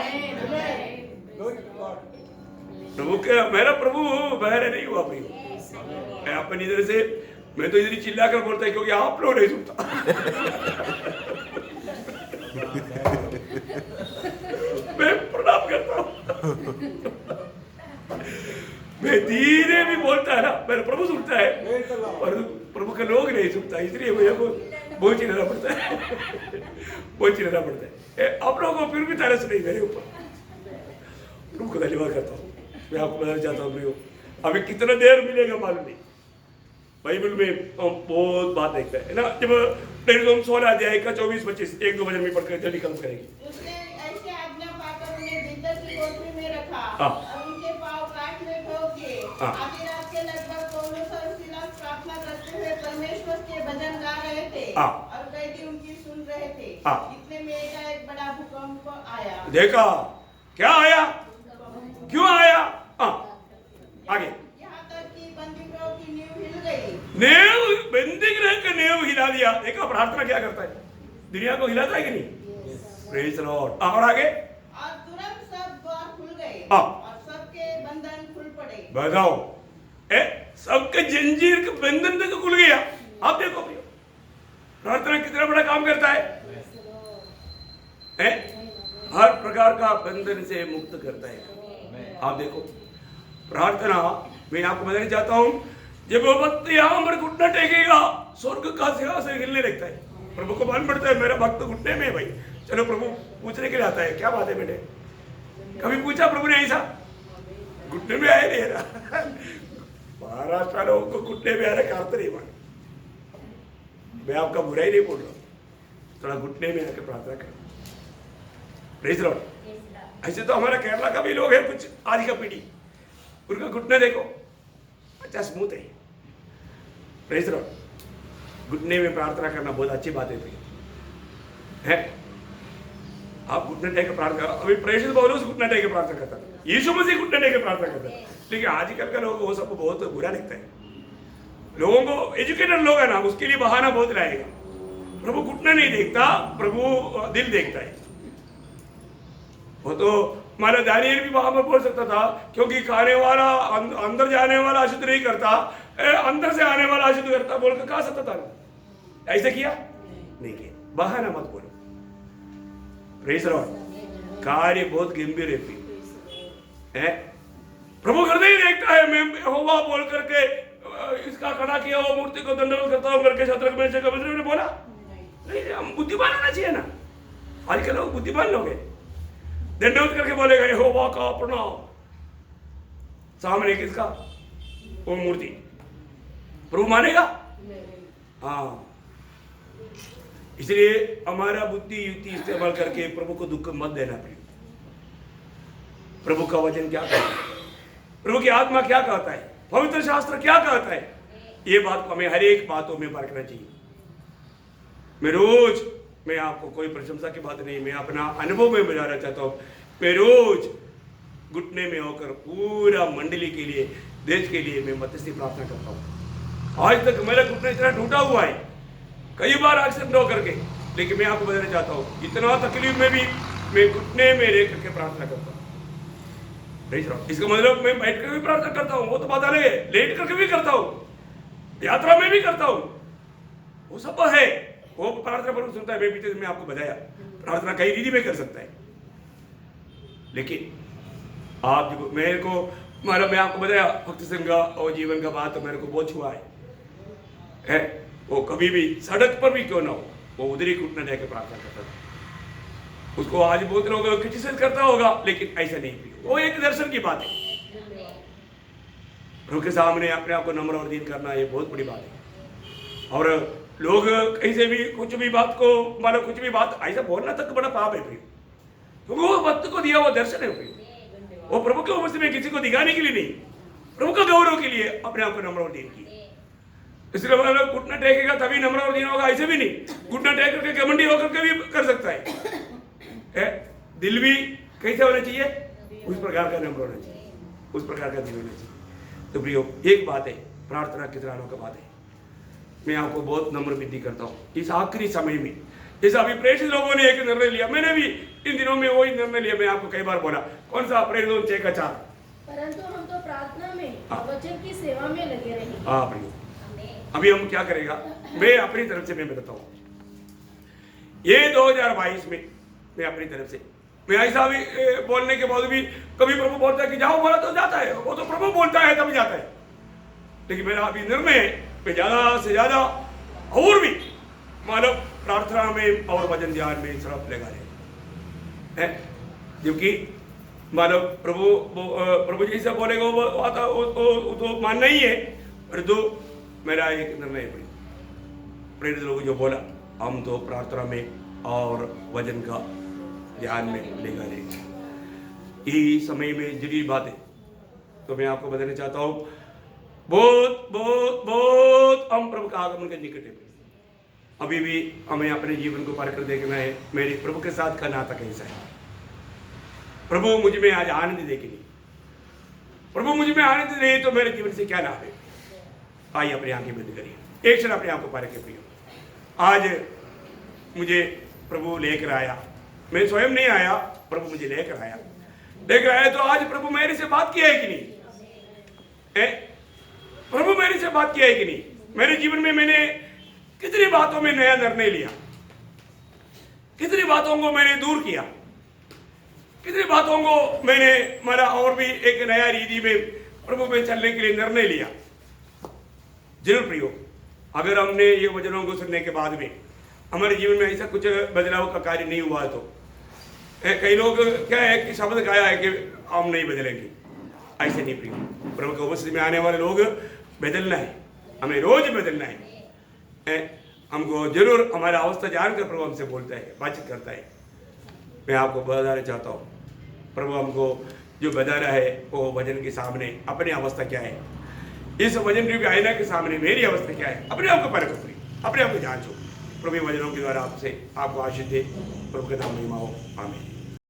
प्रभु के, मेरा प्रभु बहरे नहीं हुआ प्रियो। मैं अपन इधर से, मैं तो इधर ही चिल्ला कर बोलता है क्योंकि आप लोग नहीं सुनता। मैं प्रणाम मैं धीरे भी बोलता है ना, मेरा प्रभु सुनता है और प्रभु के लोग नहीं सुनता, इसलिए मुझे को बोझ लेना पड़ता है। बोझ लेना पड़ता है। आप लोगों को फिर भी तरस नहीं मेरे ऊपर। प्रभु को धन्यवाद करता हूँ। मैं आपको बताना चाहता हूँ, अभी कितना देर मिलेगा मालूम नहीं। बाइबल में हम बहुत बात देखते हैं ना, जब 16 अध्याय का 24-25 1-2 वचन में पढ़कर जल्दी खत्म करेंगे। उसने ऐसे आज्ञा पाकर उन्हें भीतर की कोठरी में रखा हाँ। और उनके पांव काट में ठोक दिए। हाँ। आधी रात के लगभग पौलुस और सीलास प्रार्थना करते हुए परमेश्वर के भजन गा रहे थे हाँ। और कैदी उनकी सुन रहे थे। हाँ। इतने में एक बड़ा भूकंप आया। देखा क्या आया, क्यों आया? आगे यहाँ तक कि बंदीगृह की नींव हिल गई। नेव, बंदीगृह का नेव हिला दिया। देखा प्रार्थना क्या करता है, दुनिया को हिलाता है कि नहीं? Praise the Lord. और आगे और तुरंत सब द्वार खुल गए हाँ। और सबके बंधन खुल पड़े। बताओ, सबके जंजीर के बंधन तक खुल गया। आप देखो भैया, प्रार्थना कितना बड़ा काम करता है, हर प्रकार का बंधन से मुक्त करता है। आप देखो प्रार्थना, मैं आपको बताना चाहता हूं, जब वो भक्त यहाँ पर घुटना टेकेगा, स्वर्ग का सिंहासन हिलने लगता है। प्रभु को मालूम पड़ता है मेरा भक्त घुटने में है भाई। चलो प्रभु पूछने के लिए आता है, क्या बात है बेटे? कभी पूछा प्रभु ने ऐसा? घुटने में आए नहीं रहा। महाराष्ट्र लोगों को घुटने में आने का अर्थ नहीं मालूम। मैं आपका बुराई नहीं बोल रहा हूँ, थोड़ा घुटने में आके प्रार्थना करो। Praise Lord. ऐसे तो हमारा केरला का भी लोग है, कुछ आज का पीढ़ी, उनका घुटने देखो अच्छा स्मूथ है। Praise Lord. घुटने में प्रार्थना करना बहुत अच्छी बात है। आप घुटने टेक के प्रार्थना करो। अभी प्रेषित पौलुस घुटने टेक के प्रार्थना करता था, यीशु मसीह घुटने टेक के प्रार्थना करता है। लेकिन आजकल के लोग वो सबको बहुत बुरा लगता है। लोगों को एजुकेटेड लोग है ना, उसके लिए बहाना बहुत लाएगा। प्रभु घुटना नहीं देखता, प्रभु दिल देखता है। वो तो हमारा दानियल भी वहां पर बोल सकता था, क्योंकि खाने वाला अंदर जाने वाला अशुद्ध नहीं करता, अंदर से आने वाला अशुद्ध करता बोल कर कहा सकता था। ऐसे किया नहीं किया, बहाना मत बोलो। Praise Lord. कार्य बहुत गंभीर है। प्रभु हृदय देखता है। मैं यहोवा बोल करके इसका खड़ा किया वो मूर्ति को दंडवत करता हूं करके शत्रक में से कबीर ने बोला नहीं। हम बुद्धिमान होना चाहिए ना, आजकल लोग बुद्धिमान लोग हैं। दंडवत करके बोलेगा यहोवा का प्रणाम, सामने किसका? वो मूर्ति। प्रभु मानेगा? हाँ। इसलिए हमारा बुद्धि युक्ति इस्तेमाल करके प्रभु को दुख मत देना पड़े। प्रभु का वचन क्या कहता है, प्रभु की आत्मा क्या कहता है, पवित्र शास्त्र क्या कहता है, ये बात को हमें हर एक बातों में परखना चाहिए। मैं आपको कोई प्रशंसा की बात नहीं, मैं अपना अनुभव में बताना चाहता हूँ। मैं रोज घुटने में होकर पूरा मंडली के लिए, देश के लिए मैं मध्यस्थी प्रार्थना करता हूँ। आज तक मेरा घुटना इतना टूटा हुआ है, कई बार एक्सीडेंट हो करके, लेकिन मैं आपको बताना चाहता हूँ इतना तकलीफ में भी मैं घुटने में रह करके प्रार्थना करता हूँ। इसका मतलब मैं बैठ कर भी प्रार्थना करता हूँ, वो तो बात अलग है। लेट करके भी करता हूँ, यात्रा में भी करता हूँ, वो सब है। वो प्रार्थना पर सुनता है। मैं पीछे में आपको बताया प्रार्थना कई रीति में कर सकता है, लेकिन आप जो मेरे को मतलब मैं आपको बताया भक्ति संघ और जीवन का बात तो मेरे को बहुत छुआ है। वो कभी भी सड़क पर भी क्यों ना हो, वो उधर ही घुटना जाके प्रार्थना करता था। उसको आज बहुत लोग क्रिटिसाइज करता होगा, लेकिन ऐसा नहीं भी, वो एक दर्शन की बात है। प्रभु के सामने अपने आप को नम्र और दीन करना ये बहुत बड़ी बात है। और लोग कहीं से भी कुछ भी बात को मतलब कुछ भी बात ऐसा बोलना तक बड़ा पाप है प्रिय, क्योंकि वो भक्त को दिया वो दर्शन है प्रिय। वो प्रभु के उपस्थिति में किसी को दिखाने के लिए नहीं, प्रभु का गौरव के लिए अपने आप को नम्र और दीन किया। इसलिए मतलब घुटना टेकेगा तभी नम्र और दीन होगा, ऐसे भी नहीं। घुटना टेक करके घमंडी होकर के भी कर सकता है। दिल भी कैसे होना चाहिए, उस प्रकार का नम्र होना चाहिए, उस प्रकार का दिल होना चाहिए। तो प्रियो एक बात है, प्रार्थना कितना का बात है। मैं आपको बहुत नम्र विनती करता हूँ इस आखिरी समय में, जैसा अभी प्रेषित लोगों ने एक निर्णय लिया, मैंने भी इन दिनों में वही निर्णय लिया। मैं आपको कई बार बोला, कौन सा? प्रेषित 6:4। परंतु हम तो प्रार्थना में वचन की सेवा में लगे रहेंगे। हाँ प्रियो, अभी हम क्या करेगा, मैं अपनी तरफ से मैं बताता हूँ। ये 2022 में मैं अपनी तरफ से मैं ऐसा भी बोलने के बाद भी कभी प्रभु बोलता है कि जाओ, बोला तो जाता है, वो तो प्रभु बोलता है तब जाता है। लेकिन मेरा अभी निर्णय है मैं ज़्यादा से ज़्यादा और भी मानव प्रार्थना में और वचन ध्यान में सरफ लगा रहे हैं, क्योंकि मानव प्रभु जी से बोलेगा वो तो मानना ही है, परंतु मेरा एक निर्णय है। प्रेरित लोग जो बोला हम तो प्रार्थना में और वचन का ध्यान में लेगा रहेंगे। ये समय में जरूरी बात है, तो मैं आपको बताना चाहता हूँ बहुत बहुत बहुत हम प्रभु का आगमन के निकट है। अभी भी हमें अपने जीवन को पार कर देखना है मेरे प्रभु के साथ का नाता कैसा है। प्रभु मुझ में आज आनंद दे कि नहीं, प्रभु मुझ में आनंद नहीं तो मेरे जीवन से क्या लाभ है। आइए अपनी आंखें बंद करिए, एक क्षण अपने आप को पार के प्रियो। आज मुझे प्रभु लेकर आया, मैं स्वयं नहीं आया, प्रभु मुझे लेकर आया तो आज प्रभु मेरे से बात किया है कि नहीं? प्रभु मेरे से बात किया है कि नहीं? मेरे जीवन में मैंने कितनी बातों में नया निर्णय लिया, कितनी बातों को मैंने दूर किया, कितनी बातों को मैंने मेरा और भी एक नया रीति में प्रभु में चलने के लिए निर्णय लिया। जरूर प्रियो, अगर हमने ये वचनों को सुनने के बाद में हमारे जीवन में ऐसा कुछ बदलाव का कार्य नहीं हुआ तो कई लोग क्या है कि शब्द गाया है कि हम नहीं बदलेंगे, ऐसे नहीं प्रियो। प्रभु के उपस्थिति में आने वाले लोग बदलना है, हमें रोज बदलना है। हमको जरूर हमारा अवस्था जानकर प्रभु हमसे बोलता है, बातचीत करता है। मैं आपको बताना चाहता हूँ प्रभु हमको जो बता रहा है वो वचन के सामने अपनी अवस्था क्या है, इस वचन रूपी आईना के सामने मेरी अवस्था क्या है, अपने आप को परखो, अपने आप को जांचो। प्रभु वचनों के द्वारा आपसे आपको आशीष दे। प्रभु के नाम में महिमा हो, आमीन।